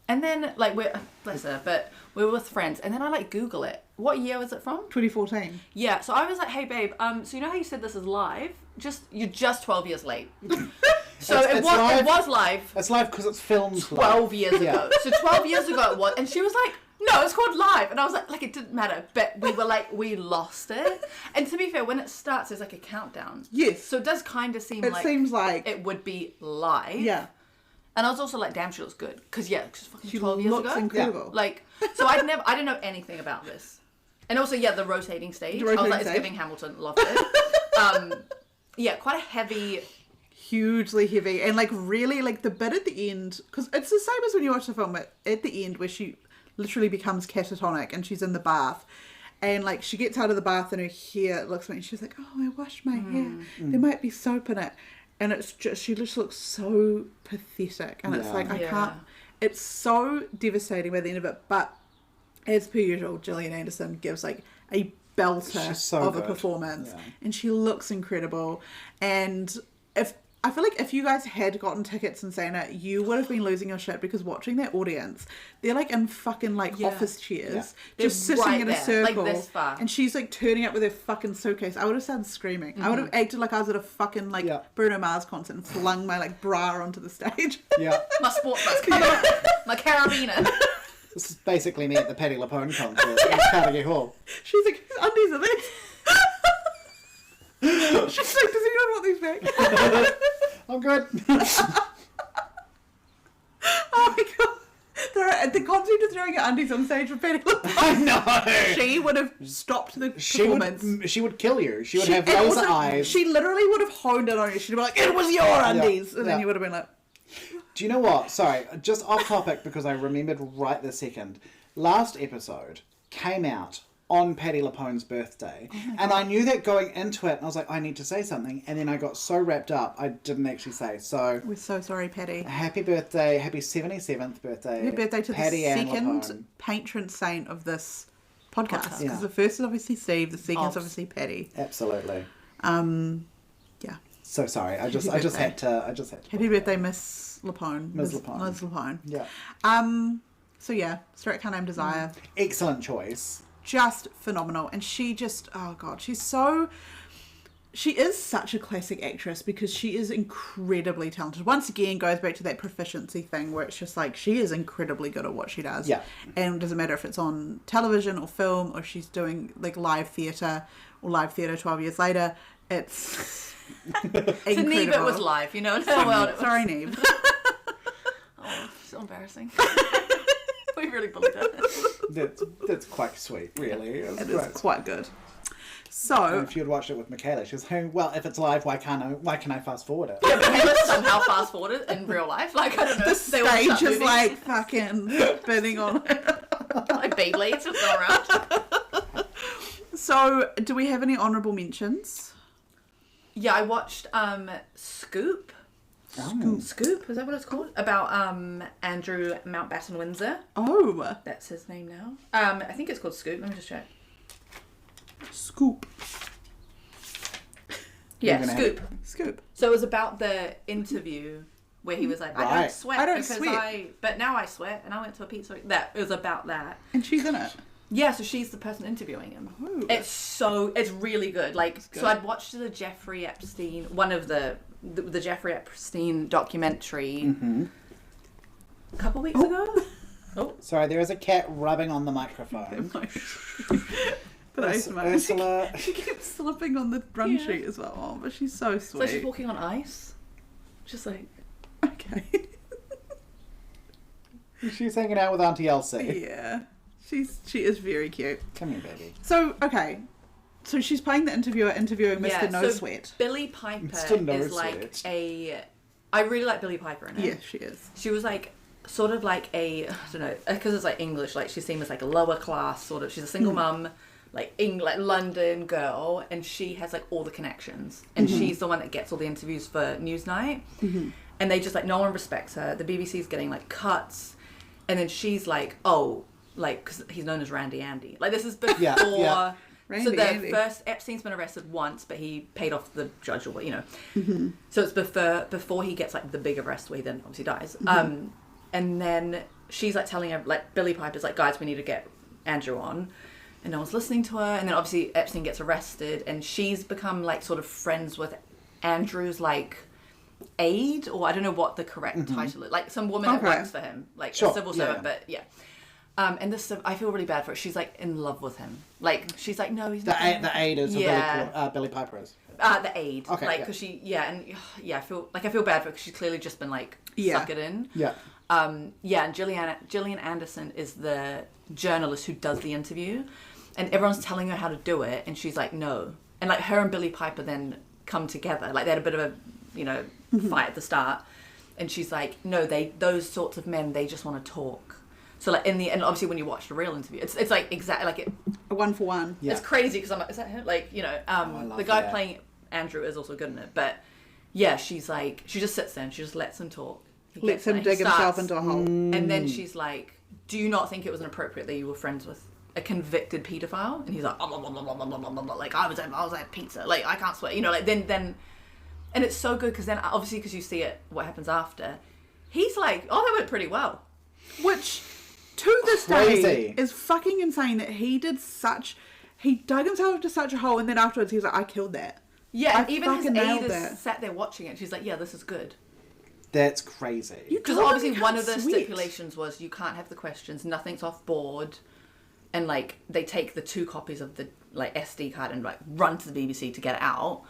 S3: And then like bless her, but we were with friends, and then I like Google it. What year was it from?
S2: 2014.
S3: Yeah. So I was like, hey babe, so you know how you said this is live? You're just 12 years late. So it was live.
S1: It's live because it's filmed
S3: 12 years ago. So 12 years ago it was, and she was like, no, it's called live. And I was like it didn't matter. But we were like, we lost it. And to be fair, when it starts, there's like a countdown.
S2: Yes.
S3: So it does kind of seem like it would be live.
S2: Yeah.
S3: And I was also like, damn, she looks good. Because it's fucking 12 years ago.
S2: She looks incredible.
S3: Yeah. Like, so I didn't know anything about this. And also, the rotating stage. I was like, it's giving Hamilton. Loved it. Quite a heavy...
S2: Hugely heavy. And like really like the bit at the end, because it's the same as when you watch the film at the end where she literally becomes catatonic and she's in the bath, and like she gets out of the bath and her hair looks like, and she's like, oh, I washed my hair, there might be soap in it, and it's just, she just looks so pathetic, and it's like I can't, it's so devastating by the end of it. But as per usual, Gillian Anderson gives like a belter of a performance, and she looks incredible. And I feel like if you guys had gotten tickets and seen it, you would have been losing your shit, because watching that audience, they're like in fucking like office chairs, just sitting in a circle,
S3: like this far.
S2: And she's like turning up with her fucking suitcase. I would have started screaming. I would have acted like I was at a fucking like Bruno Mars concert and flung my like bra onto the stage.
S1: Yeah.
S3: My sports bras, come on, my carabiner.
S1: This is basically me at the Patti LuPone concert in Carnegie Hall.
S2: She's like, whose undies are these? She's like, does anyone want these back?
S1: I'm good.
S2: Oh my god. The concept of throwing her undies on stage for Patti LuPone.
S1: I know.
S2: She would have stopped the performance.
S1: She would kill you. She would have laser eyes.
S2: She literally would have honed it on you. She'd be like, it was your undies. And then you would have been like...
S1: Do you know what? Sorry, just off topic because I remembered right this second. Last episode came out on Patti LuPone's birthday, and I knew that going into it, and I was like, I need to say something, and then I got so wrapped up, I didn't actually say. So
S2: We're so sorry, Patti.
S1: happy birthday, happy 77th birthday.
S2: Happy birthday to
S1: Patti
S2: the
S1: Ann
S2: second
S1: LuPone.
S2: patron saint of this podcast. Because
S1: Yeah.
S2: the first is obviously Steve, the second is
S3: Oh.
S2: obviously Patti.
S1: Absolutely.
S2: Yeah.
S1: So sorry. I just
S2: birthday.
S1: had to.
S2: Happy birthday, Miss LuPone.
S1: Ms. LuPone.
S2: Ms. LuPone.
S1: Yeah.
S2: So yeah, Straight Car Named Desire.
S1: Excellent choice.
S2: Just phenomenal. And she just, oh God, she is such a classic actress because she is incredibly talented. Once again, goes back to that proficiency thing where it's just like she is incredibly good at what she does.
S1: Yeah.
S2: And it doesn't matter if it's on television or film or she's doing like live theatre or live theatre 12 years later. It's
S3: To Neve, it was live, you know. Well, it was...
S2: Sorry, Neve.
S3: Oh, so embarrassing. We really bullied her.
S1: That's quite sweet, really.
S2: It
S1: Great.
S2: is quite good.
S1: And
S2: So,
S1: if you had watched it with Michaela, she was saying, well, if it's live, why can I fast forward it?
S3: Yeah, but Michaela somehow fast forwarded in real life. Like, I don't know.
S2: the
S3: they all start
S2: stage is
S3: moving.
S2: like fucking spinning on
S3: Like Beyblades just go around.
S2: So, do we have any honourable mentions?
S3: Yeah, I watched Scoop. Scoop, is that what it's called? About Andrew Mountbatten Windsor.
S2: Oh,
S3: That's his name now. I think it's called Scoop. Let me just check.
S2: Scoop.
S3: Yeah,
S1: gonna have
S3: Scoop.
S2: Scoop.
S3: So it was about the interview where he was like, I
S1: Right.
S3: don't sweat
S2: I don't
S3: because
S2: sweat.
S3: but now I sweat and I went to a pizza. That it was about that.
S2: And she's in it.
S3: Yeah, so she's the person interviewing him.
S2: Ooh.
S3: It's really good. Like,
S2: good.
S3: so I'd watched the Jeffrey Epstein, one of the Jeffrey Epstein documentary a couple weeks ago. Oh,
S1: Sorry, there is a cat rubbing on the microphone.
S2: But
S1: Ursula.
S2: She keeps slipping on the run
S3: Yeah.
S2: sheet as well. Oh, but she's so
S3: so
S2: sweet.
S3: she's walking on ice. Just like,
S2: Okay.
S1: She's hanging out with Auntie Elsie.
S2: Yeah. She is very cute.
S1: Come here, baby.
S2: So, okay. So she's playing the interviewer interviewing Mr.
S3: yeah,
S2: No
S3: so
S2: Sweat.
S3: Billie Piper
S1: Mr. No
S3: is like
S1: Sweat.
S3: I really like Billie Piper in it.
S2: Yeah, she is.
S3: She was like sort of like I don't know, because it's like English, like she's seen as like a lower class sort of, she's a single mum, like London girl, and she has like all the connections, and she's the one that gets all the interviews for Newsnight, and they just like, no one respects her. The BBC's getting like cuts, and then she's like, oh, like, because he's known as Randy Andy, like this is before
S1: Yeah.
S2: Randy
S3: so the
S2: Andy.
S3: first Epstein's been arrested once, but he paid off the judge or what, you know. So it's before he gets like the big arrest where he then obviously dies. And then she's like telling her, like Billie Piper's like, guys, we need to get Andrew on, and no one's listening to her. And then obviously Epstein gets arrested, and she's become like sort of friends with Andrew's like aide, or I don't know what the correct title is, like some woman that
S2: Okay.
S3: works for him, like
S1: Sure,
S3: a civil servant,
S1: yeah.
S3: but yeah. And this, I feel really bad for her. She's like in love with him. Like she's like, no, he's not.
S1: The aide is
S3: Yeah.
S1: Billie Piper is.
S3: The aide.
S1: Okay,
S3: Like,
S1: yeah.
S3: because she, and I feel bad for her because she's clearly just been like,
S2: Yeah.
S3: suck it in.
S1: Yeah.
S3: And Gillian Anderson is the journalist who does the interview, and everyone's telling her how to do it, and she's like, no. And like her and Billie Piper then come together. Like they had a bit of a, fight at the start, and she's like, no, those sorts of men, they just want to talk. So like and obviously when you watch the real interview, it's like exactly like it.
S2: A 1-for-1.
S1: Yeah.
S3: It's crazy because I'm like, is that him? Like,
S1: I love
S3: the guy
S1: that.
S3: playing Andrew is also good in it, but yeah, she's like, she just sits there and she just lets him talk. He
S2: Lets
S3: gets there,
S2: him
S3: he
S2: dig himself
S3: starts,
S2: into a hole.
S3: and then she's like, do you not think it was inappropriate that you were friends with a convicted paedophile? And he's like, like I was at pizza, like I can't swear, like then, and it's so good because then obviously because you see it, what happens after, he's like, oh, that went pretty well.
S2: Which, to this
S1: Crazy.
S2: day, is fucking insane that he dug himself into such a hole, and then afterwards he's like, I killed that.
S3: Yeah,
S2: I
S3: and even his
S2: fucking nailed
S3: aide is
S2: that.
S3: sat there watching it. She's like, yeah, this is good.
S1: That's crazy.
S3: Because
S2: totally
S3: obviously one of the
S2: can't sweat.
S3: stipulations was you can't have the questions, nothing's off board, and like they take the 2 copies of the like SD card and like run to the BBC to get it out.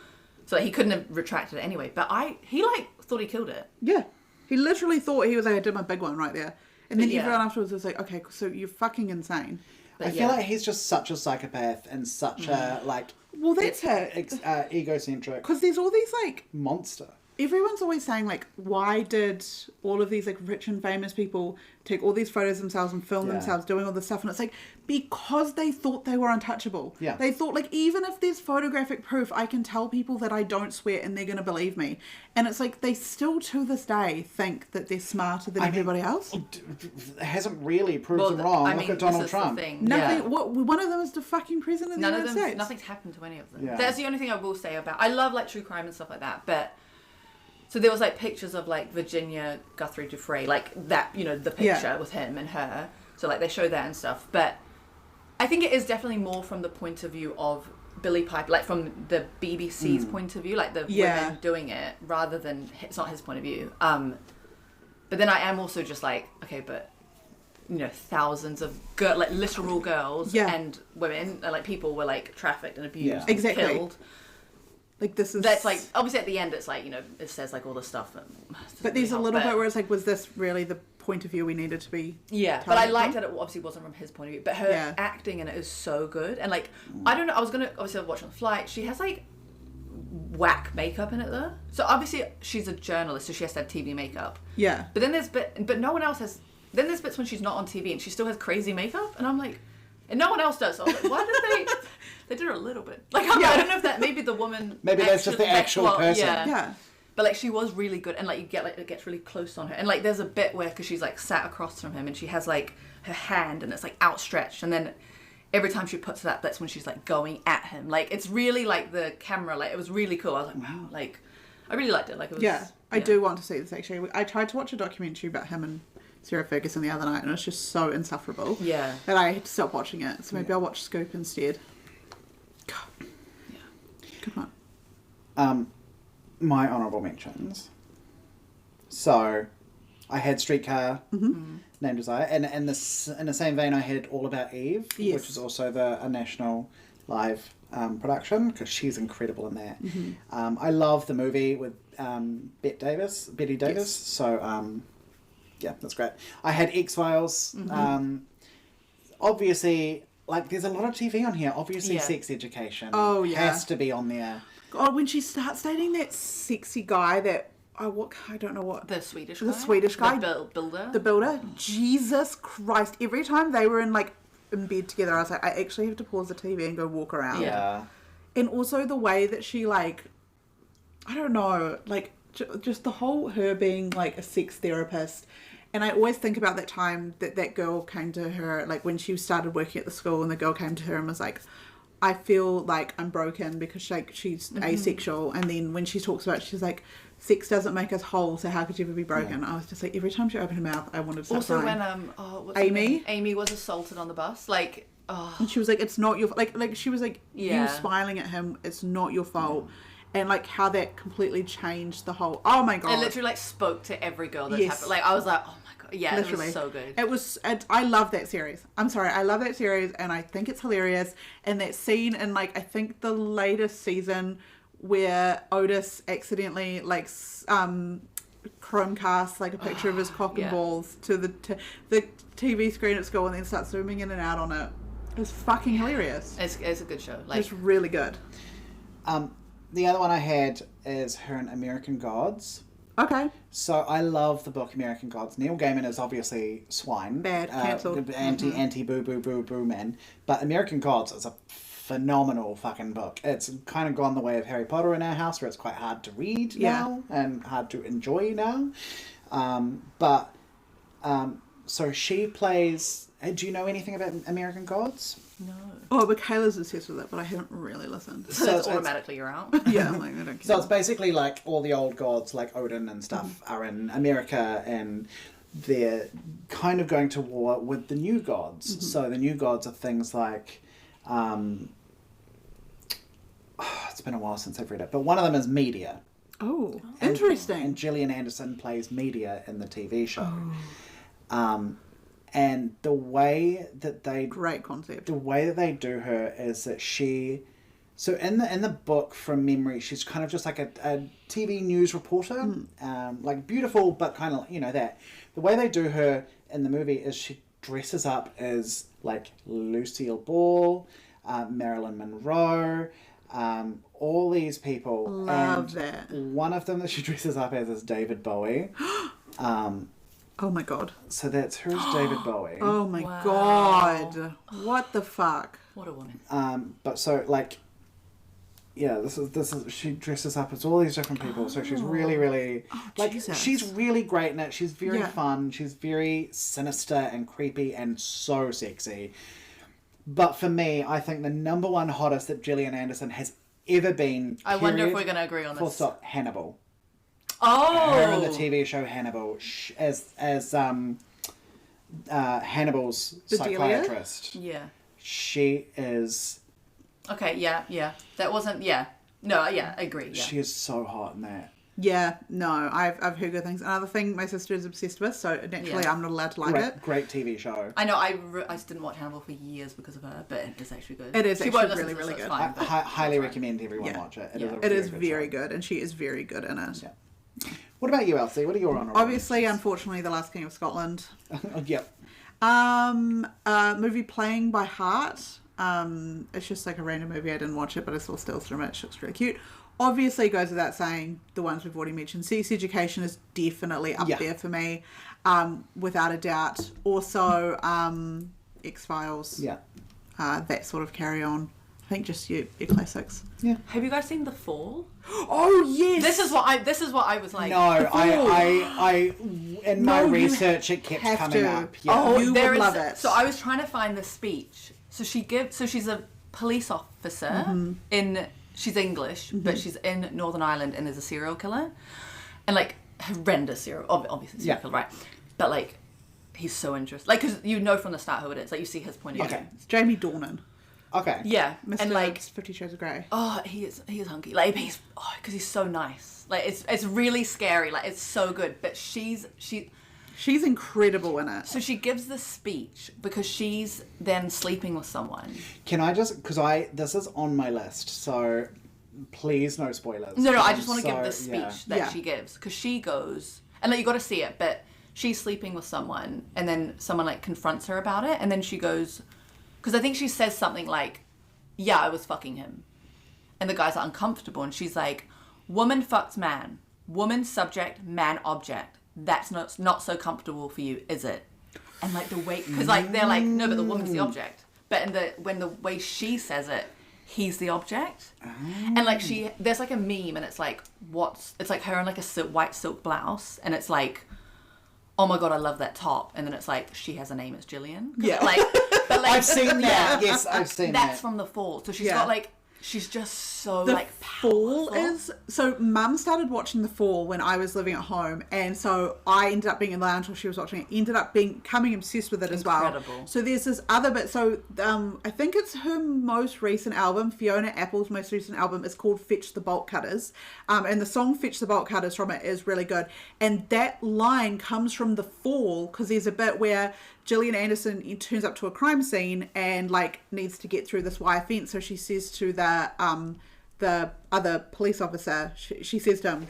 S3: So he couldn't have retracted it anyway. But he like thought he killed it.
S2: Yeah. He literally thought he was like, I did my big one right there. And then
S3: Yeah.
S2: everyone afterwards was like, okay, so you're fucking insane.
S3: But
S1: I feel like he's just such a psychopath and such a like
S2: Well, that's it.
S1: egocentric
S2: Because there's all these like,
S1: monster.
S2: everyone's always saying, like, why did all of these, like, rich and famous people take all these photos themselves and film themselves doing all this stuff? And it's like, because they thought they were untouchable.
S1: Yeah.
S2: They thought, like, even if there's photographic proof, I can tell people that I don't sweat and they're going to believe me. And it's like, they still, to this day, think that they're smarter than everybody else.
S1: It hasn't really proved them wrong. Look at Donald Trump.
S2: Nothing. One of them is the fucking president of the United States.
S3: Nothing's happened to any of them.
S1: Yeah.
S3: That's the only thing I will say about... I love, like, true crime and stuff like that, but... So there was, like, pictures of, like, Virginia Guthrie Dufresne, like, that, you know, the picture with him and her. So, like, they show that and stuff. But I think it is definitely more from the point of view of Billy Piper, like, from the BBC's point of view, like, the women doing it, rather than... It's not his point of view. But then I am also just like, okay, but, you know, thousands of, like, literal girls and women, like, people were, like, trafficked and abused and killed.
S2: Like, this is...
S3: That's, like, obviously at the end it's, like, you know, it says, like, all this stuff.
S2: But there's a little bit where it's, like, was this really the point of view we needed to be...
S3: Yeah, but I liked that it obviously wasn't from his point of view. But her acting in it is so good. And, like, I don't know, I was going to, obviously, watch on the flight. She has, like, whack makeup in it, though. So, obviously, she's a journalist, so she has to have TV makeup. Yeah. But then but no one else has... Then there's bits when she's not on TV and she still has crazy makeup. And I'm like... And no one else does. So I was like, why did they... They did it a little bit. Like, I don't know if that... Maybe the woman...
S1: Maybe that's just the actual person.
S3: Yeah. But, like, she was really good. And, like, you get, like, it gets really close on her. And, like, there's a bit where... Because she's, like, sat across from him and she has, like, her hand and it's, like, outstretched. And then every time she puts it up, that's when she's, like, going at him. Like, it's really, like, the camera... Like, it was really cool. I was like, wow. Like, I really liked it. Like, it was...
S2: Yeah. I do want to see this, actually. I tried to watch a documentary about him and Sarah Ferguson the other night, and it was just so insufferable. Yeah. That I had to stop watching it. So maybe I'll watch Scoop instead. God. Yeah. Good one.
S1: My honourable mentions. So, I had Streetcar Named Desire, and in the same vein, I had All About Eve, which is also a national live production, because she's incredible in that. I love the movie with Betty Davis. So, yeah, that's great. I had X-Files. Obviously, like, there's a lot of TV on here. Obviously, Sex Education has to be on there.
S2: God, when she starts dating that sexy guy that... I don't know what...
S3: The Swedish
S2: guy?
S3: The builder?
S2: The builder? Jesus Christ. Every time they were in bed together, I was like, I actually have to pause the TV and go walk around.
S1: Yeah.
S2: And also the way that she, like... I don't know, like, just the whole her being, like, a sex therapist. And I always think about that time that girl came to her, like, when she started working at the school, and the girl came to her and was like... I feel like I'm broken because, like, she's asexual, and then when she talks about it, she's like, sex doesn't make us whole, so how could you ever be broken? I was just like, every time she opened her mouth, I wanted to start crying.
S3: Also when Amy was assaulted on the bus, like,
S2: and she was like, it's not your like she was like, you smiling at him, it's not your fault. And, like, how that completely changed the whole... Oh, my God.
S3: It literally, like, spoke to every girl that's happened. Like, I was like, oh, my God. Yeah, literally. It was so good.
S2: I love that series. I'm sorry. I love that series, and I think it's hilarious. And that scene in, like, I think the latest season where Otis accidentally, like, Chromecast, like, a picture of his cock and balls to the TV screen at school and then starts zooming in and out on it. It's fucking hilarious.
S3: It's a good show. Like,
S2: it's really good.
S1: The other one I had is her in American Gods.
S2: Okay.
S1: So I love the book American Gods. Neil Gaiman is obviously swine.
S2: Bad, cancelled.
S1: Anti boo boo boo boo man. But American Gods is a phenomenal fucking book. It's kind of gone the way of Harry Potter in our house, where it's quite hard to read now and hard to enjoy now. So she plays... Do you know anything about American Gods?
S3: No.
S2: Oh, but Kayla's obsessed with it, but I haven't really listened.
S3: So it's automatically you're out.
S2: Yeah, I'm like, I don't care.
S1: So it's basically like all the old gods, like Odin and stuff, are in America, and they're kind of going to war with the new gods. So the new gods are things like... it's been a while since I've read it, but one of them is Media.
S2: Oh, interesting.
S1: And Gillian Anderson plays Media in the TV show. And the way that they...
S2: Great concept.
S1: The way that they do her is that she... So in the book, from memory, she's kind of just like a TV news reporter. Like, beautiful, but kind of, you know, that. The way they do her in the movie is she dresses up as, like, Lucille Ball, Marilyn Monroe, all these people.
S2: Love
S1: and
S2: that.
S1: One of them that she dresses up as is David Bowie.
S2: Oh my god.
S1: So that's her as David Bowie.
S2: Oh my
S3: Wow.
S2: god. What the fuck?
S3: What a woman.
S1: But so like, yeah, this is she dresses up as all these different people. So she's really, really like
S2: Jesus.
S1: she's really great in it. She's very
S2: Yeah.
S1: fun. She's very sinister and creepy and so sexy. But for me, I think the number one hottest that Gillian Anderson has ever been.
S3: I wonder if
S1: period,
S3: we're going to agree on
S1: full
S3: this.
S1: stop. Hannibal.
S3: Oh!
S1: Her in the TV show Hannibal as Hannibal's
S2: Bedelia?
S1: psychiatrist.
S3: Yeah.
S1: She is.
S3: Okay, yeah. That wasn't, yeah. No, yeah, I agree, yeah.
S1: She is so hot in that.
S2: Yeah, no, I've heard good things. Another thing my sister is obsessed with, so naturally
S3: Yeah.
S2: I'm not allowed to like it.
S1: Great TV show.
S3: I know, I just didn't watch Hannibal for years because of her, but it is actually good.
S2: It is
S3: She
S2: actually
S3: won't listen
S2: really,
S3: to this,
S2: really
S3: so
S2: good.
S3: it's fine, but
S1: Highly
S3: it's fine.
S1: recommend everyone
S2: Yeah.
S1: watch it. It
S3: Yeah.
S1: is a
S2: It is
S1: good
S2: very
S1: show.
S2: good, and she is very good in it.
S1: Yeah. What about you, Elsie? What are your honorables?
S2: Obviously, unfortunately, The Last King of Scotland.
S1: Yep.
S2: Movie Playing by Heart. It's just like a random movie. I didn't watch it, but I saw stills from it. It looks really cute. Obviously, it goes without saying, the ones we've already mentioned. Sex Education is definitely up there for me, without a doubt. Also, X-Files.
S1: Yeah.
S2: That sort of carry on. I think just your classics.
S1: Yeah.
S3: Have you guys seen The Fall?
S2: Oh yes.
S3: This is what I was like.
S1: No, I in my
S2: No, you
S1: research it kept
S2: have
S1: coming
S2: to.
S1: up. Yeah.
S2: Oh, you
S3: there
S2: would
S3: is-
S2: love it.
S3: So I was trying to find the speech. So she's a police officer she's English, but she's in Northern Ireland and there's a serial killer. And like, horrendous obviously serial killer, right? But like, he's so interesting. Like, because you know from the start who it is. Like, you see his point of view.
S1: Okay.
S2: It's Jamie Dornan.
S1: Okay.
S3: Yeah.
S2: Mr.
S3: And like,
S2: 50 Shades of Grey.
S3: oh, he is hunky. Like, because he's so nice. Like, it's really scary. Like, it's so good. But she's
S2: She's incredible in it.
S3: so she gives this speech because she's then sleeping with someone.
S1: Can I just this is on my list, so please no spoilers.
S3: No, I just want to give
S1: So,
S3: this speech
S1: yeah.
S3: that
S2: Yeah.
S3: she gives because she goes and like you got to see it, but she's sleeping with someone and then someone like confronts her about it and then she goes because I think she says something like, "Yeah, I was fucking him," and the guys are uncomfortable and she's like, "Woman fucks man, woman subject, man object. That's not so comfortable for you, is it?" And like the way because like they're like, "No, but the woman's the object," but when the way she says it, he's the object. And like there's like a meme and it's like it's like her in like a white silk blouse and it's like, "Oh my god, I love that top," and then it's like she has a name, it's Gillian.
S2: Yeah.
S3: But like
S1: I've seen that. Yes, I've seen that.
S3: that's from The Fall. So she's
S2: Yeah.
S3: got like she's just so
S2: The
S3: like
S2: Fall
S3: powerful.
S2: is so Mum started watching The Fall when I was living at home, and so I ended up being in the lounge while she was watching it. Ended up becoming obsessed with it as well.
S3: Incredible.
S2: So there's this other bit. So I think it's her most recent album. Fiona Apple's most recent album is called "Fetch the Bolt Cutters," and the song "Fetch the Bolt Cutters" from it is really good. And that line comes from The Fall because there's a bit where Gillian Anderson turns up to a crime scene and like needs to get through this wire fence. So she says to the other police officer, she says to him,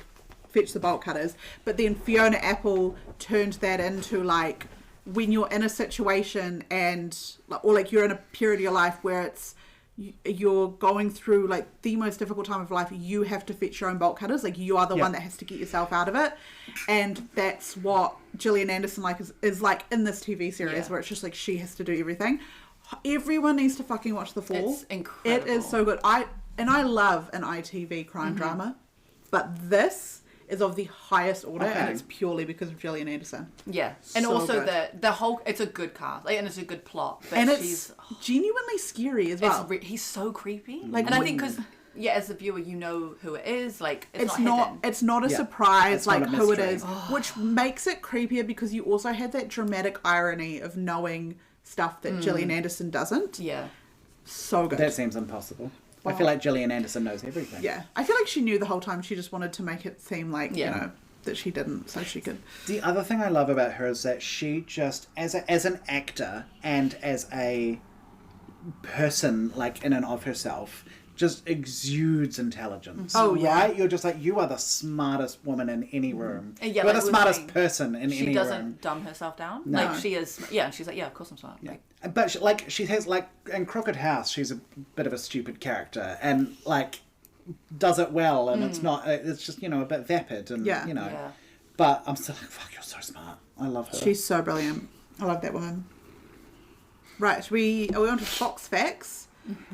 S2: "Fetch the bolt cutters." But then Fiona Apple turned that into like when you're in a situation and or like you're in a period of your life where it's you're going through like the most difficult time of life, you have to fetch your own bolt cutters. Like you are the one that has to get yourself out of it. And that's what Gillian Anderson is like in this TV series where it's just like she has to do everything. Everyone needs to fucking watch The Fall.
S3: It's incredible.
S2: It is so good. I love an ITV crime drama, but this is of the highest order, and it's purely because of Gillian Anderson.
S3: Yeah, and
S2: So
S3: also
S2: good.
S3: the whole it's a good cast, like, and it's a good plot. But
S2: And
S3: she's
S2: it's genuinely scary as well.
S3: he's so creepy.
S2: Like,
S3: and I think because as a viewer, you know who it is. Like
S2: It's
S3: not hidden.
S2: it's not a
S1: Yeah.
S2: surprise
S1: It's not
S2: like
S1: a
S2: who it
S1: mystery.
S2: is, which makes it creepier because you also had that dramatic irony of knowing stuff that Gillian Anderson doesn't.
S3: Yeah,
S2: So good.
S1: That seems impossible. I feel like Gillian Anderson knows everything.
S2: Yeah. I feel like she knew the whole time. She just wanted to make it seem like,
S3: Yeah.
S2: you know, that she didn't, so she could.
S1: The other thing I love about her is that she just, as an actor and as a person, like in and of herself, just exudes intelligence.
S2: Oh, yeah.
S1: Right? You're just like, you are the smartest woman in any room.
S3: Yeah,
S1: You're
S3: like
S1: the
S3: we were
S1: smartest
S3: saying,
S1: person in any
S3: She doesn't
S1: room.
S3: dumb herself down.
S1: No.
S3: Like, she is... Yeah, she's like, yeah, of course I'm smart. Like,
S1: But she has, like, in Crooked House, she's a bit of a stupid character. And, like, does it well. And it's not... It's just, you know, a bit vapid. And,
S2: Yeah.
S1: you know...
S3: yeah.
S1: But I'm still like, fuck, you're so smart. I love her.
S2: She's so brilliant. I love that woman. Right, are we on to Fox facts?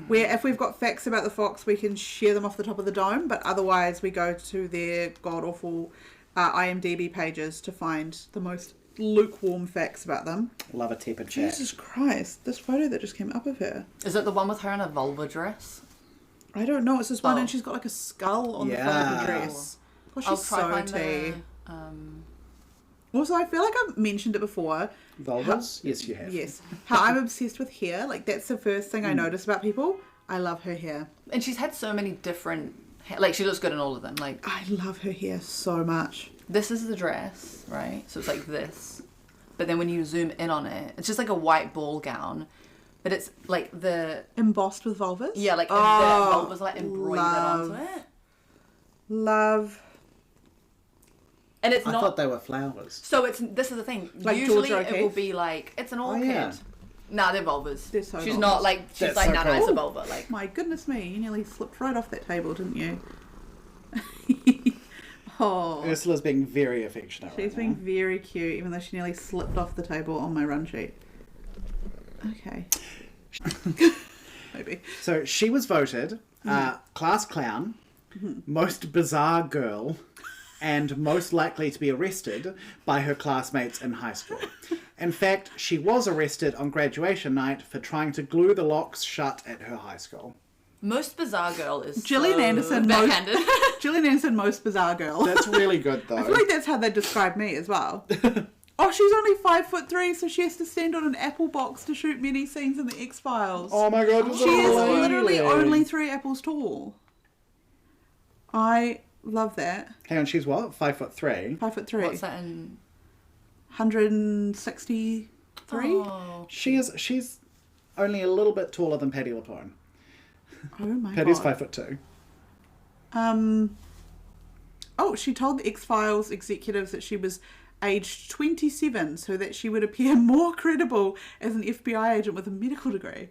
S2: Where if we've got facts about the Fox, we can share them off the top of the dome, but otherwise we go to their god-awful IMDb pages to find the most lukewarm facts about them.
S1: Love a tepid chat.
S2: Jesus Christ, this photo that just came up of her.
S3: Is it the one with her in a vulva dress?
S2: I don't know, it's this one
S3: Oh.
S2: and she's got like a skull on the front of the dress. Oh,
S3: I'll
S2: she's
S3: try
S2: so
S3: find
S2: tea.
S3: the...
S2: Also, I feel like I've mentioned it before.
S1: Vulvas? Yes, you have.
S2: Yes. How I'm obsessed with hair. Like, that's the first thing I notice about people. I love her hair.
S3: And she's had so many different... Like, she looks good in all of them. Like,
S2: I love her hair so much.
S3: this is the dress, right? So it's like this. But then when you zoom in on it, it's just like a white ball gown. But it's like the...
S2: Embossed with vulvas?
S3: Yeah, like the
S2: Oh,
S3: vulvas like embroidered
S2: love.
S3: onto it.
S2: Love.
S3: And it's
S1: I
S3: not...
S1: thought they were flowers.
S3: So this is the thing.
S2: Like
S3: Usually
S2: Georgia
S3: it will
S2: O'Keeffe?
S3: be like, it's an
S1: Oh,
S3: orchid.
S1: yeah.
S3: Nah, they're vulvas.
S2: They're so
S3: she's
S2: vulvas.
S3: not like, she's
S1: That's
S3: like,
S1: so
S3: no,
S1: cool.
S3: it's a vulva. Like,
S2: My goodness me, you nearly slipped right off that table, didn't you? Oh.
S1: Ursula's being very affectionate.
S2: She's
S1: right
S2: being
S1: now.
S2: very cute, even though she nearly slipped off the table on my run sheet. Okay. Maybe.
S1: So she was voted class clown, most bizarre girl, and most likely to be arrested by her classmates in high school. In fact, she was arrested on graduation night for trying to glue the locks shut at her high school.
S3: most bizarre girl is
S2: Gillian
S3: so
S2: Anderson,
S3: backhanded.
S2: Gillian Anderson, most bizarre girl.
S1: That's really good, though.
S2: I feel like that's how they describe me as well. Oh, she's only 5'3", so she has to stand on an apple box to shoot many scenes in the X-Files.
S1: Oh my god,
S2: She is literally only 3 apples tall. I love that.
S1: Hang on, she's what? 5'3"?
S2: 5'3".
S3: What's that in?
S2: 163.
S3: Oh.
S1: She's only a little bit taller than Patty LaPone.
S2: Oh my
S1: Patty's
S2: god.
S1: 5'2".
S2: Oh, she told the X-Files executives that she was aged 27 so that she would appear more credible as an FBI agent with a medical degree.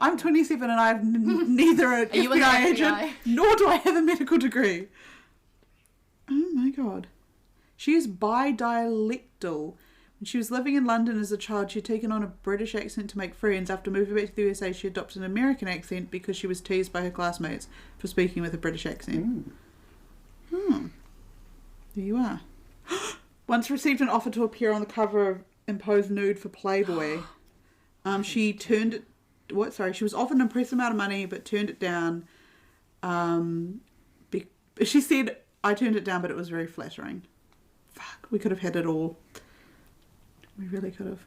S2: I'm 27 and I have neither an
S3: you in the
S2: FBI agent
S3: FBI?
S2: nor do I have a medical degree. Oh my god. She is bidialectal. When she was living in London as a child, she had taken on a British accent to make friends. After moving back to the USA, she adopted an American accent because she was teased by her classmates for speaking with a British accent. There you are. Once received an offer to appear on the cover of Imposed Nude for Playboy. She was offered an impressive amount of money but turned it down. She said, I turned it down, but it was very flattering. Fuck, we could have had it all. We really could have.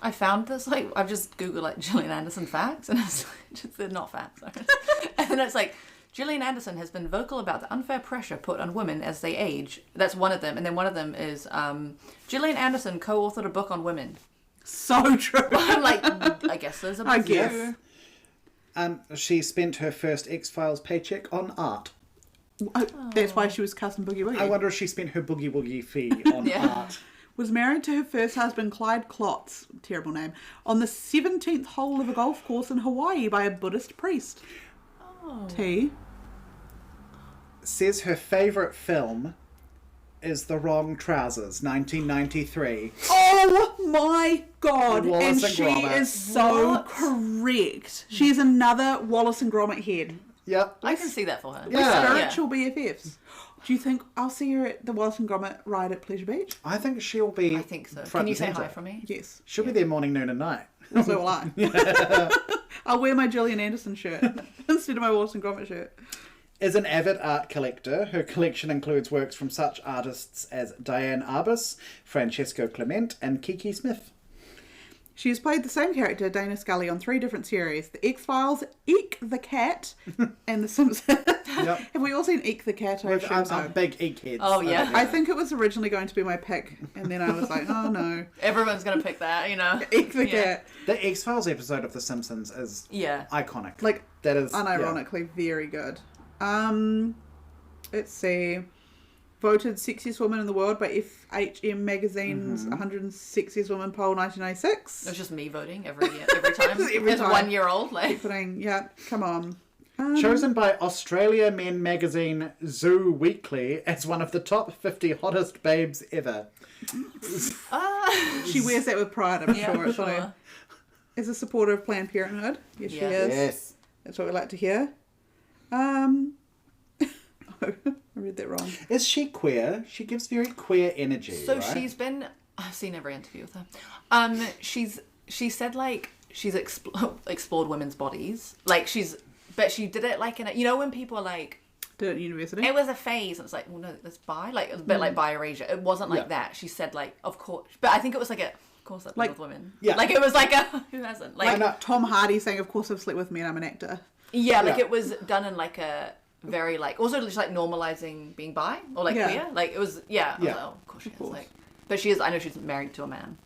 S3: I found this, like, I've just Googled, like, Gillian Anderson facts, and it's just, they're not facts. And then it's like, Gillian Anderson has been vocal about the unfair pressure put on women as they age. That's one of them. And then one of them is, Gillian Anderson co-authored a book on women.
S2: So true.
S3: I'm like, I guess there's a
S2: I
S3: book
S2: guess.
S3: here.
S1: She spent her first X-Files paycheck on art.
S2: That's why she was custom Boogie Woogie.
S1: I wonder if she spent her Boogie Woogie fee on
S3: Yeah.
S1: art.
S2: Was married to her first husband, Clyde Klotz, terrible name, on the 17th hole of a golf course in Hawaii by a Buddhist priest.
S3: Oh.
S2: T.
S1: Says her favourite film is The Wrong Trousers, 1993.
S2: Oh my god!
S1: Wallace
S2: and
S1: and
S2: she
S1: Gromit.
S2: is so
S3: What?
S2: correct. She is another Wallace and Gromit head.
S1: Yep.
S3: I can see that for her.
S1: Yeah.
S2: Spiritual BFFs. Do you think I'll see her at the Wallace and Gromit ride at Pleasure Beach?
S1: I think she'll be.
S3: I think so.
S1: front
S3: Can you
S1: and
S3: say
S1: centre.
S3: hi from me?
S2: Yes.
S1: She'll be there morning, noon, and night.
S2: So will I. I'll wear my Gillian Anderson shirt instead of my Wallace and Gromit shirt.
S1: Is an avid art collector. Her collection includes works from such artists as Diane Arbus, Francesco Clement, and Kiki Smith.
S2: She has played the same character, Dana Scully, on 3 different series. The X-Files, Eek the Cat, and The Simpsons.
S1: Yep.
S2: Have we all seen Eek the Cat? I assume so.
S1: I'm big Eek heads.
S3: Oh, yeah.
S1: over
S2: I
S1: here.
S2: think it was originally going to be my pick, and then I was like, oh no.
S3: Everyone's gonna pick that, you know.
S2: Eek the
S3: Yeah.
S2: Cat.
S1: The X-Files episode of The Simpsons is
S3: Yeah.
S1: iconic.
S2: Like,
S1: that is
S2: unironically very good. Let's see. Voted sexiest woman in the world by FHM Magazine's 100 Sexiest Women poll 1996.
S3: It was just me voting every time.
S2: Every
S3: As
S2: time.
S3: 1 year old, like.
S2: Keep putting, yeah, come on.
S1: Chosen by Australia Men magazine Zoo Weekly as one of the top 50 hottest babes ever.
S2: She wears that with pride, I'm
S3: Yeah,
S2: sure.
S3: for
S2: It's funny.
S3: sure.
S2: Is a supporter of Planned Parenthood. Yes, she
S3: Yeah.
S2: is.
S1: Yes.
S2: That's what we like to hear. I read that wrong.
S1: Is she queer? She gives very queer energy.
S3: So
S1: right?
S3: she's been. I've seen every interview with her. She said like she's explored women's bodies. Like but she did it like in a, you know when people are like,
S2: Did it at university.
S3: it was a phase, and it's like, well, no, that's bi. Like, it was a bit like bi erasure. It wasn't like
S1: Yeah.
S3: that. She said, like, of course. But I think it was like a, of course I've been
S2: Like-
S3: with women.
S1: Yeah.
S3: Like, it was like a, who hasn't? Like,
S1: know.
S2: Tom Hardy saying, of course I've slept with me and I'm an actor.
S3: yeah, like
S1: Yeah.
S3: it was done in like a very, like, also just like normalizing being bi or like
S2: Yeah.
S3: queer. Like, it was, yeah. I was
S1: Yeah.
S3: like, oh, of course she is.
S2: course.
S3: Like, but she is, I know she's married to a man.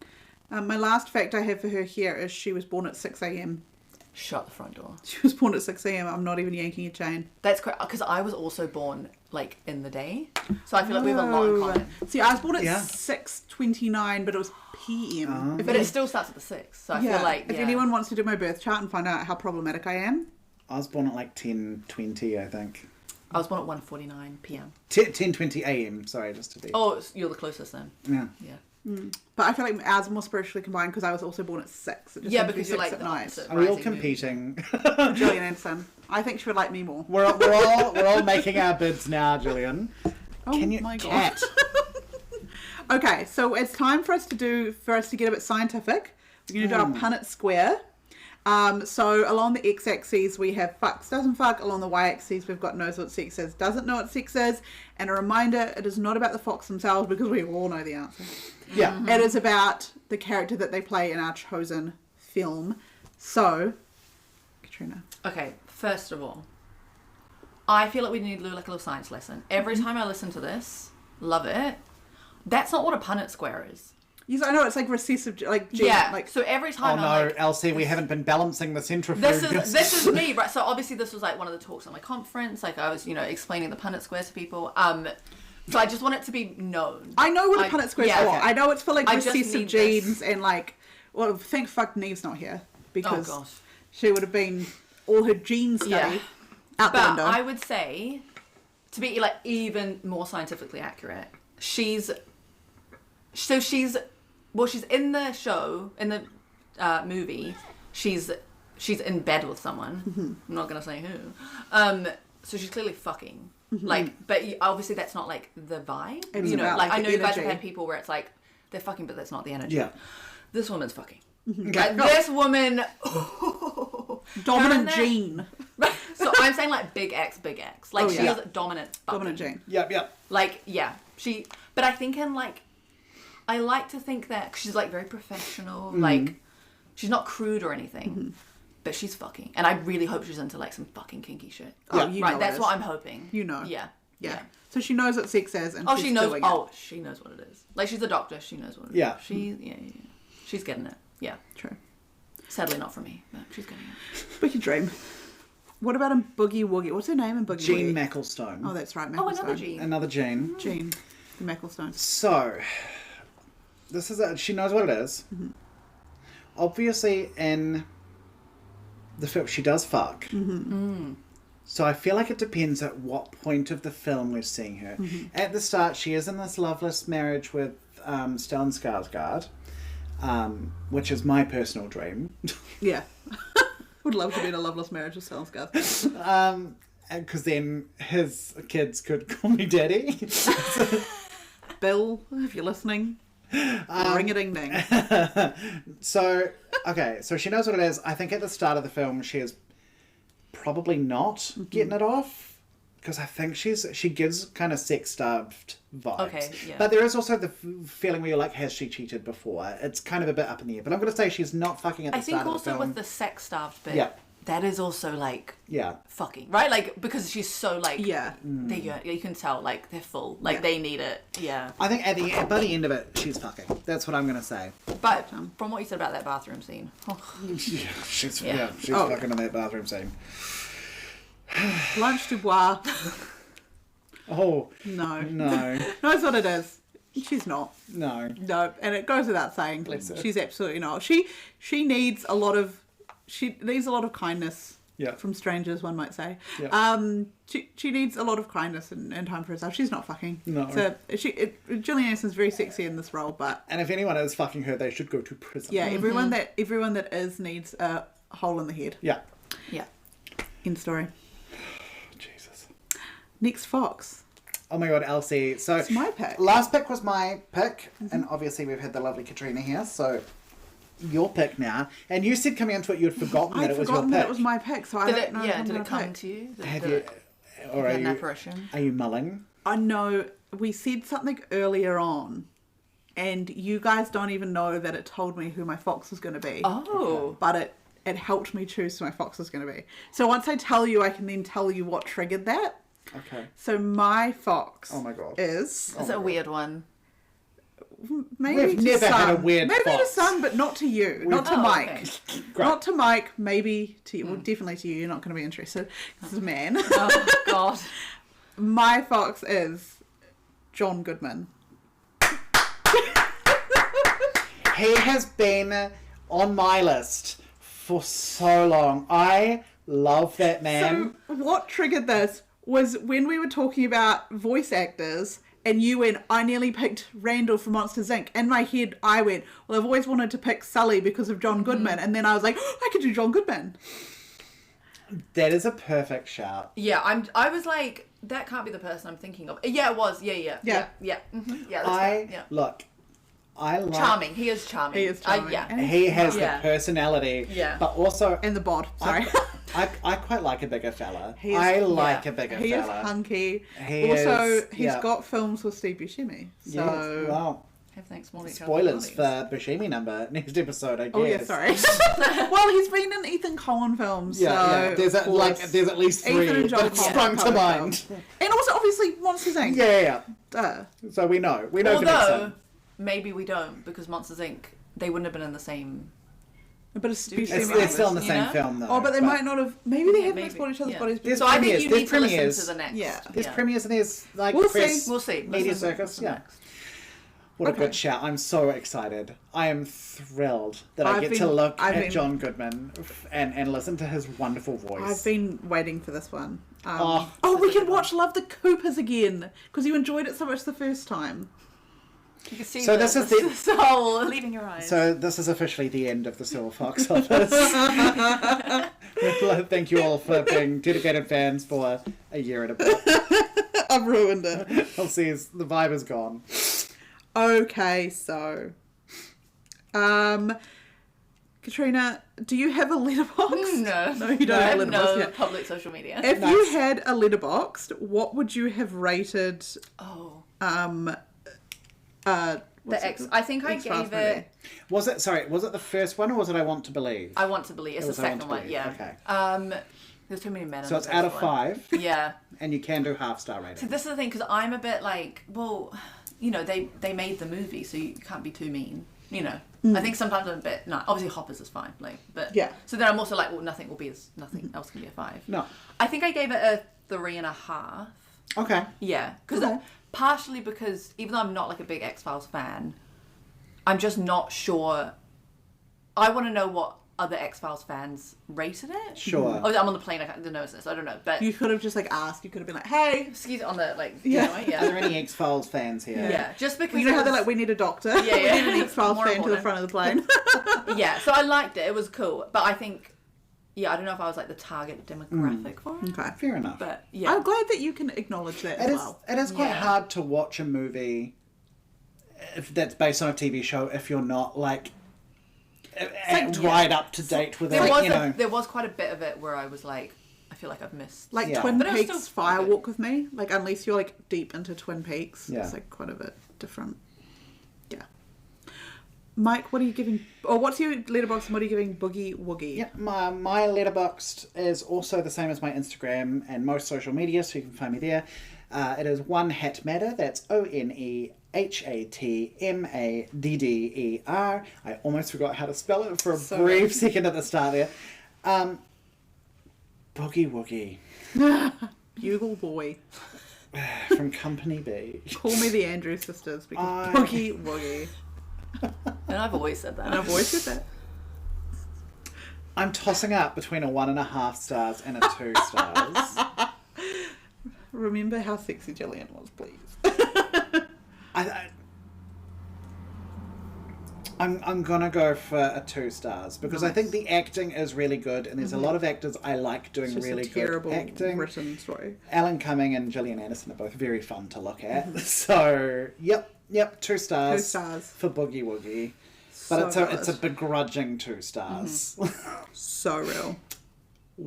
S2: My last fact I have for her here is she was born at 6 a.m.
S3: Shut the front door.
S2: She was born at 6 a.m. I'm not even yanking a chain.
S3: That's correct. Because I was also born like in the day. So I feel like we have a lot in common.
S2: See, I was born at
S1: Yeah.
S2: 6:29, but it was p.m.
S1: Oh.
S2: If
S3: But it still starts at the 6. So I feel like,
S2: if
S3: yeah.
S2: anyone wants to do my birth chart and find out how problematic I am,
S1: I was born at like 10:20, I think.
S3: I was born at 1:49 p.m.
S1: 10:20 a.m. Sorry, just to be.
S3: Oh, you're the closest then.
S1: Yeah.
S3: Yeah.
S2: but I feel like ours are more spiritually combined because I was also born at 6. It just
S3: Yeah,
S2: seems to be
S3: because you're
S2: 6
S3: like
S2: at
S3: the
S2: night.
S3: opposite.
S1: Are we all
S3: Rising moon.
S1: competing?
S2: Gillian Anderson. I think she would like me more.
S1: we're all making our bids now, Gillian.
S2: Oh
S1: Can you
S2: my god.
S1: cat?
S2: Okay, so it's time for us to get a bit scientific. We're going to do our Punnett square. So along the x-axis we have fucks, doesn't fuck. Along the y-axis we've got knows what sex is, doesn't know what sex is. And a reminder, it is not about the fox themselves because we all know the answer.
S1: Yeah.
S2: It is about the character that they play in our chosen film. So, Katrina.
S3: Okay, first of all, I feel like we need to do like a little science lesson. Every time I listen to this, love it. That's not what a Punnett square is.
S2: Yes, I know, it's like recessive, like, gene,
S3: Yeah.
S2: like,
S3: So every
S1: Oh
S3: time
S1: no,
S3: I'm like,
S1: Elsie, we haven't been balancing the centrifuge.
S3: this is me, right? So obviously this was like one of the talks on my conference. Like I was, explaining the Punnett squares to people. So I just want it to be known.
S2: I know what a Punnett square is
S3: yeah,
S2: for.
S3: okay.
S2: I know it's for like
S3: I just
S2: recessive
S3: need
S2: genes
S3: this.
S2: and like, well, thank fuck Neve's not here because
S3: Oh gosh.
S2: she would have been all her gene study
S3: Yeah.
S2: out the
S3: But
S2: window.
S3: I would say, to be like even more scientifically accurate, she's in the show, in the movie, she's in bed with someone. I'm not gonna say who. So she's clearly fucking. Like, but obviously that's not like the vibe.
S2: It's about,
S3: like
S2: like,
S3: I know
S2: the
S3: you guys have
S2: energy.
S3: had people where it's like they're fucking, but that's not the energy.
S1: Yeah.
S3: This woman's fucking.
S1: Okay.
S3: Like, this woman.
S2: Dominant
S3: Her and
S2: gene.
S3: So I'm saying like big X. Like
S2: Oh,
S3: she
S2: yeah.
S3: is dominant. Fucking.
S2: Dominant gene.
S1: Yep.
S3: Like, yeah, but I think I like to think that 'cause she's like very professional, like she's not crude or anything, but she's fucking, and I really hope she's into like some fucking kinky shit.
S2: Oh, you
S3: right,
S2: know
S3: that's
S2: it
S3: what
S2: is.
S3: I'm hoping.
S2: You know.
S3: Yeah.
S2: Yeah. So she knows what sex is and
S3: Oh,
S2: she's
S3: she knows.
S2: doing it.
S3: Oh, she knows what it is. Like she's a doctor. She knows what it is.
S1: Yeah.
S3: Yeah. She's getting it. Yeah.
S2: True.
S3: Sadly, not for me, but she's getting it.
S2: We could dream. What about in Boogie Woogie? What's her name in Boogie
S1: Jean
S2: Woogie?
S1: Macklestone.
S2: Oh, that's right.
S3: Oh, another
S2: Macklestone.
S3: G.
S1: Another Jean.
S2: Jean. The Macklestone.
S1: So, this is she knows what it is. Obviously, in the film, she does fuck. So I feel like it depends at what point of the film we're seeing her. At the start, she is in this loveless marriage with Stellan Skarsgård, which is my personal dream.
S2: Yeah. Would love to be in a loveless marriage with Stellan Skarsgård.
S1: Because then his kids could call me daddy.
S2: Bill, if you're listening, ring a ding ding.
S1: So she knows what it is. I think at the start of the film, she is probably not getting it off. because I think she gives kind of sex-starved vibes.
S3: Okay, yeah.
S1: But there is also the feeling where you're like, has she cheated before? It's kind of a bit up in the air. But I'm going to say she's not fucking at the start of the film.
S3: I think also with the sex-starved bit,
S1: Yeah.
S3: that is also like
S1: Yeah.
S3: fucking, right? Like, because she's so like,
S2: Yeah.
S3: you can tell like they're full, like they need it. Yeah.
S1: I think by the end of it, she's fucking. That's what I'm going to say.
S3: But from what you said about that bathroom scene,
S1: She's
S2: Oh.
S1: fucking in that bathroom scene.
S2: Lunch Dubois.
S1: Oh,
S2: No.
S1: no.
S2: No, it's what it is. She's not.
S1: No.
S2: No, and it goes without saying.
S1: Bless her.
S2: She's absolutely not. She needs a lot of kindness.
S1: Yeah.
S2: From strangers, one might say.
S1: Yeah.
S2: She needs a lot of kindness and time for herself. She's not fucking.
S1: No.
S2: So Gillian Anderson's very sexy in this role, but
S1: And if anyone is fucking her, they should go to prison.
S2: yeah, everyone that is needs a hole in the head.
S1: Yeah.
S3: yeah.
S2: End story.
S1: Jesus.
S2: Next, Fox.
S1: Oh my god, Elsie. So
S2: It's my pick.
S1: Last pick was my pick, and obviously we've had the lovely Katrina here, so your pick now. And you said coming into it you'd forgotten that
S2: I'd
S1: it was your
S2: forgotten
S1: pick.
S2: that it was my pick, so I
S3: Did
S2: don't
S3: it?
S2: know.
S3: Yeah.
S2: if
S3: Did
S2: I'm
S3: it
S2: gonna
S3: come
S2: pick.
S3: to you?
S1: Have
S3: Did
S1: you,
S3: it-
S1: or
S3: had
S1: are
S3: an
S1: you,
S3: apparition?
S1: are you mulling?
S2: I know we said something earlier on, and you guys don't even know that it told me who my fox was going to be.
S3: Oh.
S2: But it helped me choose who my fox was going to be. So once I tell you, I can then tell you what triggered that.
S1: Okay.
S2: So my fox
S1: Oh my god.
S2: is
S3: It's a weird one.
S2: maybe
S1: We've
S2: to
S1: never had
S2: some.
S1: a weird
S2: maybe to
S1: fox.
S2: some, but not to you, not to
S3: Oh,
S2: Mike.
S3: okay.
S1: Great.
S2: Not to Mike, maybe to you. Well, definitely to you. You're not going to be interested. This is a man.
S3: Oh God.
S2: My fox is John Goodman.
S1: He has been on my list for so long. I love that man.
S2: So what triggered this was when we were talking about voice actors and you went, I nearly picked Randall from Monsters, Inc. In my head, I went, well, I've always wanted to pick Sully because of John Goodman. And then I was like, oh, I could do John Goodman.
S1: That is a perfect shout.
S3: Yeah, I was like, that can't be the person I'm thinking of. Yeah, it was. Yeah. Mm-hmm. Yeah, that's right. Yeah.
S1: Look, I like...
S3: Charming. He is charming.
S2: He is charming.
S3: Yeah.
S2: And
S1: He has
S3: Yeah.
S1: the personality.
S3: Yeah.
S1: But also...
S2: And the bod, sorry.
S1: I quite like a bigger fella.
S2: He is-
S1: I like
S3: yeah.
S1: a bigger
S2: He is
S1: fella.
S2: hunky.
S1: He
S2: also,
S1: is-
S2: he's
S1: yeah.
S2: got films with Steve Buscemi. So...
S1: Yes. Well,
S3: Have thanks more
S1: spoilers for Buscemi number next episode, I guess.
S2: Oh, yeah, sorry. Well, he's been in Ethan Coen films.
S1: Yeah,
S2: so
S1: yeah. There's at least three
S2: Ethan and John
S1: that sprung to
S2: Coen
S1: mind.
S2: films. And also, obviously, Monsters, Inc.
S1: Yeah.
S2: Duh.
S1: So we know. We know
S3: Although,
S1: Vanessa.
S3: maybe we don't, because Monsters, Inc., they wouldn't have been in the same...
S2: But it's
S3: It's-
S2: Buscemi.
S1: They're still in the
S3: you
S1: same
S3: know?
S1: film, though.
S2: Oh, but they might not have. Maybe they haven't explored each other's
S3: yeah.
S2: bodies.
S1: There's
S3: So I think
S1: premieres,
S3: you
S1: there's
S3: need to listen
S1: premieres.
S3: to the next.
S2: Yeah.
S1: There's premieres and there's like
S2: We'll
S1: press.
S2: see.
S3: We'll see.
S1: Media
S3: Listen
S1: circus,
S3: to the
S1: yeah.
S3: next.
S1: What a
S2: Okay.
S1: good shout. I'm so excited. I am thrilled that I
S2: I've
S1: get
S2: been-
S1: to look
S2: I've
S1: at
S2: been-
S1: John Goodman and listen to his wonderful voice.
S2: I've been waiting for this one.
S1: Oh,
S2: We can watch Love the Coopers again because you enjoyed it so much the first time.
S3: You can see
S1: So this is the-
S3: soul leaving your eyes.
S1: So this is officially the end of the Silver Fox office. Thank you all for being dedicated fans for a year and a bit.
S2: I've ruined it.
S1: I'll see. The vibe is gone.
S2: Okay, so, Katrina, do you have a letterbox?
S3: No.
S2: No, you don't
S3: I
S2: have a
S3: have
S2: letterbox
S3: no
S2: yet.
S3: public social media.
S2: If
S1: Nice.
S2: you had a letterboxed, what would you have rated?
S3: Oh.
S2: What's
S3: The X.
S2: it?
S3: I think I
S2: X-Files
S3: gave it...
S2: movie.
S1: Was it the first one or was it I Want to Believe?
S3: I want to believe. It's
S1: It
S3: the
S1: was I Want
S3: second
S1: to
S3: one,
S1: Believe,
S3: yeah.
S1: okay.
S3: There's too many men in
S1: So
S3: the
S1: it's out of
S3: first one.
S1: 5
S3: Yeah.
S1: and you can do half-star
S3: So
S1: rating.
S3: this is the thing, because I'm a bit like, well, you know, they made the movie, so you can't be too mean, you know. I think sometimes I'm a bit, no, obviously Hoppers is fine, like, but
S2: Yeah.
S3: So then I'm also like, well, nothing else can be a 5.
S1: No.
S3: I think I gave it a 3.5.
S1: Okay.
S3: Yeah, because
S2: Okay.
S3: partially because even though I'm not like a big X-Files fan, I'm just not sure. I want to know what other X-Files fans rated it.
S1: Sure.
S3: Oh, I'm on the plane. I didn't notice this. I don't know, but
S2: You could have just asked. You could have been like, "Hey,
S3: excuse on the like.
S2: Yeah.
S3: You know,
S1: Are
S3: yeah.
S1: there any X-Files fans here?
S3: Yeah, just because
S2: you know how
S3: it
S2: they're
S3: was-
S2: like, we need a doctor.
S3: Yeah, yeah.
S2: We need an X-Files
S3: More
S2: fan to the
S3: important.
S2: front of the plane."
S3: Yeah, so I liked it. It was cool, but I think, yeah, I don't know if I was like the target demographic for it.
S2: Okay.
S1: Fair enough.
S3: But yeah,
S2: I'm glad that you can acknowledge that as well.
S1: It is quite
S3: Yeah.
S1: hard to watch a movie that's based on a TV show if you're not like
S2: like-
S1: right up to date with
S3: there
S1: it.
S3: was
S1: You know.
S3: there was quite a bit of it where I was like, I feel like I've missed.
S2: Like
S1: Yeah.
S2: Twin
S3: But it was
S2: Peaks
S3: still quite
S2: Fire
S3: good.
S2: Walk with Me. Like unless you're like deep into Twin Peaks,
S1: Yeah.
S2: it's like quite a bit different. Yeah. Mike, what are you giving? Or what's your letterbox and what are you giving Boogie Woogie?
S1: Yeah, my letterboxd is also the same as my Instagram and most social media, so you can find me there. It is One Hat Matter. That's ONEHATMADDER. I almost forgot how to spell it for a
S2: So
S1: brief
S2: good.
S1: second at the start there. Boogie Woogie
S2: Bugle Boy.
S1: from Company B.
S2: Call me the Andrew Sisters because
S1: I-
S2: Boogie Woogie.
S3: And I've always said that.
S2: And I've always said that.
S1: I'm tossing up between a 1.5 stars and a 2 stars.
S2: Remember how sexy Gillian was, please.
S1: I'm gonna go for a 2 stars because I think the acting is really good and there's a lot of actors I like doing
S2: It's just
S1: really
S2: a terrible
S1: good acting.
S2: written story.
S1: Alan Cumming and Gillian Anderson are both very fun to look at. So, yep, 2 stars.
S2: 2 stars.
S1: For Boogie Woogie. But
S2: So
S1: it's a
S2: good.
S1: begrudging 2 stars.
S2: So real.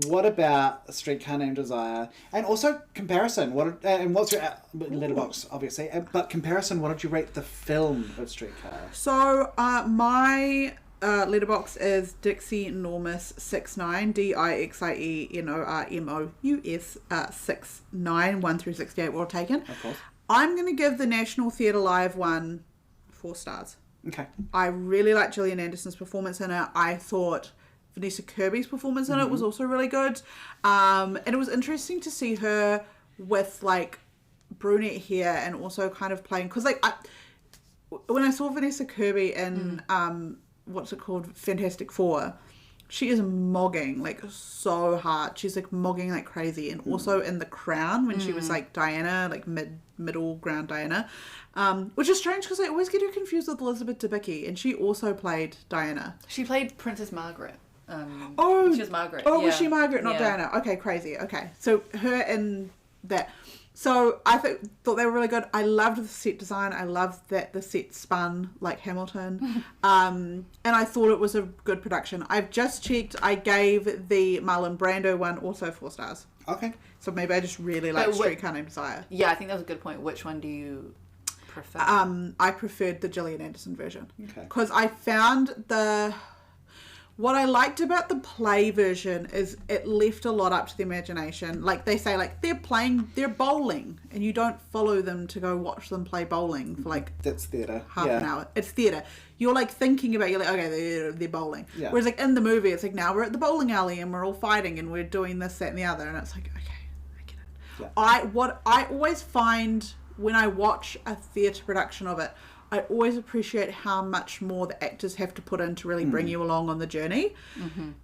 S1: What about A Streetcar Named Desire? And also comparison. And what's your letterbox, obviously? But comparison. What did you rate the film of Streetcar?
S2: So my letterbox is Dixie Normus 69 DIXIENORMOUS 69 1 through 68 were all taken.
S1: Of course.
S2: I'm gonna give the National Theatre Live one 4 stars.
S1: Okay.
S2: I really liked Gillian Anderson's performance in it. I thought Vanessa Kirby's performance in it was also really good. And it was interesting to see her with like brunette hair and also kind of playing, because like when I saw Vanessa Kirby in what's it called, Fantastic Four, she is mogging like so hard. She's like mogging like crazy. And also in The Crown when she was like Diana, like middle ground Diana, which is strange because I always get her confused with Elizabeth Debicki, and she also played Diana.
S3: She played Princess Margaret.
S2: Oh,
S3: she was Margaret.
S2: Oh, was
S3: yeah.
S2: she Margaret, not
S3: Yeah.
S2: Diana? Okay, crazy. Okay, so her in that. So I thought they were really good. I loved the set design. I loved that the set spun like Hamilton. And I thought it was a good production. I've just checked. I gave the Marlon Brando one also 4 stars.
S1: Okay.
S2: So maybe I just really like
S3: But
S2: Streetcar Named Desire.
S3: Yeah, I think that was a good point. Which one do you prefer?
S2: I preferred the Gillian Anderson version.
S1: Okay.
S2: Because I found what I liked about the play version is it left a lot up to the imagination. Like they say, like they're bowling, and you don't follow them to go watch them play bowling for like
S1: That's theatre.
S2: half an hour. It's theatre. You're like thinking about, you're like, okay, they're bowling.
S1: Yeah.
S2: Whereas like in the movie, it's like now we're at the bowling alley and we're all fighting and we're doing this, that, and the other, and it's like, okay, I get it.
S1: Yeah.
S2: What I always find when I watch a theatre production of it, I always appreciate how much more the actors have to put in to really bring you along on the journey,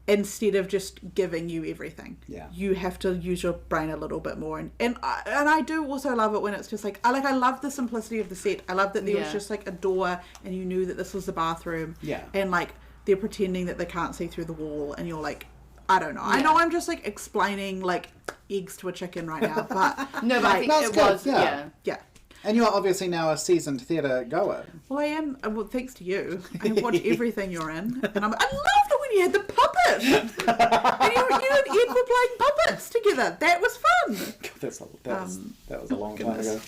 S2: instead of just giving you everything.
S1: Yeah.
S2: You have to use your brain a little bit more, and I do also love it when it's just like I love the simplicity of the set. I love that there was
S3: Yeah.
S2: just like a door and you knew that this was the bathroom.
S1: Yeah.
S2: And like they're pretending that they can't see through the wall, and you're like, I don't know. I know I'm just like explaining like eggs to a chicken right now, but
S3: no, but I think
S1: No, it's
S3: it
S1: good,
S3: was.
S1: yeah.
S3: Yeah.
S2: yeah.
S1: And you're obviously now a seasoned theatre goer.
S2: Well, I am. Well, thanks to you. I watch everything you're in, and I loved it when you had the puppet, and you and Ed were playing puppets together. That was fun.
S1: That was a long time ago.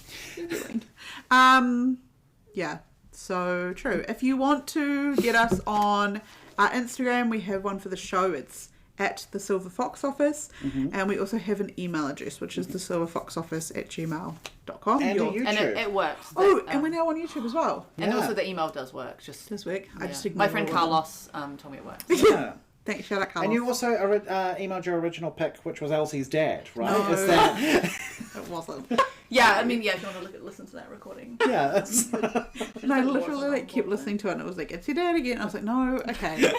S2: Yeah. So true. If you want to get us on our Instagram, we have one for the show. It's at the Silver Fox Office, and we also have an email address, which is thesilverfoxoffice@gmail.com.
S1: And a YouTube.
S3: And it works.
S2: Oh, and we're now on YouTube as well.
S3: And
S1: Yeah.
S3: also the email does work. Just
S2: This week, I
S3: yeah.
S2: just
S3: My
S2: ignored
S3: friend
S2: all of them.
S3: Carlos told me it works.
S1: Yeah.
S2: Thanks, shout out Carlos.
S1: And you also emailed your original pick, which was Elsie's dad, right?
S2: No.
S1: Is that...
S2: It wasn't.
S3: Yeah, I mean, yeah, if you want to listen to that recording.
S1: Yeah. That's...
S2: And I literally like kept listening to it, and it was like, it's your dad again. I was like, no, okay,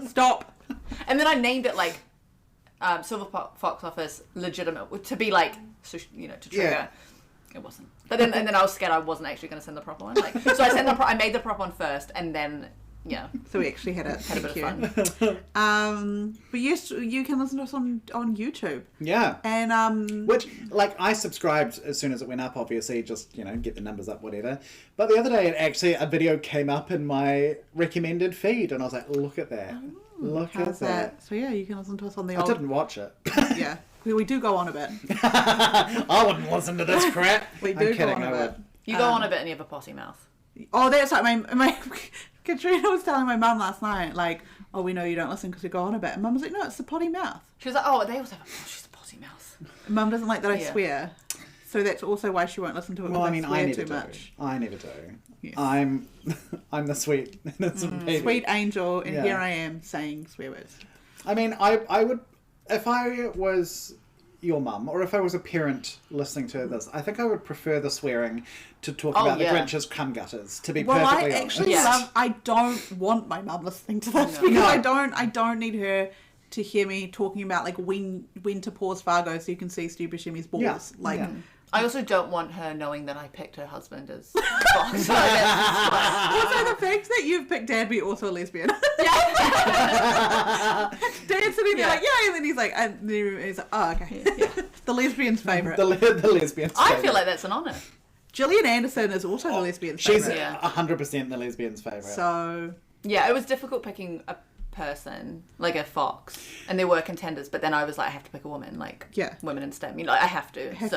S2: stop.
S3: And then I named it like Silver Fox Office legitimate to be like, so, you know, to trigger.
S1: Yeah.
S3: It wasn't. But then and then I was scared I wasn't actually going to send the proper one. Like, so I made the proper one first, and then yeah,
S2: So we actually had it.
S3: had a
S2: Thank
S3: bit
S2: you.
S3: of fun.
S2: But yes, you can listen to us on YouTube.
S1: Yeah.
S2: And
S1: Which, like, I subscribed as soon as it went up, obviously, just, you know, get the numbers up, whatever. But the other day, a video came up in my recommended feed, and I was like, look at that. Look at
S2: how's
S1: that.
S2: that? So yeah, you can listen to us on the
S1: I
S2: old.
S1: didn't watch it.
S2: Yeah. We do go on a bit.
S1: I wouldn't listen to this crap.
S2: We do
S1: I'm kidding,
S2: go on a
S1: I
S2: bit.
S1: would.
S3: You go on a bit and you have a potty mouth.
S2: Oh, that's like my Katrina was telling my mum last night, like, oh, we know you don't listen because we go on a bit. And Mum was like, no, it's the potty mouth.
S3: She was like, oh, they also have she's a potty mouth.
S2: Mum doesn't like that I
S3: Yeah.
S2: swear. So that's also why she won't listen to it.
S1: Well, I
S2: because
S1: mean,
S2: swear
S1: I never
S2: too
S1: do.
S2: much.
S1: I never do.
S2: Yes.
S1: I'm the sweet innocent baby.
S2: Sweet angel, and
S1: Yeah.
S2: here I am saying swear words.
S1: I mean, I would, if I was your mum, or if I was a parent listening to this, I think I would prefer the swearing to talk about the Grinch's cum gutters, to be
S2: Well,
S1: perfectly
S2: I
S1: honest.
S2: actually
S3: Yeah.
S2: I don't want my mum listening to this
S3: No.
S2: because
S1: No.
S2: I don't need her to hear me talking about like when to pause Fargo so you can see Stu Buscemi's balls.
S1: Yeah.
S2: Like,
S1: Yeah.
S3: I also don't want her knowing that I picked her husband as Fox. So that's
S2: also the fact that you've picked Dad be also a lesbian. Dad's sitting there
S3: Yeah.
S2: like, yeah, and then he's like, oh, okay. The lesbian's favourite.
S1: The lesbian's
S3: I
S1: favourite.
S3: feel like that's an honour.
S2: Gillian Anderson is also the lesbian's
S1: She's
S2: favourite.
S3: Yeah.
S1: 100% the lesbian's favourite.
S2: So,
S3: Yeah, it was difficult picking a person, like a Fox, and there were contenders, but then I was like, I have to pick a woman, like
S2: yeah.
S3: women in STEM. You know, I have to.
S2: Because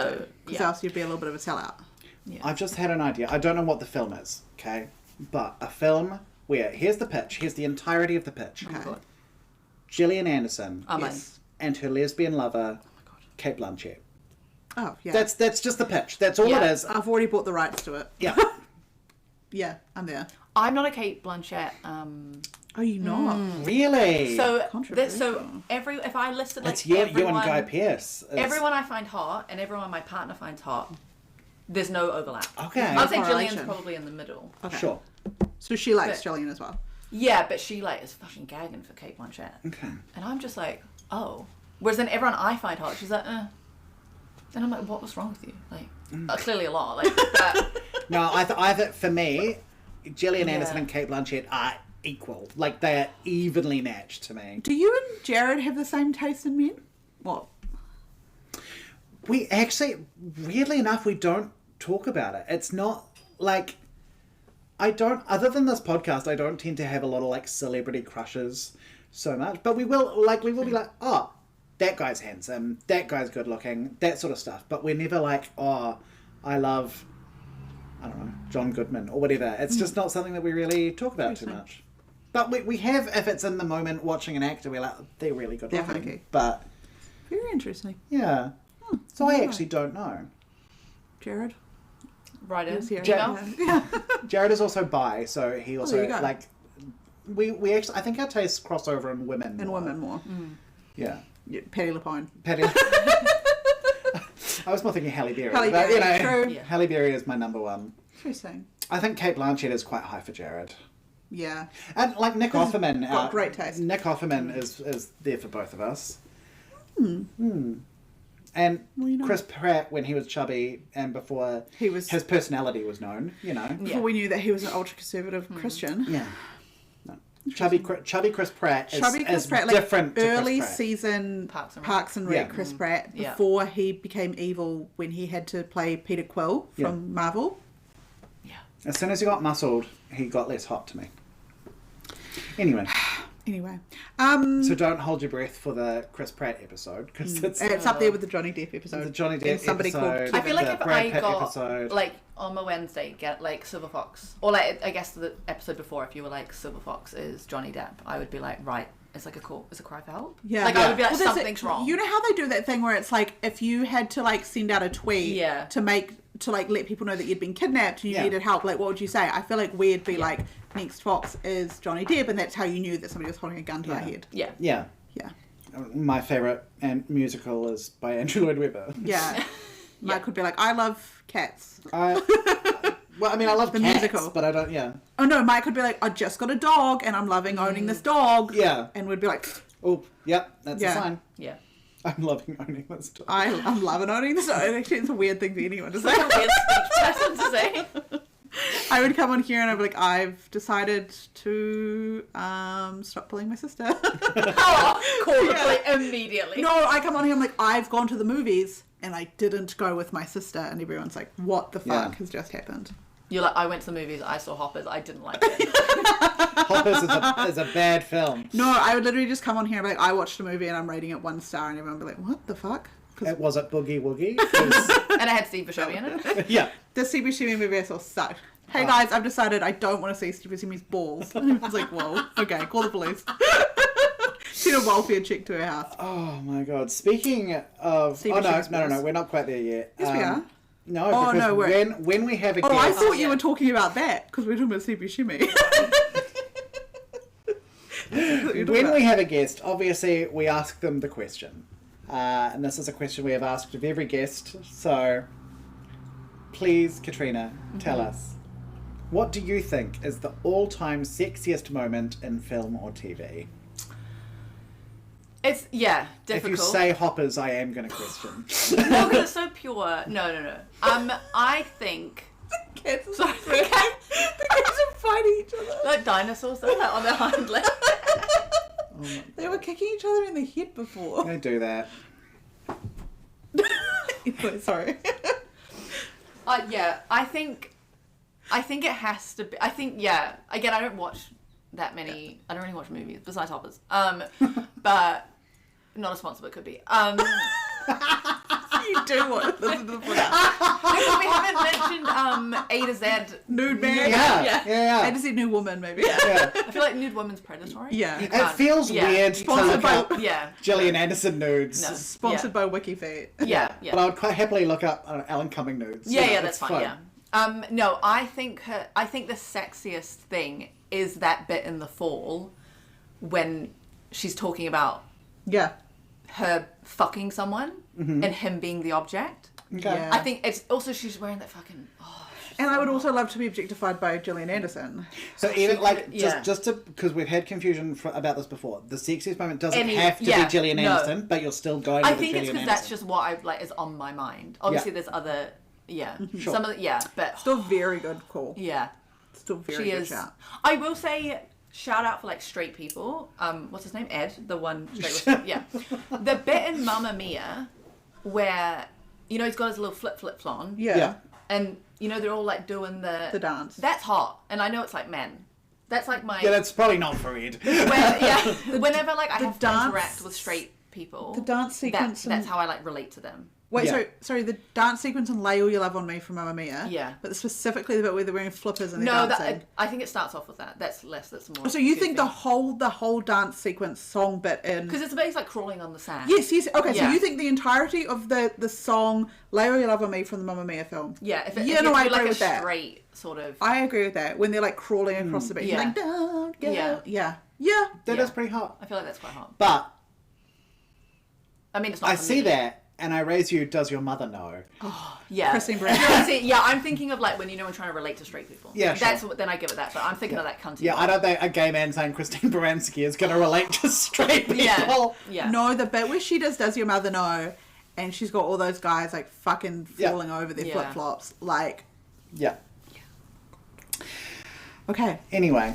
S3: yeah.
S2: else you'd be a little bit of a sellout.
S3: Yeah.
S1: I've just had an idea. I don't know what the film is, okay? But a film where, here's the pitch, here's the entirety of the pitch.
S2: Okay.
S3: God.
S1: Gillian Anderson
S3: Oh my.
S2: Yes.
S1: and her lesbian lover, Kate Blanchett.
S2: Oh, yeah.
S1: That's just the pitch. That's all
S3: Yeah.
S1: it is.
S2: I've already bought the rights to it.
S1: Yeah.
S2: Yeah, I'm there.
S3: I'm not a Kate Blanchett.
S2: Oh, you not?
S1: Really?
S3: So
S2: Controversial.
S3: if I listed like
S1: it's you and
S3: everyone,
S1: Guy Pearce. It's-
S3: everyone I find hot and everyone my partner finds hot, there's no overlap.
S1: Okay.
S3: I'd say
S2: Correlation.
S3: Gillian's probably in the middle.
S2: Okay.
S1: Sure.
S2: So she likes
S3: But-
S2: Gillian as well.
S3: Yeah, but she like is fucking gagging for Kate Blanchett.
S1: Okay.
S3: And I'm just like, oh. Whereas then everyone I find hot, she's like, And I'm like, what was wrong with you? Like, clearly a lot. Like, but
S1: No, I think for me, Gillian Anderson
S3: Yeah.
S1: and Kate Blanchett are equal. Like, they are evenly matched to me.
S2: Do you and Jared have the same taste in men? What?
S1: We actually, weirdly enough, we don't talk about it. It's not like, I don't, other than this podcast, I don't tend to have a lot of like celebrity crushes so much. But we will be like, oh, that guy's handsome, that guy's good looking, that sort of stuff. But we're never like, oh, I love, I don't know, John Goodman or whatever. It's just not something that we really talk about too much. But we have, if it's in the moment watching an actor, we're like, they're really good looking.
S2: Definitely.
S1: But,
S2: Very interesting.
S1: yeah. So I actually don't know.
S2: Jared?
S3: right in.
S2: Yes, here.
S3: Email.
S2: Yeah.
S1: Jared is also bi, so he also,
S2: there you go.
S1: like, we actually, I think our tastes cross over in women.
S2: And
S1: more.
S2: women more.
S1: Yeah.
S2: Yeah, Patty LaPone.
S1: Patty. I was more thinking Halle Berry.
S2: Halle
S1: but,
S2: Berry, true.
S3: Yeah.
S1: Halle Berry is my number one.
S2: Interesting.
S1: I think Kate Blanchett is quite high for Jared.
S2: Yeah.
S1: And like Nick Offerman,
S2: got great taste.
S1: Nick Offerman is there for both of us. And
S2: Well, you know.
S1: Chris Pratt when he was chubby and before
S2: He was-
S1: his personality was known, you know.
S2: Before we knew that he was an ultra-conservative Christian.
S1: Yeah. No. Chubby Chris Pratt is,
S2: Chubby Chris
S1: is
S2: Pratt, like
S1: different to
S2: early
S1: Chris Pratt.
S2: season
S3: Parks and Rec.
S2: Rec
S1: Yeah.
S2: Chris Pratt,
S3: Yeah.
S2: before he became evil when he had to play Peter Quill from
S1: Yeah.
S2: Marvel.
S3: Yeah.
S1: As soon as he got muscled, he got less hot to me. Anyway,
S2: Anyway,
S1: so don't hold your breath for the Chris Pratt episode because it's
S2: it's up there with the Johnny Depp episode.
S1: the Johnny
S2: And
S1: Depp
S2: somebody
S1: episode.
S2: called
S3: I feel like
S1: the
S3: if
S1: Brad
S3: I
S1: Pitt
S3: got
S1: episode.
S3: like on my Wednesday get like Silver Fox, or like I guess the episode before, if you were like Silver Fox is Johnny Depp, I would be like, right, it's like it's a cry for help.
S2: Yeah.
S3: Like I would be like,
S2: Well, there's
S3: something's wrong.
S2: You know how they do that thing where it's like if you had to like send out a tweet
S3: Yeah.
S2: to like let people know that you'd been kidnapped and you
S1: Yeah.
S2: needed help, like what would you say? I feel like we'd be like, next Fox is Johnny Depp, and that's how you knew that somebody was holding a gun to our head.
S3: Yeah.
S1: yeah,
S2: Yeah.
S1: my favorite and musical is by Andrew Lloyd Webber.
S2: Yeah. Mike would be like, I love cats.
S1: Well, I mean, I love
S2: The
S1: cats,
S2: musical.
S1: but I don't. Yeah,
S2: Oh no, Mike would be like, I just got a dog and I'm loving owning this dog.
S1: yeah.
S2: And we'd be like,
S1: Oh, yep, that's
S2: Yeah.
S1: a sign.
S3: Yeah.
S1: I'm loving owning this dog.
S2: I'm loving owning this dog. Actually, it's a weird thing for anyone to say.
S3: Weird speech person to say.
S2: I would come on here and I'd be like, I've decided to stop pulling my sister.
S3: Oh, cool. Like immediately.
S2: No, I come on here, I'm like, I've gone to the movies and I didn't go with my sister. And everyone's like, what the fuck
S1: Yeah.
S2: has just happened?
S3: You're like, I went to the movies, I saw Hoppers, I didn't like it.
S1: Hoppers is a bad film.
S2: No, I would literally just come on here and be like, I watched a movie and I'm rating it 1 star. And everyone would be like, what the fuck?
S1: Was it Boogie Woogie? 'Cause-
S3: And I had Steve Buscemi in it.
S1: yeah.
S2: The Steve Buscemi movie I saw sucked. Hey guys, I've decided I don't want to see Steve Buscemi's balls. And I was like, whoa, okay, call the police. Send a welfare check to her house.
S1: Oh my god. Speaking of...
S2: Steve
S1: Oh no,
S2: Buscemi's
S1: no,
S2: balls.
S1: we're not quite there yet.
S2: Yes, we are.
S1: No,
S2: Oh,
S1: because
S2: no, we're-
S1: when we have a guest...
S2: Oh, I thought
S3: yeah.
S2: you were talking about that, because we're talking about Steve Buscemi.
S1: When we have a guest, obviously we ask them the question. And this is a question we have asked of every guest. So, please, Katrina, tell us. What do you think is the all-time sexiest moment in film or TV?
S3: It's, yeah, difficult.
S1: If you say hoppers, I am going to question.
S3: No, because it's so pure. No. I think...
S2: Cats are
S3: Sorry,
S2: the cats are fighting each other.
S3: like dinosaurs like that on their hind legs.
S1: Oh my
S2: They were kicking each other in the head before.
S1: Don't do that.
S2: Anyway, sorry.
S3: Yeah, I think it has to be. I think, yeah. Again, I don't watch that many. I don't really watch movies besides Hoppers. But not a sponsor, but could be.
S2: You do want to listen to the podcast.
S3: Because we haven't mentioned A to Z.
S2: Nude man.
S1: Yeah.
S2: I just said new woman, maybe.
S1: Yeah.
S3: I feel like nude woman's predatory.
S2: Yeah.
S3: You
S1: It
S3: can't-
S1: feels
S3: yeah.
S1: weird to
S2: Sponsored
S1: look
S2: by-
S1: up
S3: Yeah.
S1: Gillian Anderson nudes.
S3: No.
S2: Sponsored by WikiFeet.
S3: Yeah.
S1: But I would quite happily look up Alan Cumming nudes.
S3: Yeah,
S1: it's
S3: that's fine. Yeah. No, I think the sexiest thing is that bit in the fall when she's talking about
S2: Yeah.
S3: her fucking someone and him being the object.
S1: Okay.
S2: Yeah.
S3: I think it's also she's wearing that fucking. Oh,
S2: And I would also love to be objectified by Gillian Anderson.
S1: So even like
S3: Yeah.
S1: just to because we've had confusion about this before. The sexiest moment doesn't
S3: Any-
S1: have to
S3: yeah,
S1: be Gillian
S3: no.
S1: Anderson, but you're still going.
S3: I
S1: with
S3: think
S1: the
S3: it's
S1: Gillian
S3: because that's
S1: Anderson.
S3: just what I like is on my mind. Obviously,
S1: Yeah.
S3: there's other. Yeah.
S1: Sure.
S3: Some of the, yeah, but
S2: Still very good call.
S3: yeah,
S2: Still very
S3: she
S2: good
S3: is.
S2: shout.
S3: I will say. Shout out for like straight people. What's his name? Ed, the one straight with yeah. The bit in Mamma Mia where he's got his little flip on.
S2: Yeah.
S3: And they're all like doing
S2: The dance.
S3: That's hot. And I know it's like men. That's like my
S1: Yeah, that's probably not for Ed.
S3: whenever like I
S2: the
S3: have
S2: dance-
S3: to interact with straight people.
S2: The dance sequence.
S3: That's how I like relate to them.
S2: Wait,
S1: Yeah.
S2: sorry, the dance sequence in Lay All Your Love on Me from Mamma Mia.
S3: Yeah.
S2: But specifically the bit where they're wearing flippers and they're
S3: No,
S2: dancing.
S3: I think it starts off with that. That's more.
S2: So you think the whole dance sequence song bit in...
S3: because it's basically like crawling on the sand.
S2: Yes. Okay, so
S3: Yeah.
S2: you think the entirety of the song Lay All Your Love on Me from the Mamma Mia film?
S3: Yeah. If
S2: Yeah, no, I
S3: you're like
S2: agree
S3: a
S2: with that.
S3: straight sort of.
S2: I agree with that. When they're like crawling across the beach.
S3: Yeah.
S2: Like, don't go.
S3: Yeah.
S2: Yeah.
S1: That
S3: Yeah.
S1: is pretty hot.
S3: I feel like that's quite hot.
S1: But
S3: I mean, it's not.
S1: I
S3: for
S1: see
S3: me.
S1: that, and I raise you. Does your mother know?
S3: Yeah.
S2: Christine Brown.
S3: Yeah, I'm thinking of like when I'm trying to relate to straight people.
S1: Yeah, sure.
S3: That's what. Then I give it that. But I'm thinking of that cunty.
S1: Yeah,
S3: one.
S1: I don't think a gay man saying Christine Baranski is going to relate to straight people.
S3: Yeah. Yeah.
S2: No, the bit where she does your mother know, and she's got all those guys like fucking
S1: Yeah.
S2: falling over their
S3: Yeah.
S2: flip flops. Like,
S1: Yeah.
S2: okay,
S1: Anyway,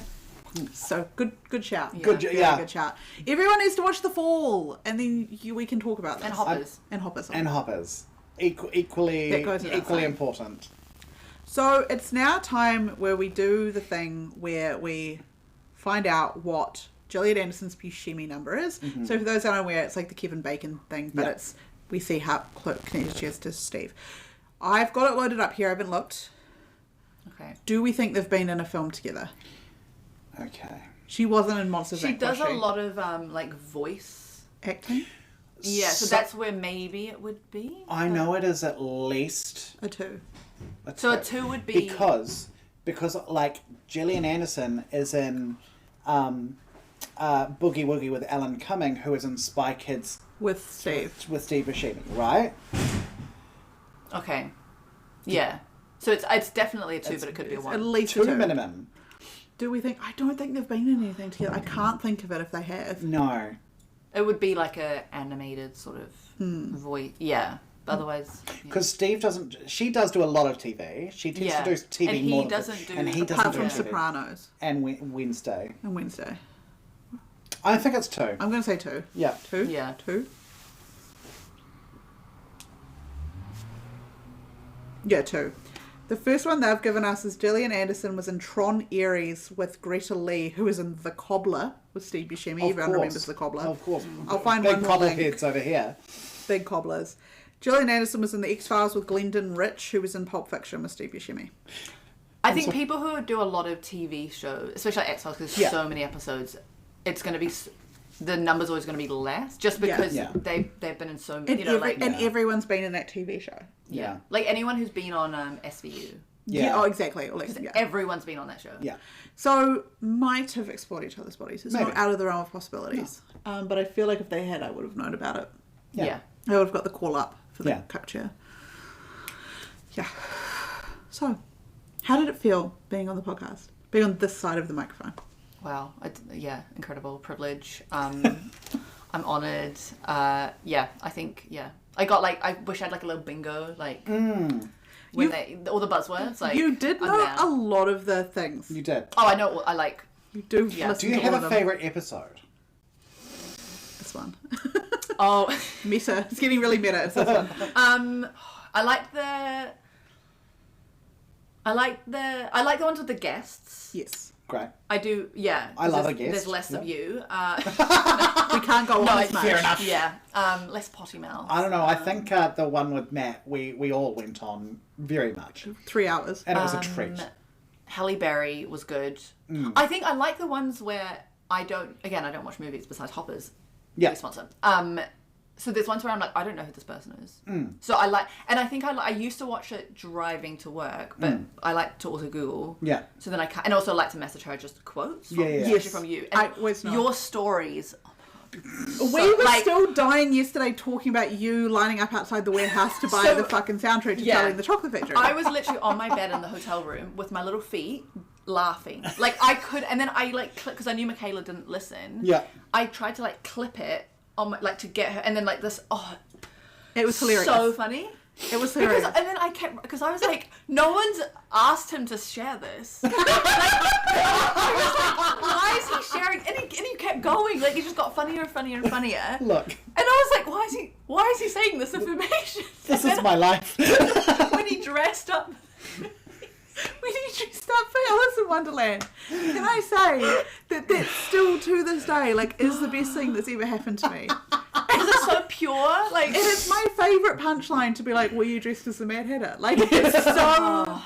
S2: so good shout.
S3: Yeah.
S1: Good,
S2: Very
S1: yeah.
S2: good shout. Everyone needs to watch The Fall, and then we can talk about this.
S3: And Hoppers.
S2: And Hoppers.
S1: and hoppers equally
S2: That goes without
S1: equally
S2: saying.
S1: important.
S2: So it's now time where we do the thing where we find out what Gillian Anderson's Buscemi number is. So for those unaware, it's like the Kevin Bacon thing, but
S1: Yeah.
S2: we see how connected she is to Steve. I've got it loaded up here. I haven't looked.
S3: Okay.
S2: Do we think they've been in a film together?
S1: Okay.
S2: She wasn't in Monsters
S3: She
S2: Inc.
S3: does
S2: was
S3: a
S2: she?
S3: lot of like voice.
S2: Acting.
S3: Yeah, so
S1: So-
S3: that's where maybe it would be.
S1: I know it is at least
S2: A two.
S3: So a 2 would be
S1: because like Gillian Anderson is in Boogie Woogie with Alan Cumming, who is in Spy Kids
S2: With Steve.
S1: with Steve Buscemi, right?
S3: Okay. Yeah. So it's definitely a 2, but it could be a
S2: At
S3: 1.
S2: least a
S1: Two
S2: two.
S1: minimum.
S2: Do we think? I don't think they've been in anything together. I can't think of it if they have.
S1: No.
S3: It would be like a animated sort of voice. Yeah. But otherwise. Yeah.
S1: Because Steve doesn't. She does do a lot of TV. She tends
S3: Yeah.
S1: to do TV
S3: And he
S1: more.
S3: doesn't do-
S1: And he doesn't
S2: Apart
S1: do
S2: from
S1: TV.
S2: Sopranos
S1: And Wednesday.
S2: and Wednesday.
S1: I think it's 2.
S2: I'm going to say two.
S1: Yeah.
S2: Two?
S3: Yeah.
S2: Two? Yeah, two. The first one they've given us is Gillian Anderson was in Tron Ares with Greta Lee, who was in The Cobbler with Steve Buscemi.
S1: Of
S2: Everyone
S1: course.
S2: remembers The Cobbler.
S1: Of course.
S2: I'll find
S1: Big
S2: one more link.
S1: cobbleheads over here.
S2: big cobblers. Gillian Anderson was in The X-Files with Glendon Rich, who was in Pulp Fiction with Steve Buscemi.
S3: I think people who do a lot of TV shows, especially like X-Files, because there's so many episodes, it's going to be, the number's always going to be less, just because they've been in so many,
S2: and everyone's been in that TV show.
S3: Yeah. Like anyone who's been on SVU.
S2: Yeah. Oh, exactly.
S3: Everyone's been on that show.
S1: Yeah.
S2: So might have explored each other's bodies. It's not out of the realm of possibilities. No. But I feel like if they had, I would have known about it.
S3: Yeah.
S2: I would have got the call up for the cup chair. Yeah. So, how did it feel being on the podcast? Being on this side of the microphone?
S3: Wow. Incredible privilege. I'm honoured. I think, I got I wish I had a little bingo, when all the buzzwords.
S2: You did know a lot of the things.
S1: You did.
S3: Oh, I know.
S2: You do.
S1: Yeah. Do you have a favourite episode?
S2: This one.
S3: Oh,
S2: meta. It's getting really meta. It's this one.
S3: I like the ones with the guests.
S2: Yes.
S1: Great.
S3: I do. Yeah.
S1: I love a guest.
S3: There's less of you.
S2: We can't go on as much.
S1: Fair enough.
S3: Yeah. Less potty mouth.
S1: I don't know. I think the one with Matt, we all went on very much.
S2: 3 hours.
S1: And it was a treat.
S3: Halle Berry was good. I think I like the ones where I don't watch movies besides Hoppers.
S1: Yeah.
S3: Sponsor. So there's ones where I'm like, I don't know who this person is. So I like, and I think I used to watch it driving to work, but I like to also Google.
S1: Yeah.
S3: So then and also like to message her just quotes. Especially from you. And your stories.
S2: We were still dying yesterday talking about you lining up outside the warehouse to buy the fucking soundtrack to Charlie and the Chocolate Factory.
S3: I was literally on my bed in the hotel room with my little feet laughing. I could, and then I because I knew Michaela didn't listen.
S1: Yeah.
S3: I tried to clip it on my, to get her, and then this. Oh,
S2: it was hilarious.
S3: So funny.
S2: It was hilarious.
S3: And then because I was like, no one's asked him to share this. I was like, why is he sharing? And he kept going. It just got funnier and funnier and funnier.
S1: Look.
S3: And I was like, why is he saying this information?
S1: This is my life.
S3: When he dressed up.
S2: When he dressed up for Alice in Wonderland, can I say that's still to this day is the best thing that's ever happened to me.
S3: Because it's so pure.
S2: And it's my favourite punchline to be were you dressed as the Mad Hatter? It's so...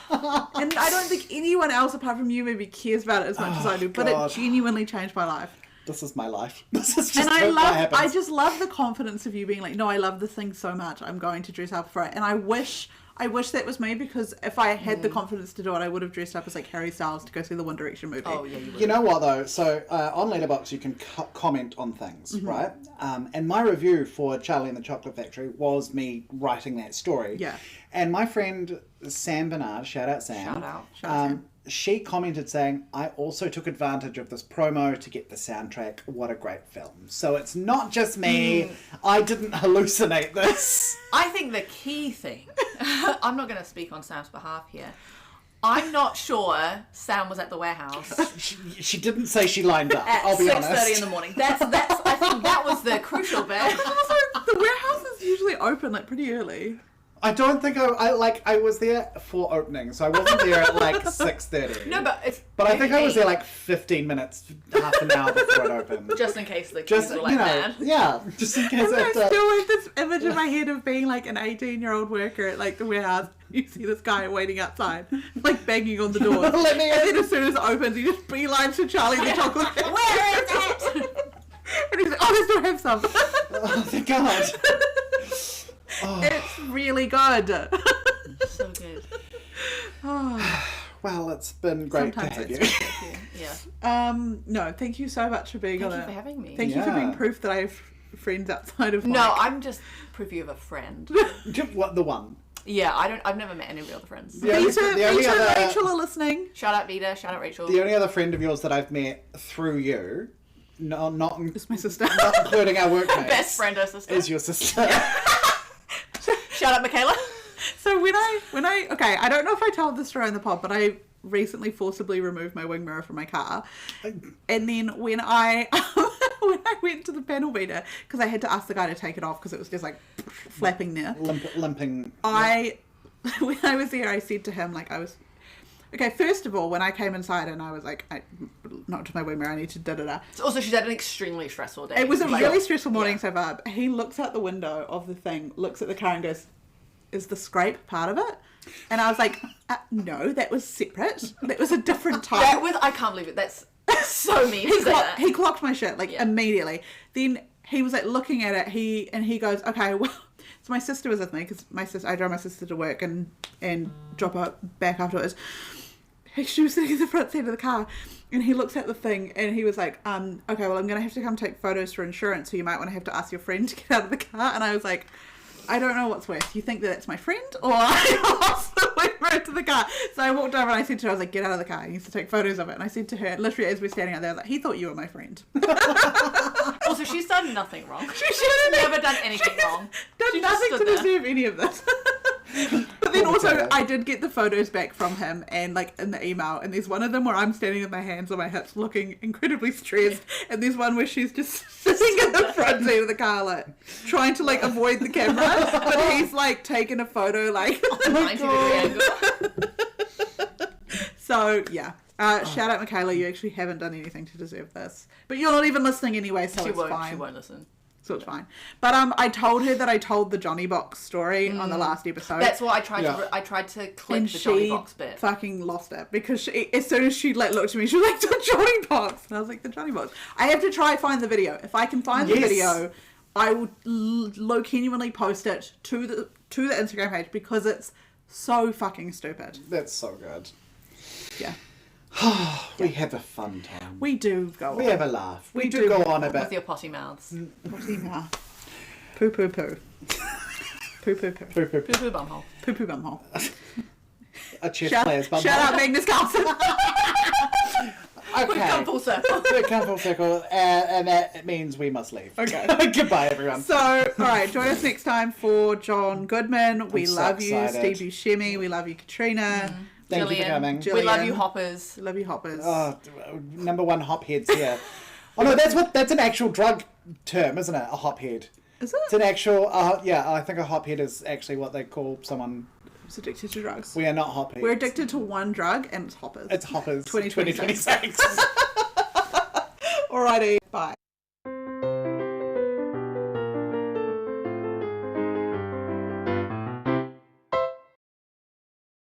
S2: And I don't think anyone else apart from you maybe cares about it as much as I do, but it genuinely changed my life.
S1: This is my life. This is just
S2: I just love the confidence of you being no, I love this thing so much, I'm going to dress up for it. And I wish that was me, because if I had the confidence to do it, I would have dressed up as Harry Styles to go see the One Direction movie.
S3: Oh, yeah, you would.
S1: You know what, though? So, on Letterboxd, you can comment on things, right? And my review for Charlie and the Chocolate Factory was me writing that story.
S2: Yeah.
S1: And my friend Sam Bernard, shout out Sam.
S3: Shout out.
S1: She commented saying, I also took advantage of this promo to get the soundtrack. What a great film. So it's not just me. I didn't hallucinate this.
S3: I think the key thing, I'm not going to speak on Sam's behalf here. I'm not sure Sam was at the warehouse.
S1: She didn't say she lined up,
S3: at
S1: I'll be honest.
S3: 6:30 in the morning. That's. I think that was the crucial bit.
S2: Also, the warehouse is usually open pretty early.
S1: I don't think I was there for opening, so I wasn't there at 6:30.
S3: No, but
S1: I think I was there 15 minutes, half an hour before it opened.
S3: Just in case the kids were mad.
S1: Yeah, just in case.
S2: I still have this image in my head of being an 18-year-old worker at the warehouse. You see this guy waiting outside, banging on the door. And then as soon as it opens, he just beelines to Charlie the Chocolate Factory.
S3: Where is it?
S2: And he's like, oh, they still have some.
S1: Oh, thank God.
S2: Oh. It's really good.
S3: So good.
S2: Oh.
S1: Well, it's been great to have you.
S3: Yeah.
S2: No, thank you so much for being on it.
S3: Thank you for having me.
S2: Thank you for being proof that I have friends outside of
S3: No, I'm just proof you have a friend.
S1: What, the one?
S3: Yeah, I've never met any of your other friends.
S2: Vita and Rachel are listening.
S3: Shout out Vita, shout out Rachel.
S1: The only other friend of yours that I've met through you, not
S2: It's my sister.
S1: not including our workmates,
S3: Best friend or sister.
S1: is your sister.
S3: Shout out Michaela.
S2: So when I okay, I don't know if I told this story in the pod, but I recently forcibly removed my wing mirror from my car, and then when I went to the panel beater, because I had to ask the guy to take it off because it was just flapping there,
S1: Limping.
S2: when I was there, I said to him Okay, first of all, when I came inside and I was like, not to my womb, I need to da-da-da.
S3: Also, she's had an extremely stressful day.
S2: It was a really stressful morning so far. He looks out the window of the thing, looks at the car and goes, is the scrape part of it? And I was like, no, that was separate. That was a different type.
S3: I can't believe it. That's so mean to say that.
S2: He clocked my shit, immediately. Then he was like looking at it, he goes, okay, well, so my sister was with me, because I drove my sister to work and drop her back afterwards. She was sitting in the front seat of the car, and he looks at the thing, and he was like, okay, well, I'm going to have to come take photos for insurance, so you might want to have to ask your friend to get out of the car. And I was like, I don't know what's worse. You think that it's my friend, or I lost the way into the car? So I walked over and I said to her, I was like, get out of the car. He needs to take photos of it. And I said to her, literally as we're standing out there, I was like, he thought you were my friend.
S3: Also, she's done nothing wrong.
S2: She's
S3: never done anything wrong.
S2: Done nothing to deserve any of this. But then also, I did get the photos back from him, and like in the email, and there's one of them where I'm standing with my hands on my hips looking incredibly stressed, and there's one where she's just sitting in the front seat of the car, like trying to like avoid the camera, but he's like taking a photo like
S3: on a 90-degree angle.
S2: So yeah. Shout out Michaela, you actually haven't done anything to deserve this. But you're not even listening anyway, so it's fine.
S3: She won't listen.
S2: So it's fine. But I told her that I told the Johnny Box story on the last episode.
S3: That's what I tried to clip
S2: and
S3: the Johnny Box bit.
S2: Fucking lost it, because as soon as she like looked at me, she was like, the Johnny Box. And I was like, the Johnny Box. I have to try find the video. If I can find the video, I will genuinely post it to the Instagram page, because it's so fucking stupid.
S1: That's so good.
S2: Yeah.
S1: We have a fun time.
S2: We do go on.
S1: We have a laugh. We do go on a bit.
S3: With your potty mouths.
S2: Potty mouth. Poo poo poo. Poo poo poo.
S1: Poo poo
S3: Poo poo bumhole.
S2: Poo poo bumhole.
S1: A chess player's bumhole.
S2: Shout out Magnus Carlsen.
S1: Okay.
S3: We've come full circle.
S1: We've come full circle, and that means we must leave.
S2: Okay.
S1: Goodbye, everyone.
S2: So, alright, join us next time for John Goodman. We love you,
S1: excited.
S2: Steve Buscemi. We love you, Katrina.
S1: Thank you for coming.
S2: Gillian.
S3: We love you, hoppers.
S2: We love you, hoppers.
S1: Oh, number one hopheads here. Oh no, that's an actual drug term, isn't it? A hophead.
S2: Is it?
S1: It's an actual, yeah, I think a hophead is actually what they call someone
S2: who's addicted to drugs.
S1: We are not hopheads.
S2: We're addicted to one drug, and it's hoppers.
S1: It's hoppers.
S2: 2026.
S1: 2026.
S2: Alrighty, bye.